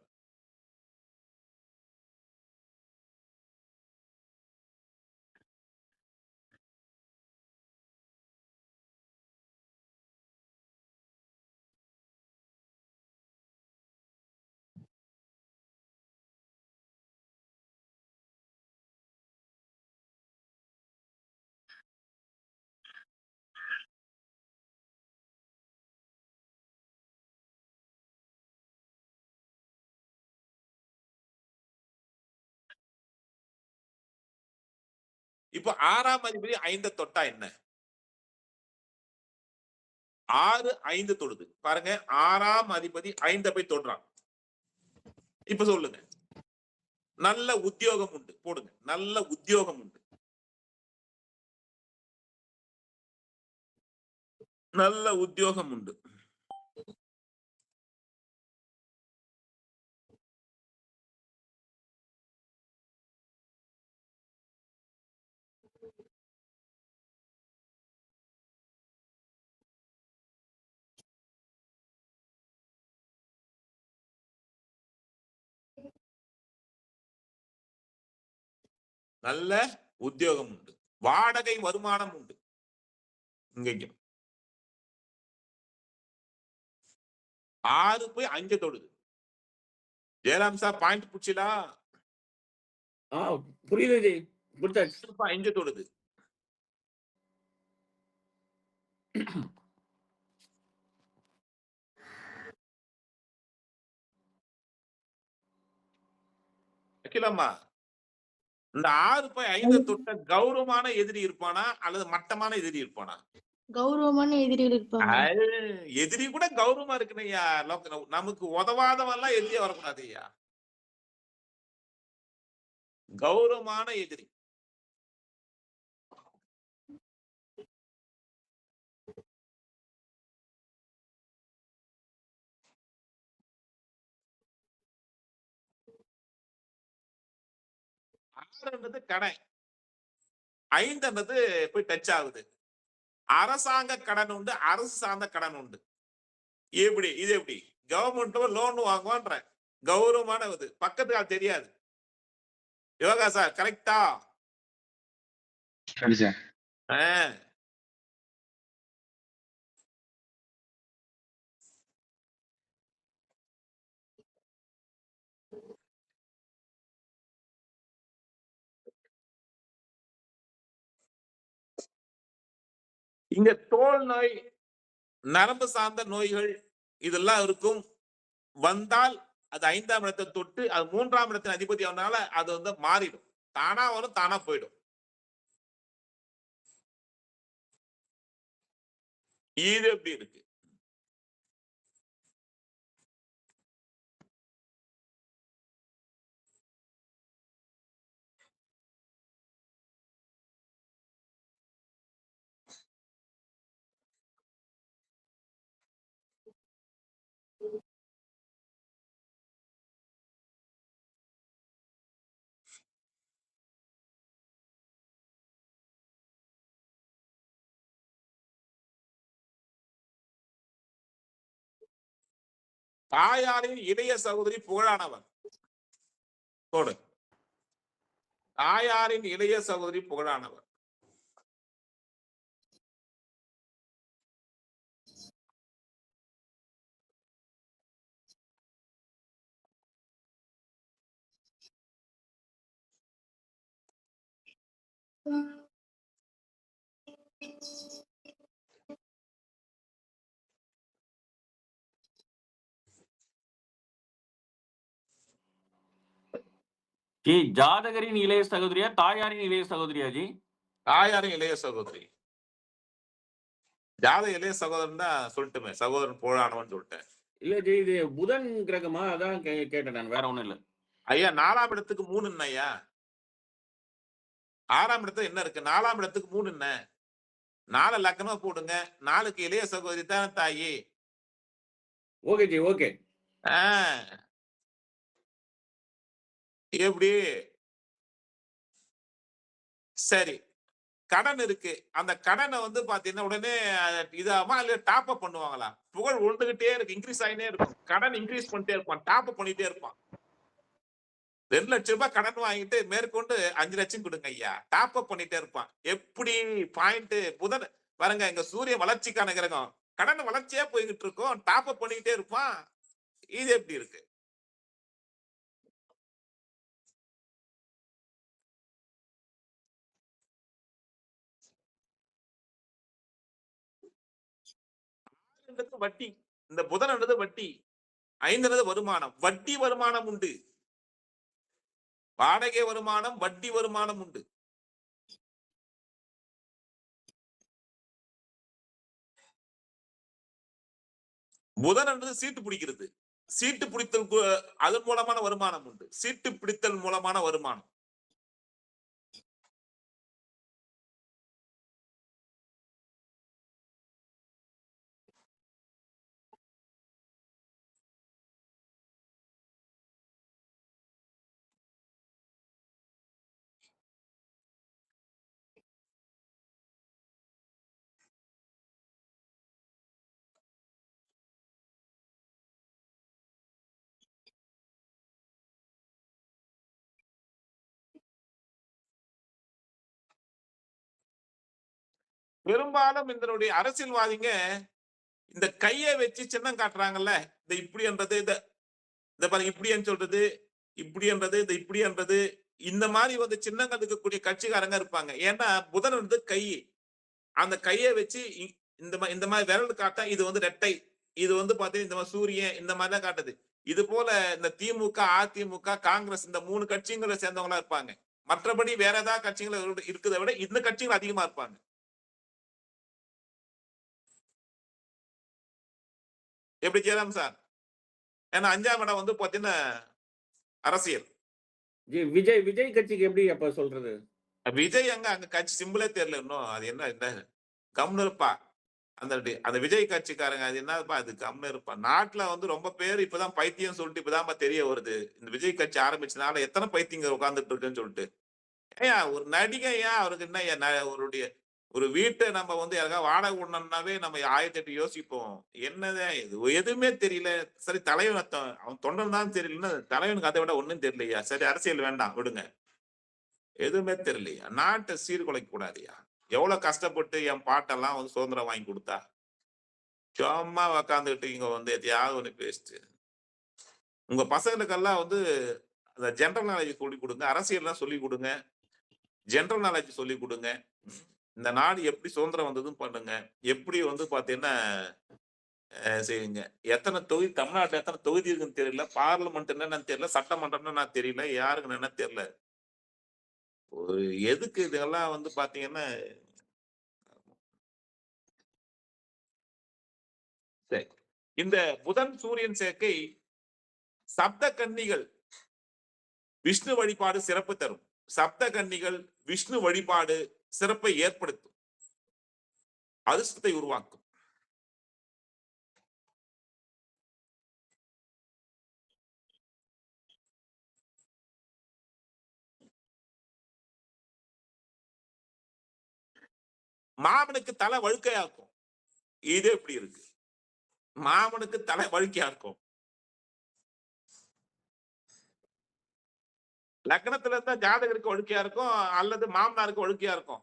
இப்போ 6ஆம் அதிபதி 5 தொட்டா என்ன? 6 5 தொடுது பாருங்க. 6ஆம் அதிபதி 5 போய் தொடுறான். இப்ப சொல்லுங்க. நல்ல உத்தியோகம் உண்டு போடுங்க. நல்ல உத்தியோகம் உண்டு. நல்ல உத்தியோகம் உண்டு. நல்ல உத்தியோகம் உண்டு. வாடகை வருமானம் உண்டு. இங்கேயும் 6 போய் 5 தொடுது. ஜெயராம் சார் பாயிண்ட் புடிச்சலா? புரியுது ஜி. புடிச்சாச்சு. 5 தொடுது. அகிலம்மா, இந்த 6 போய் 5 தொட்ட கௌரவமான எதிரி இருப்பானா அல்லது மட்டமான எதிரி இருப்பானா? கௌரவமான எதிரிகள் இருப்பாங்க. எதிரி கூட கௌரவமா இருக்குனையா. நமக்கு உதவாதவெல்லாம் எதிரியே வரக்கூடாது ஐயா. கௌரவமான எதிரி. ஆறுன்றது கடை. 5 போய் டச் ஆகுது. அரசாங்க கடன் உண்டு, அரசு சார்ந்த கடன் உண்டு. எப்படி? இது எப்படி? கவர்மெண்ட் லோன் வாங்குவான்ற கௌரவமான இது. பக்கத்துக்கு அது தெரியாது. யோகா சார் கரெக்டா? சரி சார். இங்க தோல் நோய், நரம்பு சார்ந்த நோய்கள் இதெல்லாம் இருக்கும். வந்தால் அது 5ஆம் இடத்தை தொட்டு அது 3ஆம் இடத்தின் அதிபதி ஆனால அது வந்து மாறிடும். தானா வரும், தானா போயிடும். இது எப்படி இருக்கு? தாயாரின் இளைய சகோதரி புகழானவர். போடு. தாயாரின் இளைய சகோதரி புகழானவர். ஜி ஜாதகரின் இளைய சகோதரியா, தாயாரின் இளைய சகோதரியா ஜி? தாயாரின் இளைய சகோதரி. ஜாதக இளைய சகோதரன் தான் சொல்லட்டுமே. சகோதரன் புகழானவன் சொல்லிட்டேன். இல்ல ஜி, இது புதன் கிரகமா? அதான் கேட்டேன் நான், வேற ஒண்ணும் இல்ல. ஐயா 4ஆம் இடத்துக்கு 3 என்ன ஐயா? 6ஆம் இடத்துல என்ன இருக்கு? 4ஆம் இடத்துக்கு 3 என்ன? 4 லக்னமா போடுங்க. 4க்கு இளைய சகோதரி தான் தாயி. Okay G, okay. எப்படி? சரி. கடன் இருக்கு. அந்த கடனை வந்து பாத்தீங்கன்னா, உடனே இதாகுமா? இல்ல டாப் அப் பண்ணுவாங்களா? புகழ் உழுந்துகிட்டே இருக்கு. இன்கிரீஸ் ஆயினே இருக்கும். கடன் இன்கிரீஸ் பண்ணிட்டே இருப்பான். டாப் அப் பண்ணிட்டே இருப்பான். ரூ. 2,00,000 கடன் வாங்கிட்டு மேற்கொண்டு 5,00,000 கொடுங்க ஐயா. டாப் அப் பண்ணிட்டே இருப்பான். எப்படி பாயிண்ட் புதன் பாருங்க, எங்க சூரியன் வளர்ச்சிக்கான கிரகம். கடன் வளர்ச்சியா போய்கிட்டு இருக்கும். டாப் அப் பண்ணிக்கிட்டே இருப்பான். இது எப்படி இருக்கு? வட்டி. இந்த புதன் என்றது வட்டி. 5 வருமானம். வட்டி வருமானம் உண்டு. வாடகை வருமானம், வட்டி வருமானம் உண்டு. புதன் என்றது சீட்டு பிடிக்கிறது. சீட்டு பிடித்தல் அதன் மூலமான வருமானம் உண்டு. சீட்டு பிடித்தல் மூலமான வருமானம். பெரும்பாலும் இதனுடைய அரசியல்வாதிங்க இந்த கையை வச்சு சின்னம் காட்டுறாங்கல்ல, இந்த இப்படின்றது, இந்த பாருங்க இப்படின்னு சொல்றது, இப்படின்றது, இந்த இப்படின்றது, இந்த மாதிரி வந்து சின்னங்கள் இருக்கக்கூடிய கட்சிக்காரங்க இருப்பாங்க. ஏன்னா புதன் வந்து கை, அந்த கையை வச்சு இந்த மாதிரி விரல் காட்டா இது வந்து ரெட்டை, இது வந்து பாத்தீங்கன்னா இந்த மாதிரி சூரியன், இந்த மாதிரி தான் காட்டுது. இது போல இந்த திமுக, அதிமுக, காங்கிரஸ் இந்த 3 கட்சிகளை சேர்ந்தவங்களா இருப்பாங்க. மற்றபடி வேற ஏதாவது கட்சிகள் இருக்கிறத விட இந்த கட்சிகள் அதிகமா இருப்பாங்க. எப்படி ஜெயராம் சார்? ஏன்னா 5ஆம் இடம் வந்து பாத்தீங்கன்னா அரசியல். விஜய் கட்சிக்கு எப்படி அப்ப சொல்றது? விஜய் அங்க கட்சி சிம்பிளே தெரியல இன்னும். அது என்ன கம்னு இருப்பா. அந்த விஜய் கட்சிக்காரங்க அது என்னப்பா, அது கம்னு இருப்பா. நாட்டுல வந்து ரொம்ப பேர் இப்பதான் பைத்தியம் சொல்லிட்டு இப்பதான் தெரிய வருது. இந்த விஜய் கட்சி ஆரம்பிச்சதுனால எத்தனை பைத்தியங்க உட்கார்ந்துட்டு இருக்குன்னு சொல்லிட்டு. ஏன் ஒரு நடிகை, ஏன் அவருக்கு என்ன அவருடைய ஒரு வீட்டை நம்ம வந்து யாருக்கா வாடகை விடணும்னாவே நம்ம 1008 யோசிப்போம். என்னதான் இது எதுவுமே தெரியல. சரி தலைவன் அவன் தொண்டன் தான் தெரியலன்னா தலைவனுக்கு அதை விட ஒண்ணும் தெரியலையா? சரி அரசியல் வேண்டாம் விடுங்க. எதுவுமே தெரியலையா? நாட்டை சீர்குலைக்க கூடாதுயா. எவ்வளவு கஷ்டப்பட்டு என் பாட்டெல்லாம் வந்து சுதந்திரம் வாங்கி கொடுத்தா, சும்மா உக்காந்துக்கிட்டு இங்க வந்து எதையாவது ஒண்ணு பேசிட்டு உங்க பசங்களுக்கெல்லாம் வந்து அந்த ஜெனரல் நாலேஜ் சொல்லி கொடுங்க, அரசியல்லாம் சொல்லி கொடுங்க, ஜெனரல் நாலேஜ் சொல்லி கொடுங்க. இந்த நாடு எப்படி சுதந்திரம் வந்ததுன்னு பண்ணுங்க. எப்படி வந்து பாத்தீங்கன்னா செய்யுங்க. எத்தனை தொகுதி தமிழ்நாட்டுல எத்தனை தொகுதி இருக்குன்னு தெரியல, பார்லிமெண்ட் என்னன்னு தெரியல, சட்டமன்றம்னு நான் தெரியல, யாருக்கு என்ன தெரியல. ஒரு எதுக்கு இதெல்லாம் வந்து பாத்தீங்கன்னா சரி. இந்த புதன் சூரியன் சேர்க்கை சப்த கன்னிகள் விஷ்ணு வழிபாடு சிறப்பு தரும். சப்த கன்னிகள் விஷ்ணு வழிபாடு சிறப்பை ஏற்படுத்தும், அதிர்ஷ்டத்தை உருவாக்கும். மாமனுக்கு தலை வழுக்கையா இருக்கும். இது எப்படி இருக்கு? மாமனுக்கு தலை வழுக்கையா இருக்கும். லக்னத்துல இருந்தா ஜாதகருக்கு வழுக்கையா இருக்கும், அல்லது மாமனாருக்கு வழுக்கையா இருக்கும்.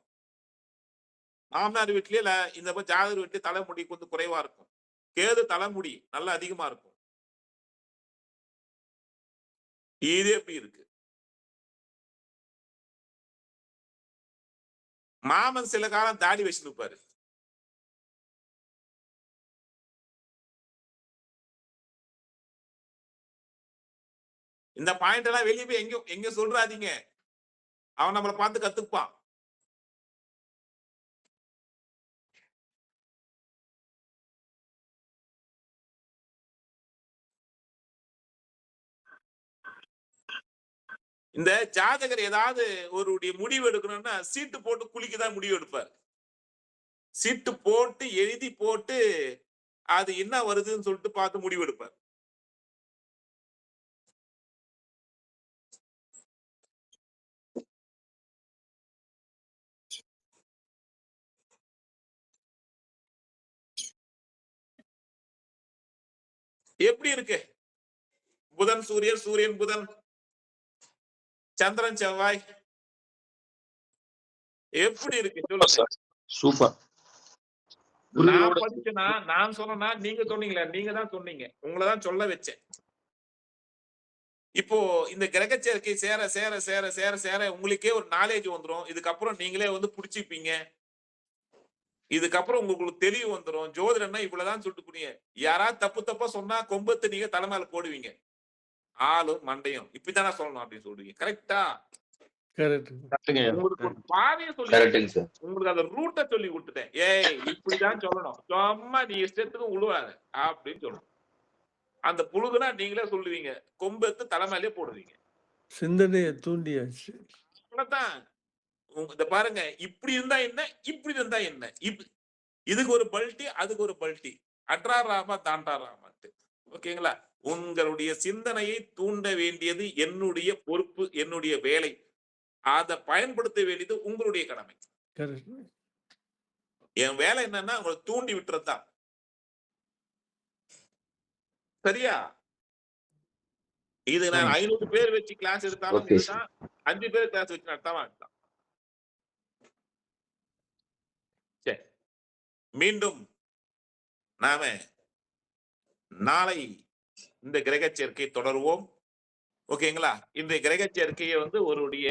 மாமனார் வீட்லயே இந்த ஜாதகர் வீட்டு தலைமுடி கொஞ்சம் குறைவா இருக்கும். கேது தலைமுடி நல்லா அதிகமா இருக்கும். இது எப்படி இருக்கு? மாமன் சில காலம் தாடி வச்சிருப்பாரு. இந்த பாயிண்ட் எல்லாம் வெளியே போய் எங்க சொல்றாதீங்க. அவன் நம்மளை பார்த்து கத்துப்பான். இந்த ஜாதகர் ஏதாவது ஒரு முடிவு எடுக்கணும்னா சீட்டு போட்டு குளிக்கதான் முடிவு எடுப்பார். சீட்டு போட்டு எழுதி போட்டு அது என்ன வருதுன்னு சொல்லிட்டு பார்த்து முடிவு எடுப்பார். எப்படி இருக்கு? புதன் சூரியன், சூரியன் புதன், சந்திரன் செவ்வாய் எப்படி இருக்கு சொல்லுங்க. சூப்பர். நான் படிச்சேனா, நான் சொன்னா, நீங்க சொன்னீங்களா? நீங்க தான் சொன்னீங்க. உங்களை தான் சொல்ல வச்சேன். இப்போ இந்த கிரக சேர்க்கை சேர சேர சேர சேர சேர உங்களுக்கே ஒரு நாலேஜ் வந்துரும். இதுக்கப்புறம் நீங்களே வந்து புடிச்சுப்பீங்க. இதுக்கப்புறம் உங்களுக்கு தெளிவு வந்துரும். ஜோதிடம்னா இவ்வளவுதான் சொல்லிட்டு புரியுங்க. யாராவது தப்பு தப்பா சொன்னா கொம்பத்து நீங்க தலைமையில போடுவீங்க. ஆளும் மண்டையும் இப்படித்தானே சொல்லணும் அப்படின்னு சொல்றீங்க. கரெக்டா? கரெக்ட். உங்களுக்கு ஒரு பாதையை சொல்லி, கரெக்டுங்க சார். உங்களுக்கு அந்த ரூட்டை சொல்லி விட்டுட்டேன். ஏய் இப்படிதான் சொல்லணும், சும்மா நீ இஷ்டத்துக்கு உழுவாத அப்படின்னு சொல்லணும். அந்த புழுகுனா நீங்களே சொல்லுவீங்க, கொம்பெத்து தலைமையிலே போடுவீங்க. சிந்தனையை தூண்டியாச்சு. அவ்வளவுதான். இத பாருங்க, இப்படி இருந்தா என்ன, இப்படி இருந்தா என்ன, இதுக்கு ஒரு பல்ட்டி, அதுக்கு ஒரு பல்ட்டி, அட்ரா ராமா தாண்டா ராமாட்டு. ஓகேங்களா? உங்களுடைய சிந்தனையை தூண்ட வேண்டியது என்னுடைய பொறுப்பு, என்னுடைய வேலை. அதை பயன்படுத்த வேண்டியது உங்களுடைய கடமை. கரெக்ட். என் வேலை என்னன்னா உங்களை தூண்டி விட்டுறதுதான். சரியா? இது நான் 500 பேர் வச்சு கிளாஸ் எடுத்தாலும் Okay, இதுதான், 5 பேர் கிளாஸ் வச்சு நடத்தாம. சரி, மீண்டும் நாம நாளை இந்த கிரக சேர்க்கை தொடருவோம். ஓகேங்களா? இந்த கிரக சேர்க்கையை வந்து ஒருடைய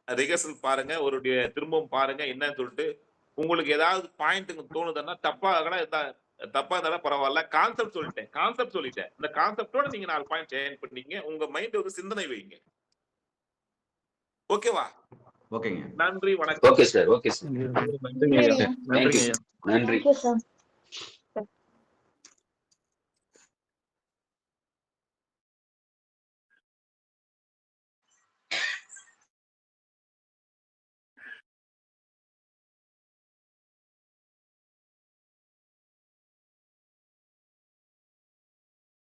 ரிகர்சல் பாருங்க, ஒருடைய திரும்பவும் பாருங்க என்னன்னு சொல்லிட்டு. உங்களுக்கு ஏதாவது பாயிண்ட் தோணுதுன்னா தப்பா இருந்தாலும் பரவாயில்ல. கான்செப்ட் சொல்லிட்டேன். இந்த கான்செப்டோட நீங்க 4 பாயிண்ட் சேஞ்ச் பண்ணீங்க. உங்க மைண்ட் ஒரு சிந்தனை வைங்க. ஓகேவா? ஓகேங்க. நன்றி, வணக்கம். Okay sir. Okay sir. நன்றிங்க ஐயா. நன்றி. Okay sir.